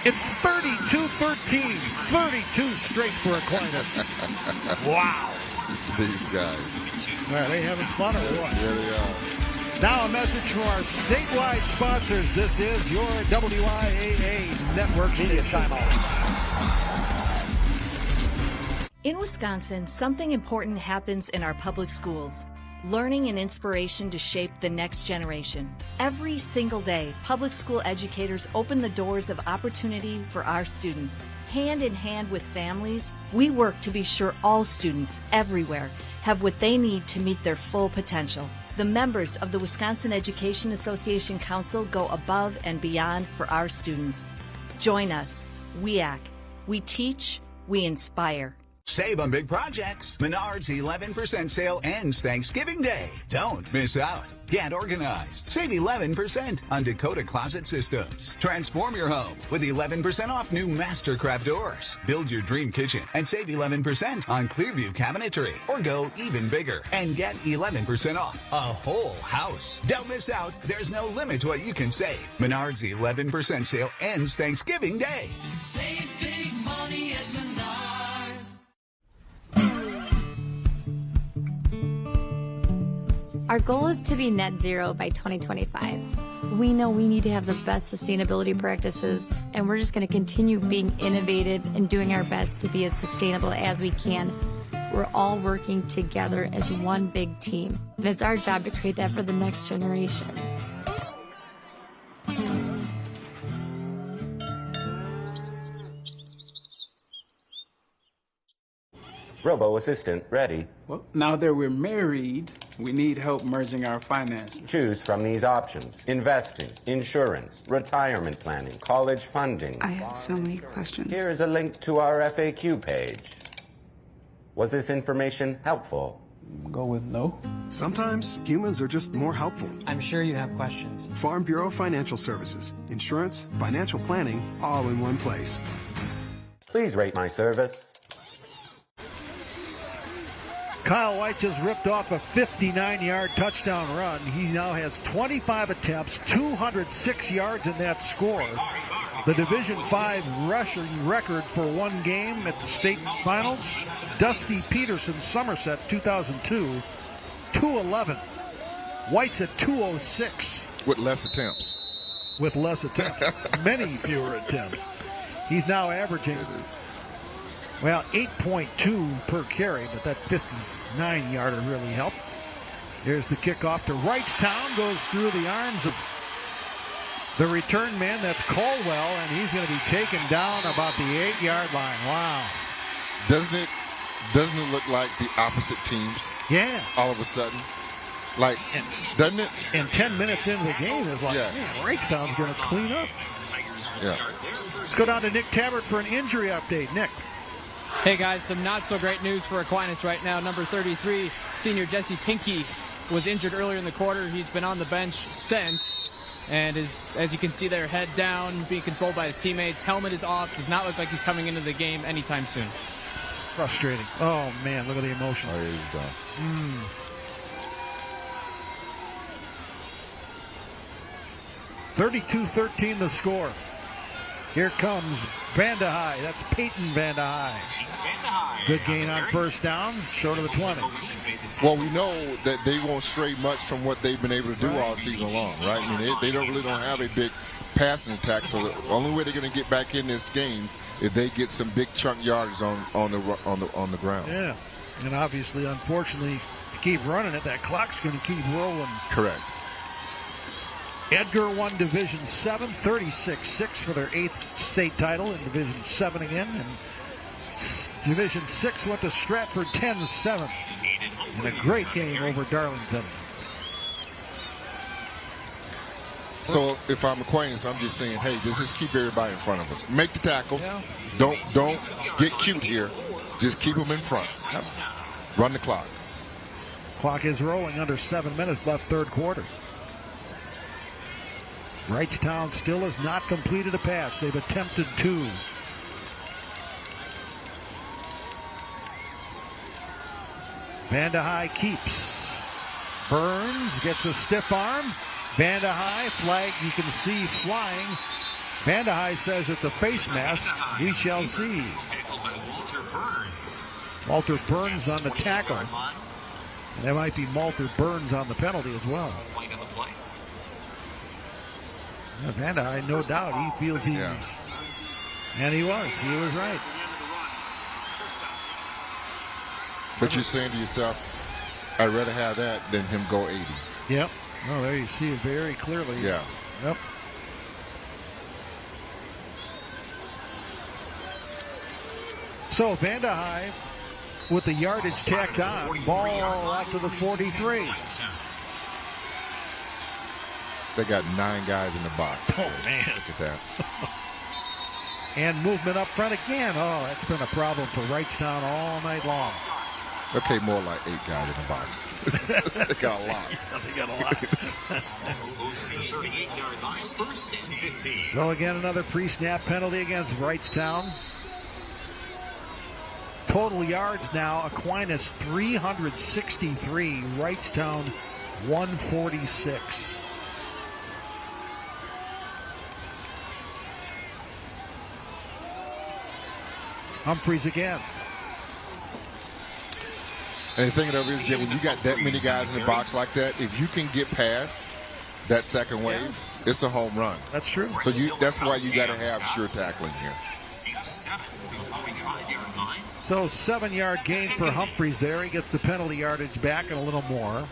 It's 32-13. 32 straight for Aquinas. Wow. These guys. Are they having fun or what? Yeah, they are. Now a message from our statewide sponsors. This is your WIAA network media timeout. In Wisconsin, something important happens in our public schools. Learning and inspiration to shape the next generation. Every single day, public school educators open the doors of opportunity for our students. Hand in hand with families, we work to be sure all students, everywhere, have what they need to meet their full potential. The members of the Wisconsin Education Association Council go above and beyond for our students. Join us, WIAA. We teach, we inspire. Save on big projects. Menards 11% sale ends Thanksgiving Day. Don't miss out. Get organized. Save 11% on Dakota Closet Systems. Transform your home with 11% off new Mastercraft doors. Build your dream kitchen and save 11% on Clearview cabinetry. Or go even bigger and get 11% off a whole house. Don't miss out. There's no limit to what you can save. Menards 11% sale ends Thanksgiving Day. Save big money at Menards. Our goal is to be net zero by 2025. We know we need to have the best sustainability practices, and we're just going to continue being innovative and doing our best to be as sustainable as we can. We're all working together as one big team, and it's our job to create that for the next generation. Robo-assistant ready. Well, now that we're married, we need help merging our finances. Choose from these options: investing, insurance, retirement planning, college funding. I have so many questions. Here is a link to our FAQ page. Was this information helpful? Go with no. Sometimes humans are just more helpful. I'm sure you have questions. Farm Bureau Financial Services. Insurance, financial planning, all in one place. Please rate my service. Kyle White just ripped off a 59-yard touchdown run. He now has 25 attempts, 206 yards in that score. The Division V rushing record for one game at the state finals. Dusty Peterson, Somerset, 2002, 211. White's at 206. With less attempts. With less attempts. Many fewer attempts. He's now averaging Well, 8.2 per carry, but that 59-yarder really helped. Here's the kickoff to Wrightstown. Goes through the arms of the return man. That's Caldwell, and he's going to be taken down about the 8-yard line. Wow. Doesn't it look like the opposite teams? Yeah. All of a sudden. Like, doesn't it? And 10 minutes into the game, it's like, man, Wrightstown's going to clean up. Yeah. Let's go down to Nick Tabbert for an injury update. Nick. Hey, guys, some not-so-great news for Aquinas right now. Number 33, senior Jesse Pinckey, was injured earlier in the quarter. He's been on the bench since, and is, as you can see there, head down, being consoled by his teammates. Helmet is off. Does not look like he's coming into the game anytime soon. Frustrating. Oh, man, look at the emotion. Oh, yeah, he's done. 32-13 the score. Here comes Vandehei. That's Peyton Vandehei. Good gain on first down, short of the 20. Well, we know that they won't stray much from what they've been able to do all season long, right? I mean, they don't have a big passing attack, so the only way they're going to get back in this game is they get some big chunk yardage on the ground. Yeah, and obviously, unfortunately, to keep running it, that clock's going to keep rolling. Correct. Edgar won Division 7, 36-6 for their 8th state title in Division 7 again. And Division 6 went to Stratford 10-7 in a great game over Darlington. So if I'm Aquinas, I'm just saying, hey, just keep everybody in front of us. Make the tackle. Yeah. Don't get cute here. Just keep them in front. Yep. Run the clock. Clock is rolling, under 7 minutes left, third quarter. Wrightstown still has not completed a pass. They've attempted 2. Vandehei keeps. Burns gets a stiff arm. Vandehei, flag you can see flying. Vandehei says it's a face mask. We shall see. Walter Burns on the tackle. And there might be Walter Burns on the penalty as well. Vandehei, no doubt, he feels he's... Yeah. And he was right. But you're saying to yourself, I'd rather have that than him go 80. Yep. Oh, there you see it very clearly. Yeah. Yep. So Vandehei with the yardage tacked on. Ball out to the 43. They got 9 guys in the box. Oh, man. Look at that. And movement up front again. Oh, that's been a problem for Wrightstown all night long. Okay, more like 8 guys in the box. They got a lot. Yeah, they got a lot. So again, another pre-snap penalty against Wrightstown. Total yards now, Aquinas 363, Wrightstown 146. Humphreys again. And the thing of it is, Jim, when you got that many guys in the box like that, if you can get past that second wave, it's a home run. That's true. So that's why you got to have sure tackling here. So 7-yard gain for Humphreys there. He gets the penalty yardage back and a little more.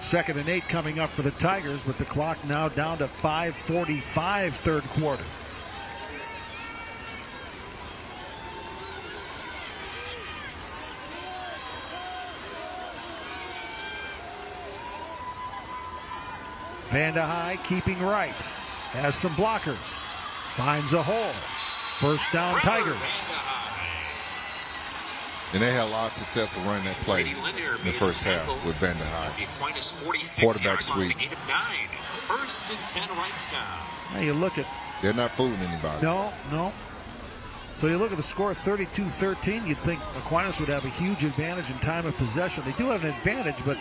2nd and 8 coming up for the Tigers, but the clock now down to 5:45 third quarter. Vandehei keeping right. Has some blockers. Finds a hole. First down, Tigers. And they had a lot of success with running that play in the first half with Vandehei. Quarterback sweep. 1st and 10 Wrightstown. Now you look at... They're not fooling anybody. No. So you look at the score, 32-13. You'd think Aquinas would have a huge advantage in time of possession. They do have an advantage, but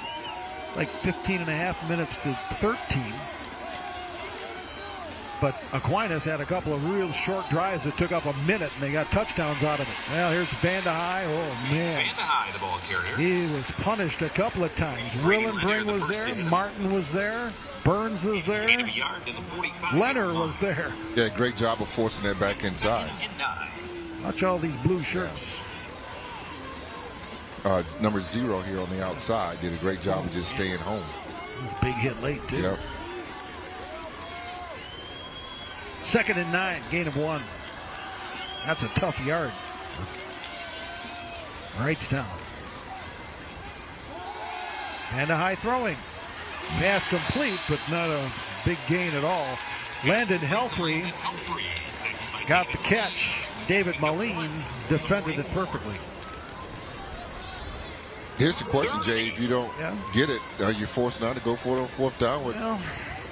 like 15 and a half minutes to 13. But Aquinas had a couple of real short drives that took up a minute, and they got touchdowns out of it. Well, here's Vandehei. Oh, man. Vandehei, the ball carrier. He was punished a couple of times. Willenbring was there. Martin was there. Burns was there. Leonard was there. Yeah, great job of forcing that back inside. Watch all these blue shirts. Number 0 here on the outside did a great job of just staying home. This big hit late, too. Yep. 2nd and 9, gain of 1. That's a tough yard. Wrightstown. And a high throwing. Pass complete, but not a big gain at all. Landon Helfrey got the catch. David Moline defended it perfectly. Here's the question, Jay. If you don't get it, are you forced now to go for it on 4th down with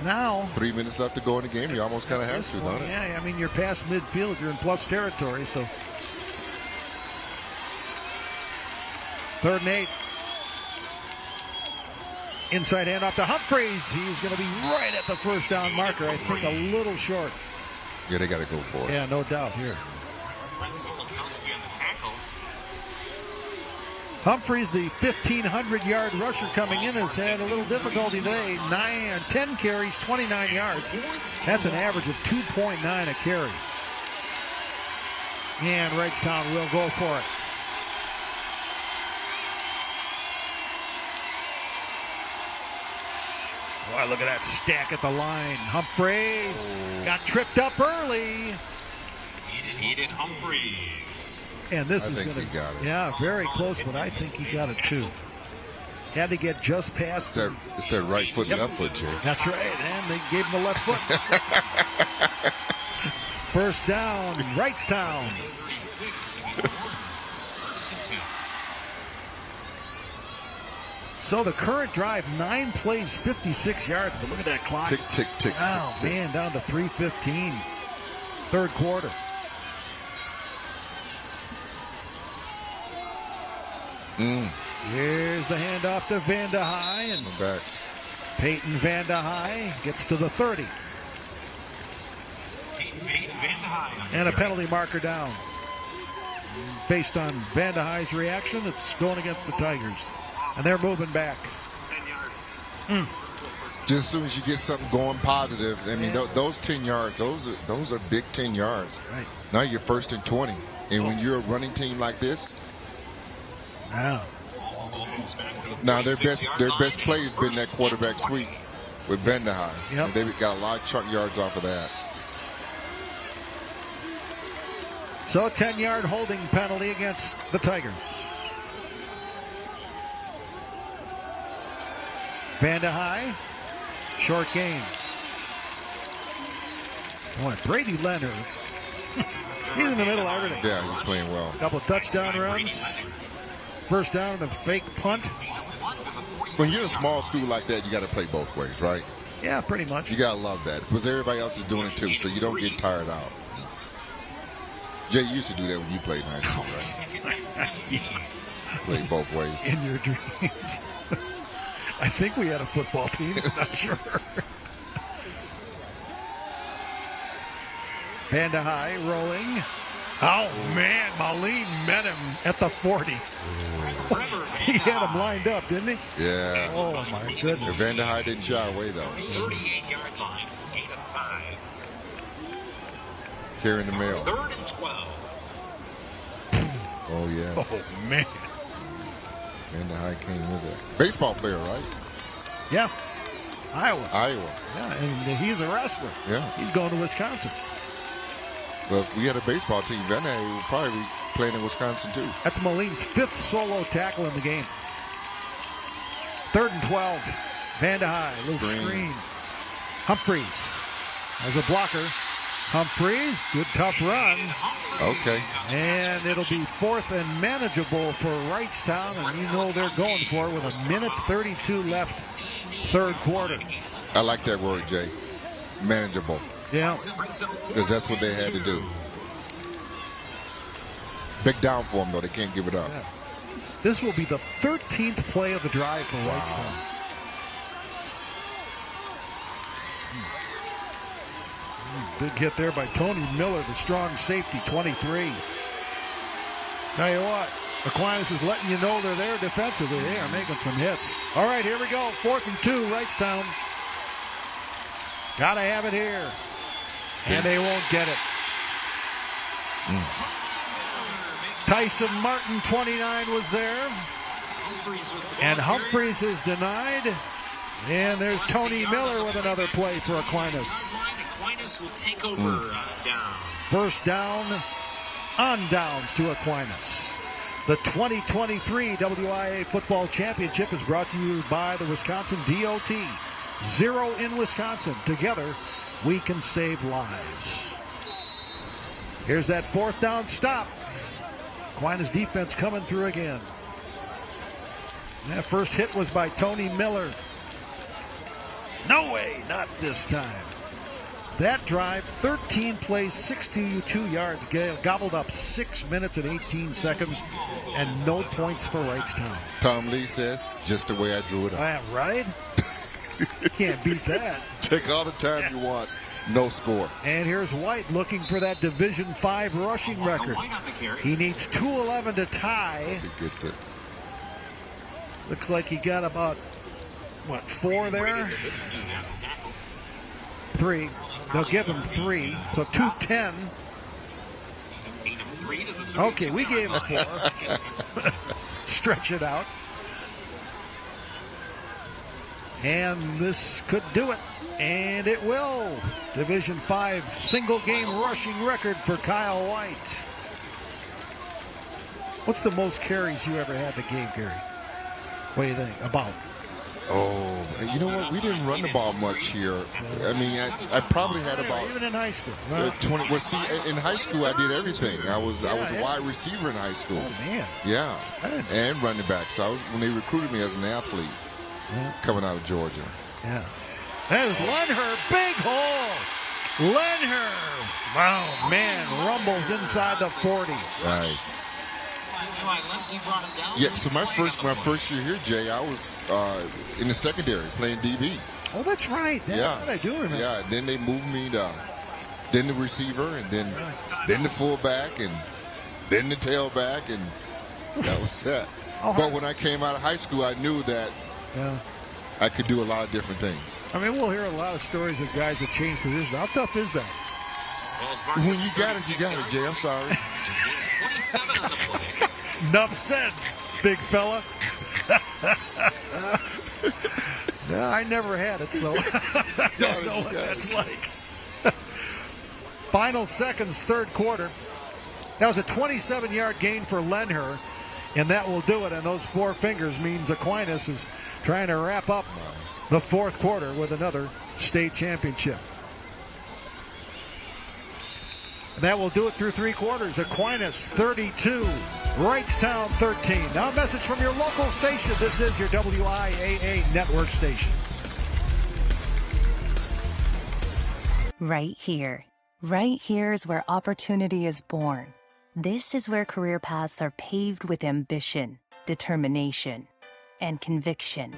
now 3 minutes left to go in the game? You almost kind of have to, don't it? Yeah, I mean, you're past midfield. You're in plus territory, so. 3rd and 8. Inside handoff to Humphreys. He's going to be right at the 1st down marker. I think a little short. Yeah, they got to go for it. Yeah, no doubt here. Humphreys, the 1,500-yard rusher coming in, has had a little difficulty today. 10 carries, 29 yards. That's an average of 2.9 a carry. And Wrightstown will go for it. Boy, look at that stack at the line. Humphreys got tripped up early. He did Humphreys. And this is I think going he got it. Yeah, very close, but I think he got it too. Had to get just past. It's that right foot, left foot, Jay. That's right, and they gave him the left foot. 1st down, Wrightstown. So the current drive, 9 plays, 56 yards. But look at that clock. Tick, tick, tick. Oh, tick, man, down to 3:15. 3rd quarter. Here's the handoff to Vanda High. And back. Peyton Vanda High gets to the 30. And a penalty marker down. Based on Vanda High's reaction, it's going against the Tigers. And they're moving back. Just as soon as you get something going positive, I mean, those 10 yards, those are big 10 yards. Right. Now you're 1st and 20. And when you're a running team like this, now their best play has been that quarterback sweep with Vanda High. Yep. They've got a lot of chunk yards off of that. So a 10-yard holding penalty against the Tigers. Vanda High, short gain. Boy, Brady Leonard. He's in the middle of everything. Yeah, he's playing well. Couple of touchdown runs. 1st down and a fake punt. When you're in a small school like that, you got to play both ways, right? Yeah, pretty much. You got to love that because everybody else is doing it too, so you don't get tired out. Jay, you used to do that when you played high school, right? Yeah. Play both ways. In your dreams. I think we had a football team. I'm not sure. Vanda High rolling. Oh, man. Moline met him at the 40. He had him lined up, didn't he? Yeah. Oh, my goodness. Vanda High didn't shy away, though. 38-yard line, gain of 5. Carrying the mail. 3rd and 12. Oh, yeah. Oh, man. Vanda High came with it. Baseball player, right? Yeah. Iowa. Yeah, and he's a wrestler. Yeah. He's going to Wisconsin. Well, if we had a baseball team, Vanda High would probably be playing in Wisconsin, too. That's Moline's 5th solo tackle in the game. 3rd and 12. Vanda High, little screen. Humphreys as a blocker. Humphreys, good tough run. Okay. And it'll be 4th and manageable for Wrightstown, and you know they're going for it with 1:32 left, 3rd quarter. I like that word, Jay. Manageable. Yeah. Because that's what they had to do. Big down for them, though. They can't give it up. Yeah. This will be the 13th play of the drive for Wrightstown. Big hit there by Tony Miller, the strong safety, 23. Tell you what, Aquinas is letting you know they're there defensively. They are making some hits. All right, here we go. 4th and 2, Wrightstown. Got to have it here. And they won't get it. Tyson Martin, 29, was there. And Humphreys is denied. And there's Tony Miller with another play for Aquinas. Aquinas will take over down. First down on downs to Aquinas. The 2023 WIAA Football Championship is brought to you by the Wisconsin DOT. 0 in Wisconsin. Together, we can save lives. Here's that fourth down stop. Aquinas defense coming through again. That first hit was by Tony Miller. No way, not this time. That drive, 13 plays, 62 yards, gobbled up 6 minutes and 18 seconds, and no points for Wrightstown. Tom Lee says, just the way I drew it up. Right? Can't beat that. Take all the time you want. No score. And here's White looking for that Division V rushing record. He needs 211 to tie. He gets it. Looks like he got about, 4 there? 3. They'll give him 3, so 210. Okay, we gave him 4. Stretch it out. And this could do it. And it will. Division 5 single game rushing record for Kyle White. What's the most carries you ever had in a game, Gary? What do you think? About? Oh, you know what? We didn't run the ball much here. I mean, I probably had about even in high school. 20. Well, see, in high school I did everything. I was a wide receiver in high school. Oh man. Yeah, and running back. So when they recruited me as an athlete, coming out of Georgia. Yeah. There's Lenher, big hole. Lenher, wow, man, rumbles inside the 40. Nice. Yeah, so my first year here, Jay, I was in the secondary playing DB. Oh, that's right. That's what I do remember. Yeah, then they moved me to then the receiver, and then the fullback, and then the tailback, and that was that. But when I came out of high school, I knew that I could do a lot of different things. I mean, we'll hear a lot of stories of guys that changed positions. How tough is that? When you got it, Jay. I'm sorry. Enough said, big fella. No, I never had it, so I don't know what that's like. Final seconds, third quarter. That was a 27-yard gain for Lenher, and that will do it. And those 4 fingers means Aquinas is trying to wrap up the fourth quarter with another state championship. And that will do it through 3 quarters. Aquinas 32, Wrightstown 13. Now a message from your local station. This is your WIAA network station. Right here. Right here is where opportunity is born. This is where career paths are paved with ambition, determination, and conviction.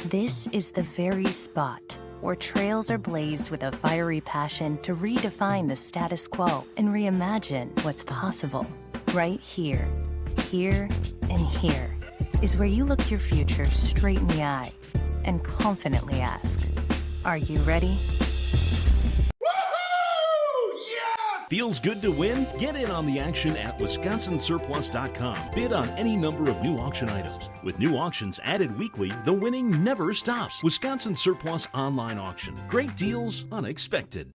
This is the very spot where trails are blazed with a fiery passion to redefine the status quo and reimagine what's possible. Right here, here, and here is where you look your future straight in the eye and confidently ask, are you ready? Feels good to win? Get in on the action at WisconsinSurplus.com. Bid on any number of new auction items. With new auctions added weekly, the winning never stops. Wisconsin Surplus Online Auction. Great deals, unexpected.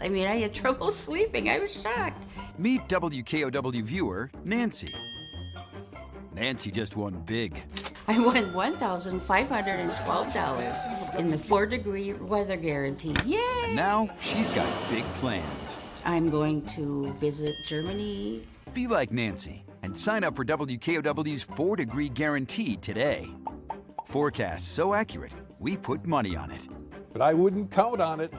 I mean, I had trouble sleeping. I was shocked. Meet WKOW viewer Nancy. Nancy just won big. I won $1,512 in the 4-degree weather guarantee. Yay! And now she's got big plans. I'm going to visit Germany. Be like Nancy and sign up for WKOW's 4-degree guarantee today. Forecast so accurate, we put money on it. But I wouldn't count on it.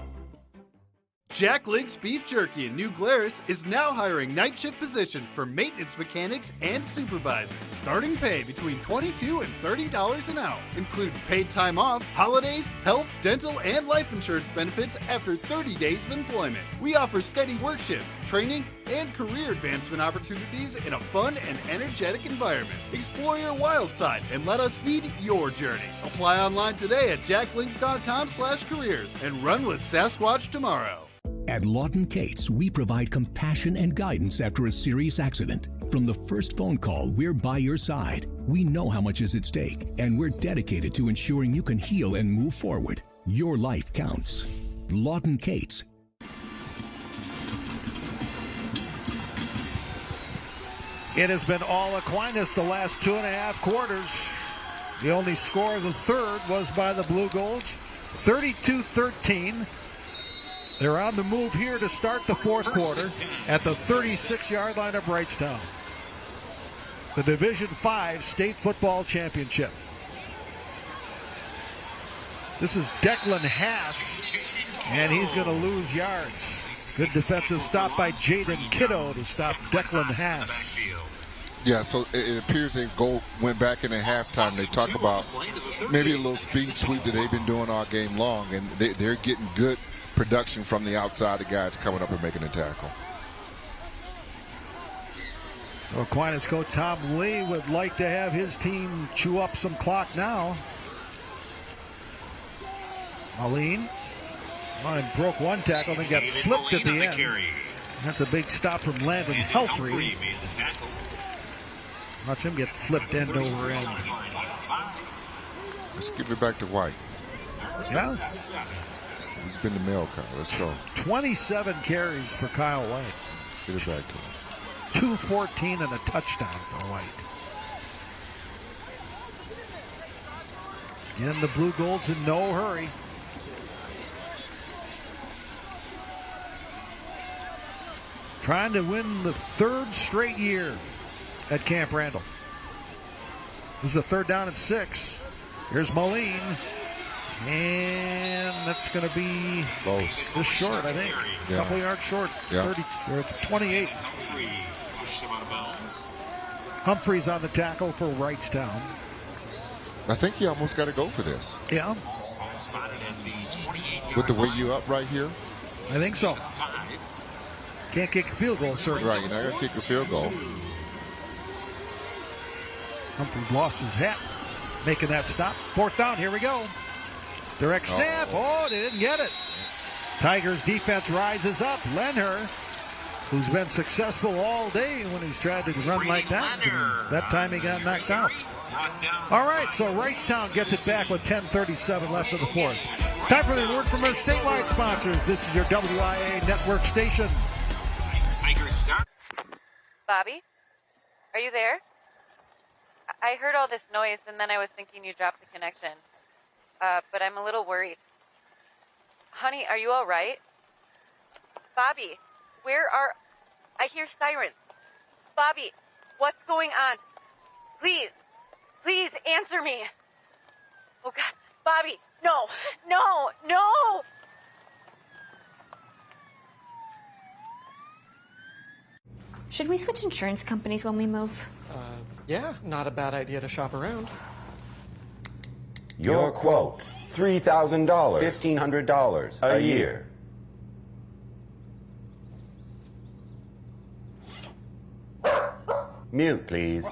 Jack Link's Beef Jerky in New Glarus is now hiring night shift positions for maintenance mechanics and supervisors. Starting pay between $22 and $30 an hour. Includes paid time off, holidays, health, dental, and life insurance benefits after 30 days of employment. We offer steady work shifts, training, and career advancement opportunities in a fun and energetic environment. Explore your wild side and let us feed your journey. Apply online today at jacklinks.com/careers and run with Sasquatch tomorrow. At Lawton Cates, we provide compassion and guidance after a serious accident. From the first phone call, we're by your side. We know how much is at stake, and we're dedicated to ensuring you can heal and move forward. Your life counts. Lawton Cates. It has been all Aquinas the last 2.5 quarters. The only score of the third was by the Blue Golds, 32-13. They're on the move here to start the fourth quarter at the 36-yard line of Wrightstown. The Division V State Football Championship. This is Declan Haas, and he's going to lose yards. Good defensive stop by Jaden Kiddo to stop Declan Haas. Yeah, so it appears they went back in at halftime. They talk about maybe a little speed sweep that they've been doing all game long, and they're getting good production from the outside, the guys coming up and making a tackle. Aquinas coach Tom Lee would like to have his team chew up some clock now. Aline broke one tackle, then got flipped at the end. That's a big stop from Landon Helfrey. Watch him get flipped end over end. Let's give it back to White. Yeah. He's been the mail cow. Let's go. 27 carries for Kyle White. Let's get it back to him. 214 and a touchdown for White. Again, the Blue Golds in no hurry. Trying to win the third straight year at Camp Randall. This is a third down and 6. Here's Moline. And that's going to be close. Just short, I think. Yeah. A couple yards short. Yeah. 30 or 28. Humphreys on the tackle for Wrightstown. I think you almost got to go for this. Yeah. With the way you up right here? I think so. Can't kick a field goal, certainly. Right, you're not going to kick a field goal. Humphreys lost his hat, making that stop. Fourth down, here we go. Direct snap. Oh, they didn't get it. Tigers defense rises up. Lenher, who's been successful all day when he's tried to run like that. That time he got knocked out. All right, so Wrightstown gets it back with 10:37 left in the fourth. Time for the word from our statewide sponsors. This is your WIAA network station. Bobby, are you there? I heard all this noise and then I was thinking you dropped the connection. But I'm a little worried. Honey, are you all right? Bobby, I hear sirens. Bobby, what's going on? Please answer me. Oh God, Bobby, no. Should we switch insurance companies when we move? Yeah, not a bad idea to shop around. Your quote, $3,000, $1,500 a year. Mute, please.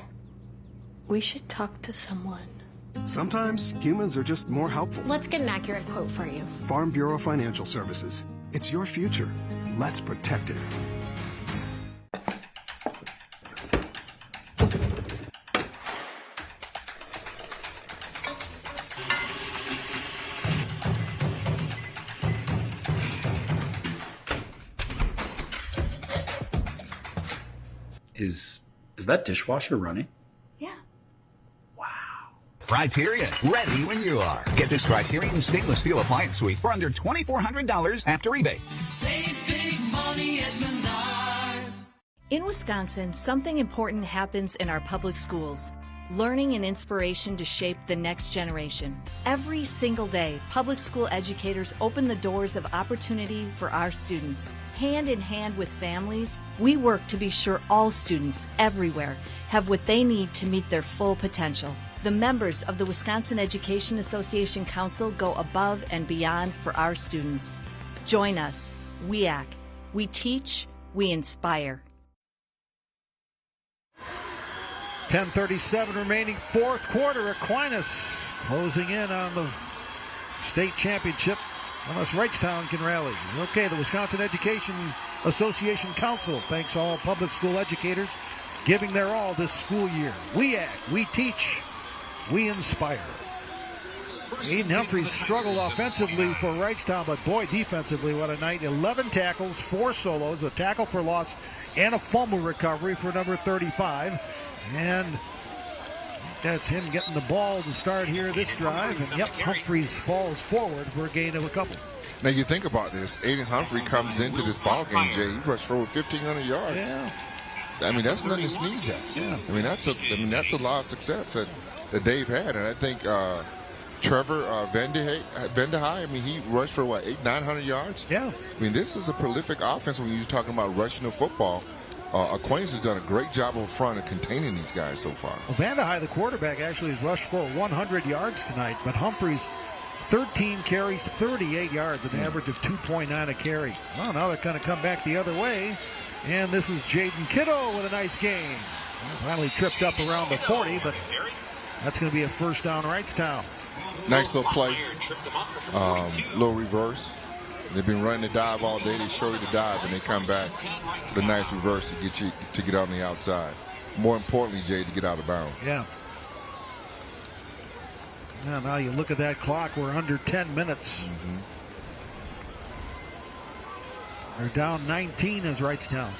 We should talk to someone. Sometimes humans are just more helpful. Let's get an accurate quote for you. Farm Bureau Financial Services. It's your future. Let's protect it. Is that dishwasher running? Yeah. Criterion, ready when you are. Get this Criterion stainless steel appliance suite for under $2,400 after rebate. Save big money at Menards. In Wisconsin, something important happens in our public schools. Learning and inspiration to shape the next generation. Every single day, public school educators open the doors of opportunity for our students. Hand in hand with families, we work to be sure all students everywhere have what they need to meet their full potential. The members of the Wisconsin Education Association Council go above and beyond for our students. Join us, WIAA. We teach, we inspire. 10:37 remaining, fourth quarter. Aquinas closing in on the state championship, unless Wrightstown can rally. Okay, the Wisconsin Education Association Council thanks all public school educators giving their all this school year. WIAA, we teach, we inspire. Aiden Humphreys struggled offensively for Wrightstown, but boy, defensively, what a night. 11 tackles, 4 solos, a tackle for loss, and a fumble recovery for number 35. And that's him getting the ball to start here this drive. And yep, Humphreys falls forward for a gain of a couple. Now you think about this. Aiden Humphrey comes into this ball game, Jay. He rushed for over 1,500 yards. Yeah. I mean, that's nothing to sneeze at. Yeah. I mean, that's a lot of success that Dave had. And I think Trevor Vanderhei, I mean, he rushed for, 900 yards? Yeah. I mean, this is a prolific offense when you're talking about rushing the football. Aquinas has done a great job up front of containing these guys so far. Well, Vanderhei, the quarterback, actually has rushed for 100 yards tonight, but Humphreys, 13 carries, 38 yards, an average of 2.9 a carry. Well, now they're going to come back the other way, and this is Jaden Kiddo with a nice gain. Well, finally tripped up around the 40, but that's going to be a first down Wrightstown. Nice little play, little reverse. They've been running the dive all day. They show you the dive, and they come back with a nice reverse to get on the outside. More importantly, Jay, to get out of bounds. Yeah. Now you look at that clock. We're under 10 minutes. Mm-hmm. They're down 19 as Wrightstown.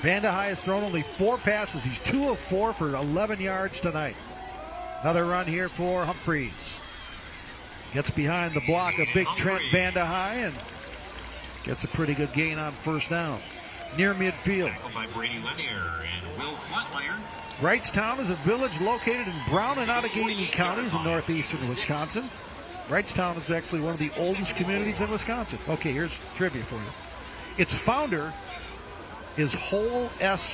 Vanderhei has thrown only 4 passes. He's 2 of 4 for 11 yards tonight. Another run here for Humphreys. Gets behind the block of big Trent Vanderhei and gets a pretty good gain on first down. Near midfield. By Brady Lanier and Will Flatmeyer. Wrightstown is a village located in Brown and Outagamie counties in northeastern Wisconsin. Wrightstown is actually one of the oldest communities in Wisconsin. Okay, here's trivia for you. Its founder is Whole S.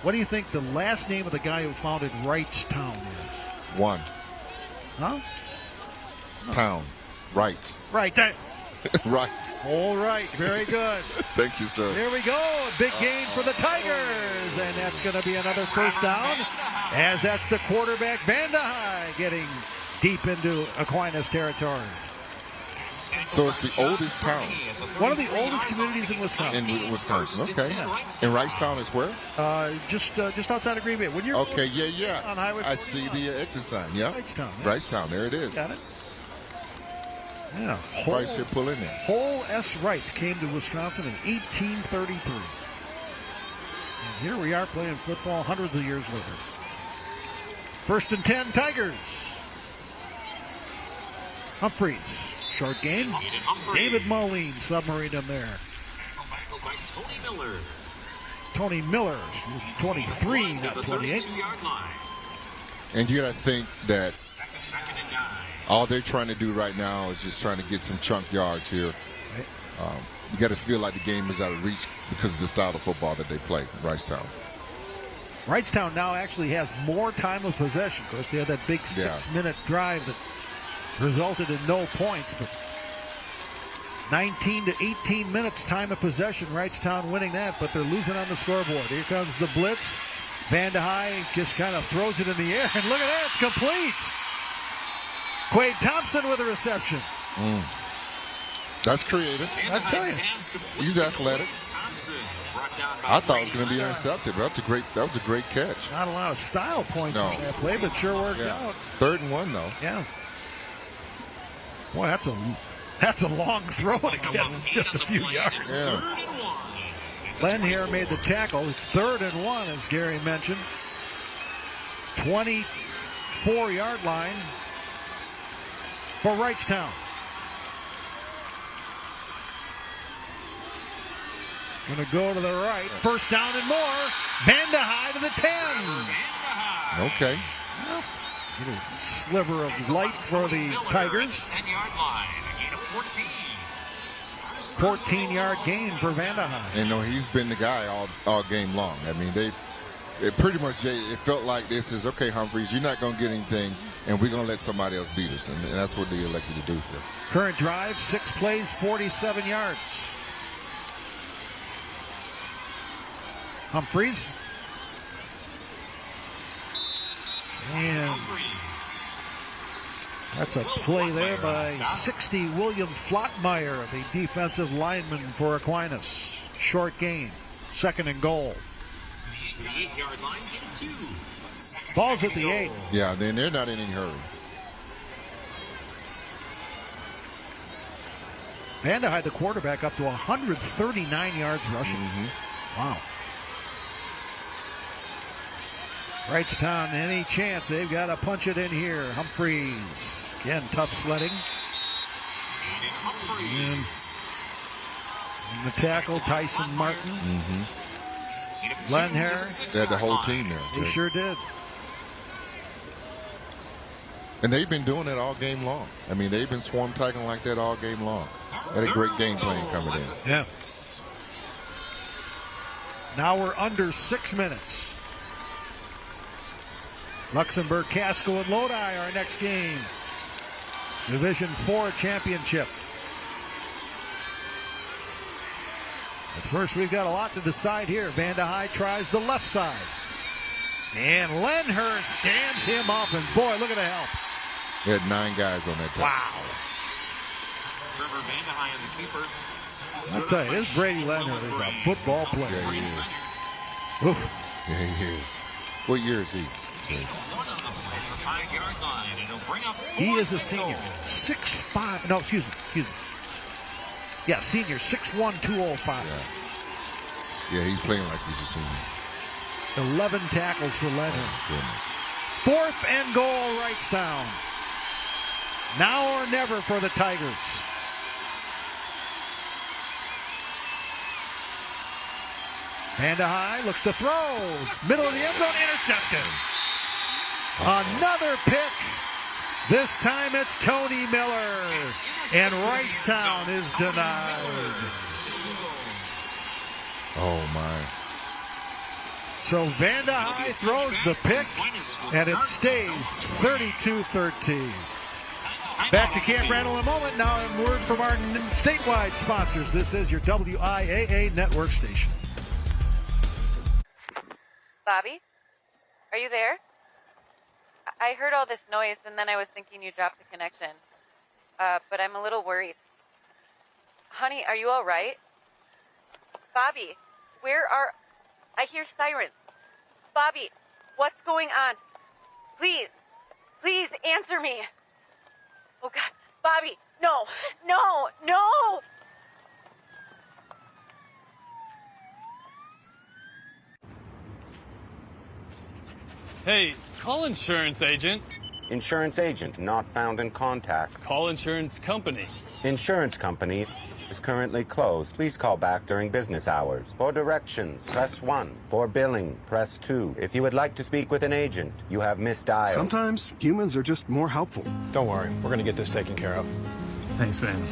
What do you think the last name of the guy who founded Wrightstown is? One. Huh? Town. Wrights. Right. Right. All right. Very good. Thank you, sir. Here we go. A big gain for the Tigers. And that's going to be another first down, as that's the quarterback, Vanderhei, getting deep into Aquinas territory. So it's the oldest town. One of the oldest communities in Wisconsin. In Wisconsin, okay. Yeah. And Wrightstown is where? Just outside of Green Bay. When you're okay, yeah. On Highway 41. I see the exit sign, yeah. Wrightstown. Yeah. Wrightstown, there it is. Got it. Yeah. Wright should pull in there. Whole S. Wright came to Wisconsin in 1833. And here we are playing football hundreds of years later. 1st and 10, Tigers. Humphreys. Short game. David Moline submarine him there. Tony Miller. 23, not 28. And you got to think that all they're trying to do right now is just trying to get some chunk yards here. You got to feel like the game is out of reach because of the style of football that they play, Wrightstown. Wrightstown now actually has more time of possession. Of course, they had that big 6-minute drive that resulted in no points, but 19 to 18 minutes time of possession. Wrightstown winning that, but they're losing on the scoreboard. Here comes the blitz. Vanderhei just kind of throws it in the air, and look at that, it's complete. Quade Thompson with a reception. That's creative. I tell you. He's athletic. I thought it was going to be intercepted, but that was a great catch. Not a lot of style points on that play, but sure worked out. 3rd and 1, though. Yeah. Boy, that's a long throw to get just a few yards. Yeah. Len here made the tackle. It's 3rd and 1, as Gary mentioned. 24-yard line for Wrightstown. Going to go to the right. First down and more. Vanderhei to the 10. Okay. Well, little sliver of light for the Tigers. 14-yard gain for Vanderhei. And he's been the guy all game long. I mean, it pretty much, it felt like this is, okay, Humphreys, you're not going to get anything, and we're going to let somebody else beat us. And that's what they elected to do here. Current drive, 6 plays, 47 yards. Humphreys. And that's a play there by 60 William Flottmeyer, the defensive lineman for Aquinas. Short gain. 2nd and goal. The 8-yard line, get 2. Ball's at the 8. Yeah, then they're not in any hurry. Vanderhyde, the quarterback, up to 139 yards rushing. Wow. Wrightstown, any chance they've got to punch it in here. Humphreys, again, tough sledding. And the tackle, Tyson Martin. Lenher. They had the whole team there. They sure did. And they've been doing it all game long. I mean, they've been swarm tackling like that all game long. Had a great game plan coming in. Yeah. Now we're under 6 minutes. Luxembourg, Casco, and Lodi, our next game. Division 4 championship. But first, we've got a lot to decide here. Vanderhyde tries the left side. And Lenher stands him up, and boy, look at the help. They had 9 guys on that team. Wow. Trevor Vanderhyde and the keeper. I'll tell you, this Brady Lenher is a football player. Yeah, he is. Oof. Yeah, he is. What year is he? He is a senior. 6'5". No, excuse me. Yeah, senior. 6'1", 205. Yeah, he's playing like he's a senior. 11 tackles for Lenher. Oh, 4th and goal, Wrightstown. Now or never for the Tigers. Vanderhyde looks to throw. Middle of the end zone, intercepted. Another pick. This time it's Tony Miller. And Wrightstown is denied. Oh, my. So Vanderhyde throws the pick, and it stays 32-13. Back to Camp Randall in a moment. Now a word from our statewide sponsors. This is your WIAA network station. Bobby, are you there? I heard all this noise, and then I was thinking you dropped the connection. But I'm a little worried. Honey, are you all right? Bobby, where are... I hear sirens. Bobby, what's going on? Please answer me. Oh, God. Bobby, no. Hey, call insurance agent. Insurance agent not found in contact. Call insurance company. Insurance company is currently closed. Please call back during business hours. For directions, press 1. For billing, press 2. If you would like to speak with an agent, you have misdialed. Sometimes humans are just more helpful. Don't worry, we're going to get this taken care of. Thanks, man.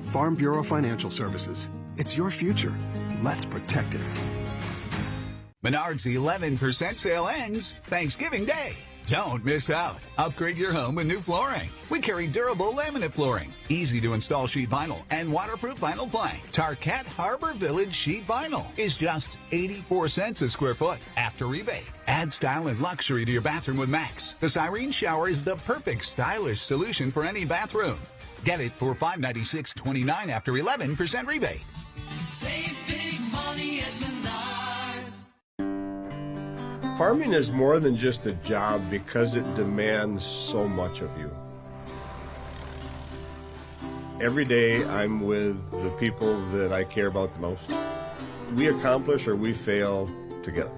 Farm Bureau Financial Services. It's your future. Let's protect it. Menards 11% sale ends Thanksgiving Day. Don't miss out. Upgrade your home with new flooring. We carry durable laminate flooring, easy to install sheet vinyl, and waterproof vinyl plank. Tarkett Harbor Village sheet vinyl is just 84 cents a square foot after rebate. Add style and luxury to your bathroom with Max. The Cyrene shower is the perfect stylish solution for any bathroom. Get it for $596.29 after 11% rebate. Save big money at Menards. Farming is more than just a job because it demands so much of you. Every day I'm with the people that I care about the most. We accomplish or we fail together.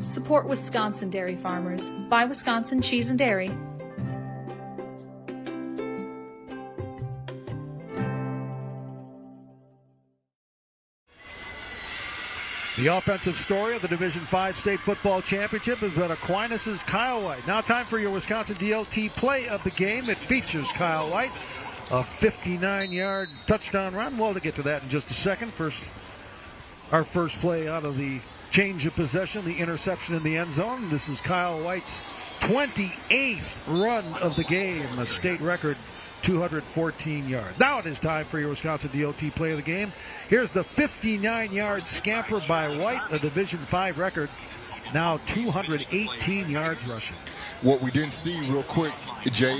Support Wisconsin dairy farmers. Buy Wisconsin cheese and dairy. The offensive story of the Division 5 State Football Championship has been Aquinas' Kyle White. Now time for your Wisconsin DOT play of the game. It features Kyle White, a 59-yard touchdown run. Well, to get to that in just a second. Our first play out of the change of possession, the interception in the end zone. This is Kyle White's 28th run of the game, a state record 214 yards. Now it is time for your Wisconsin DOT play of the game. Here's the 59-yard scamper by White, a Division 5 record. Now 218 yards rushing. what we didn't see real quick, Jay,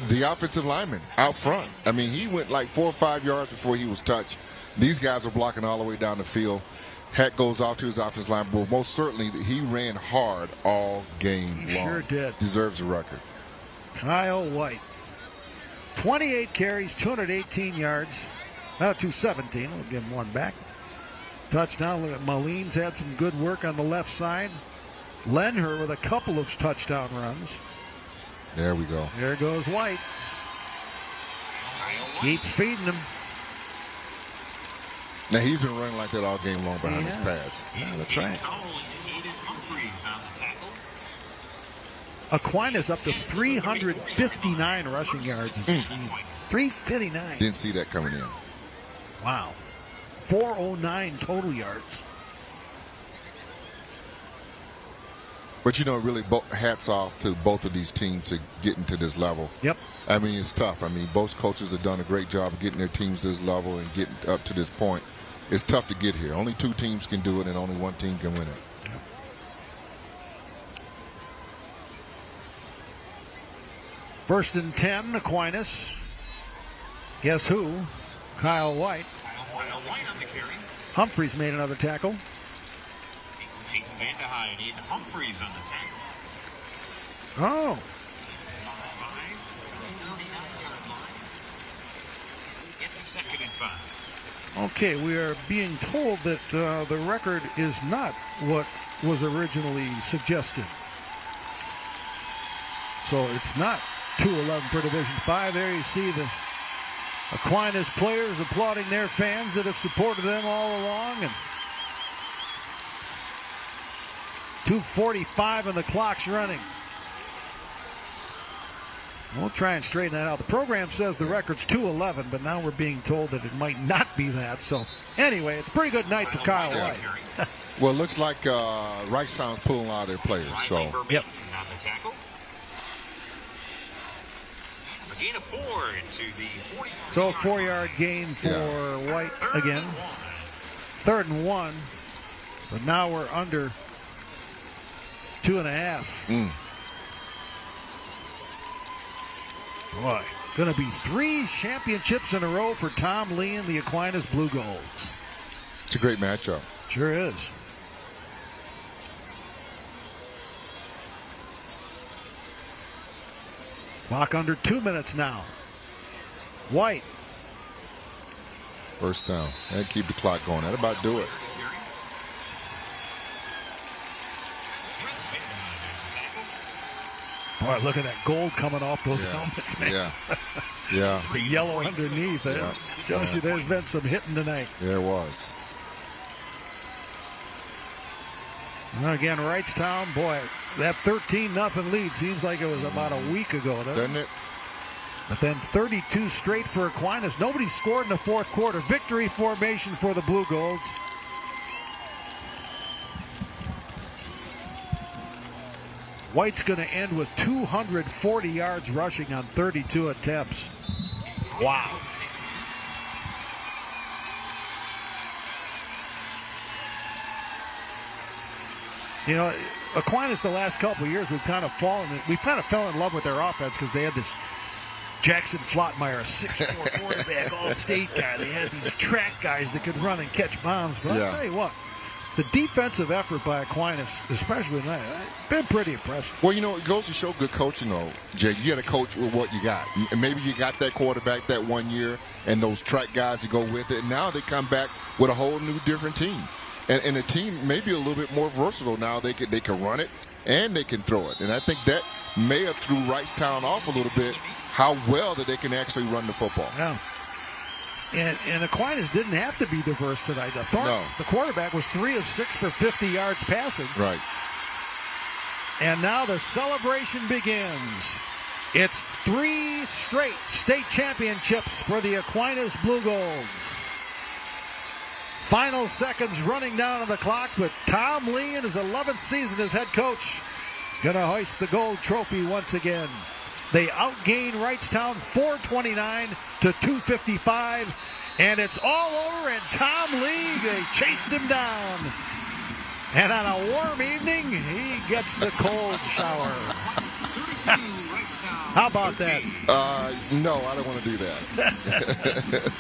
the offensive lineman out front. I mean, he went like 4 or 5 yards before he was touched. These guys are blocking all the way down the field. Hat goes off to his offensive line, but most certainly he ran hard all game long. Sure did. Deserves a record. Kyle White, 28 carries, 218 yards. 217. We'll give him one back. Touchdown. Look at Molene's had some good work on the left side. Lenher with a couple of touchdown runs. There we go. There goes White. Keep feeding him. Now, he's been running like that all game long behind his pads. Yeah, that's right. Aquinas up to 359 rushing yards. 359. Didn't see that coming in. Wow. 409 total yards. But, really, hats off to both of these teams to getting to this level. Yep. I mean, it's tough. I mean, both coaches have done a great job of getting their teams to this level and getting up to this point. It's tough to get here. Only 2 teams can do it, and only 1 team can win it. Yep. First and 10, Aquinas. Guess who? Kyle White. Humphreys made another tackle. Van Dyne and Humphreys on the tackle. Oh. It's 2nd and 5. Okay, we are being told that the record is not what was originally suggested. So it's not 2-11 for Division 5. There you see the Aquinas players applauding their fans that have supported them all along. And 2:45 and the clock's running. We'll try and straighten that out. The program says the record's 2-11, but now we're being told that it might not be that. So anyway, it's a pretty good night for Kyle White. Well, it looks like Wrightstown's pulling a lot of their players. So yep. On the tackle. A gain of 4 into the 40. So a 4-yard gain for White again. 3rd and 1. But now we're under 2.5. Boy, going to be 3 championships in a row for Tom Lee and the Aquinas Blue Golds. It's a great matchup. Sure is. Clock under 2 minutes now. White. First down. And keep the clock going. That'll about do it. Boy, look at that gold coming off those helmets, man. Yeah. Yeah. The yellow underneath. It shows you there's been some hitting tonight. There was. Well, again, Wrightstown, boy, that 13-0 lead seems like it was about a week ago. Doesn't it? But then 32 straight for Aquinas. Nobody scored in the 4th quarter. Victory formation for the Blue Golds. White's going to end with 240 yards rushing on 32 attempts. Wow. Aquinas the last couple of years, we kind of fell in love with their offense because they had this Jackson Flottmeyer, a 6'4" quarterback, all-state guy. They had these track guys that could run and catch bombs. But I'll tell you what, the defensive effort by Aquinas, especially tonight, been pretty impressive. Well, it goes to show good coaching, though, Jay. You got to coach with what you got. And maybe you got that quarterback that 1 year and those track guys to go with it. And now they come back with a whole new, different team. And the team may be a little bit more versatile now. They can run it and they can throw it. And I think that may have threw Wrightstown off a little bit, how well that they can actually run the football. Yeah. And Aquinas didn't have to be diverse tonight. The quarterback was 3 of 6 for 50 yards passing. Right. And now the celebration begins. It's 3 straight state championships for the Aquinas Blue Golds. Final seconds running down on the clock, but Tom Lee in his 11th season as head coach going to hoist the gold trophy once again. They outgain Wrightstown 429 to 255, and it's all over, and Tom Lee, they chased him down. And on a warm evening, he gets the cold shower. How about that? No, I don't want to do that.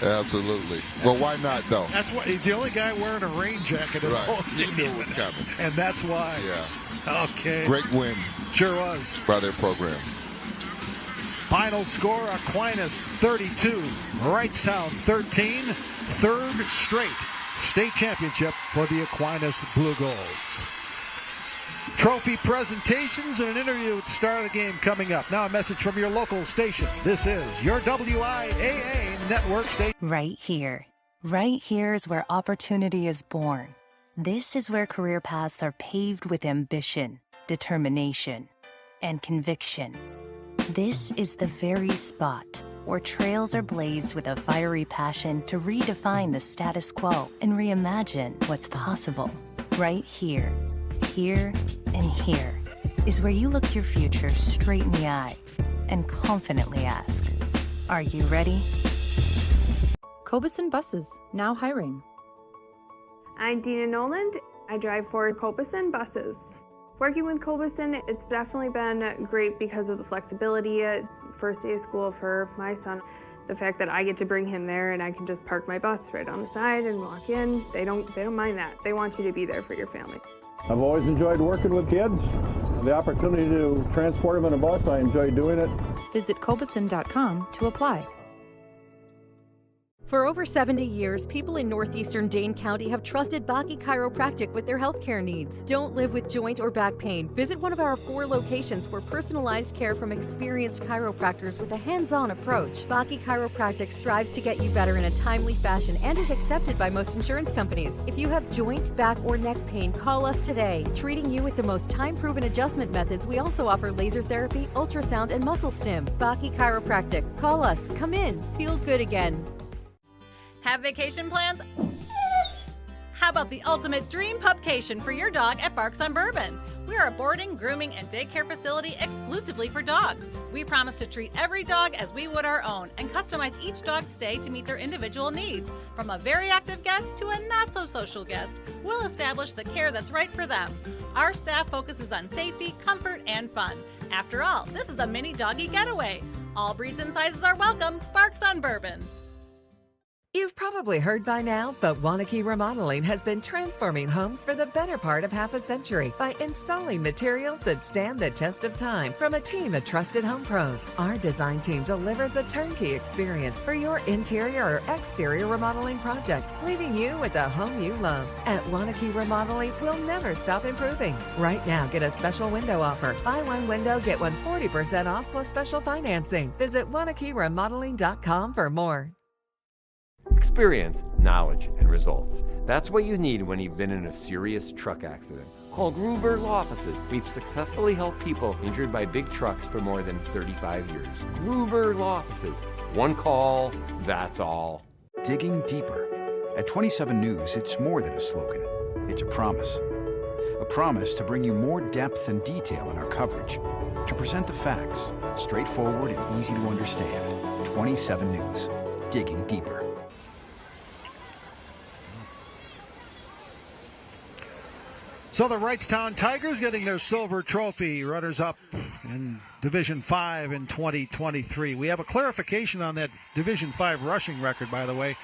Absolutely. Well, why not, though? That's why he's the only guy wearing a rain jacket in the whole Right. You stadium. knew it was coming. And that's why. Yeah. Okay. Great win Sure was. by their program. Final score, Aquinas 32, Wrightstown 13, third straight state championship for the Aquinas Blue Golds. Trophy presentations and an interview at the start of the game coming up. Now a message from your local station. This is your WIAA network station. Right here. Right here is where opportunity is born. This is where career paths are paved with ambition, determination, and conviction. This is the very spot where trails are blazed with a fiery passion to redefine the status quo and reimagine what's possible. Right here, here, and here is where you look your future straight in the eye and confidently ask, are you ready? Cobeson Buses, now hiring. I'm Dina Noland. I drive for Cobeson Buses. Working with Cobeson, it's definitely been great because of the flexibility. First day of school for my son, the fact that I get to bring him there and I can just park my bus right on the side and walk in. They don't mind that. They want you to be there for your family. I've always enjoyed working with kids. The opportunity to transport them in a bus, I enjoy doing it. Visit Cobeson.com to apply. For over 70 years, people in northeastern Dane County have trusted Baki Chiropractic with their healthcare needs. Don't live with joint or back pain. Visit one of our 4 locations for personalized care from experienced chiropractors with a hands-on approach. Baki Chiropractic strives to get you better in a timely fashion and is accepted by most insurance companies. If you have joint, back, or neck pain, call us today. Treating you with the most time-proven adjustment methods, we also offer laser therapy, ultrasound, and muscle stim. Baki Chiropractic. Call us. Come in. Feel good again. Have vacation plans? How about the ultimate dream pupcation for your dog at Barks on Bourbon? We are a boarding, grooming, and daycare facility exclusively for dogs. We promise to treat every dog as we would our own and customize each dog's stay to meet their individual needs. From a very active guest to a not-so-social guest, we'll establish the care that's right for them. Our staff focuses on safety, comfort, and fun. After all, this is a mini doggy getaway. All breeds and sizes are welcome. Barks on Bourbon. You've probably heard by now, but WIAA Remodeling has been transforming homes for the better part of half a century by installing materials that stand the test of time from a team of trusted home pros. Our design team delivers a turnkey experience for your interior or exterior remodeling project, leaving you with a home you love. At WIAA Remodeling, we'll never stop improving. Right now, get a special window offer. Buy one window, get one 40% off plus special financing. Visit WIAARemodeling.com for more. Experience, knowledge, and results. That's what you need when you've been in a serious truck accident. Call Gruber Law Offices. We've successfully helped people injured by big trucks for more than 35 years. Gruber Law Offices. One call, that's all. Digging deeper. At 27 News, it's more than a slogan. It's a promise. A promise to bring you more depth and detail in our coverage. To present the facts, straightforward and easy to understand. 27 News. Digging deeper. So the Wrightstown Tigers getting their silver trophy, runners-up in Division 5 in 2023. We have a clarification on that Division 5 rushing record, by the way.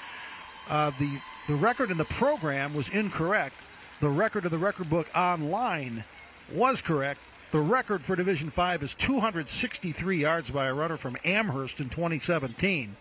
The record in the program was incorrect. The record of the record book online was correct. The record for Division 5 is 263 yards by a runner from Amherst in 2017.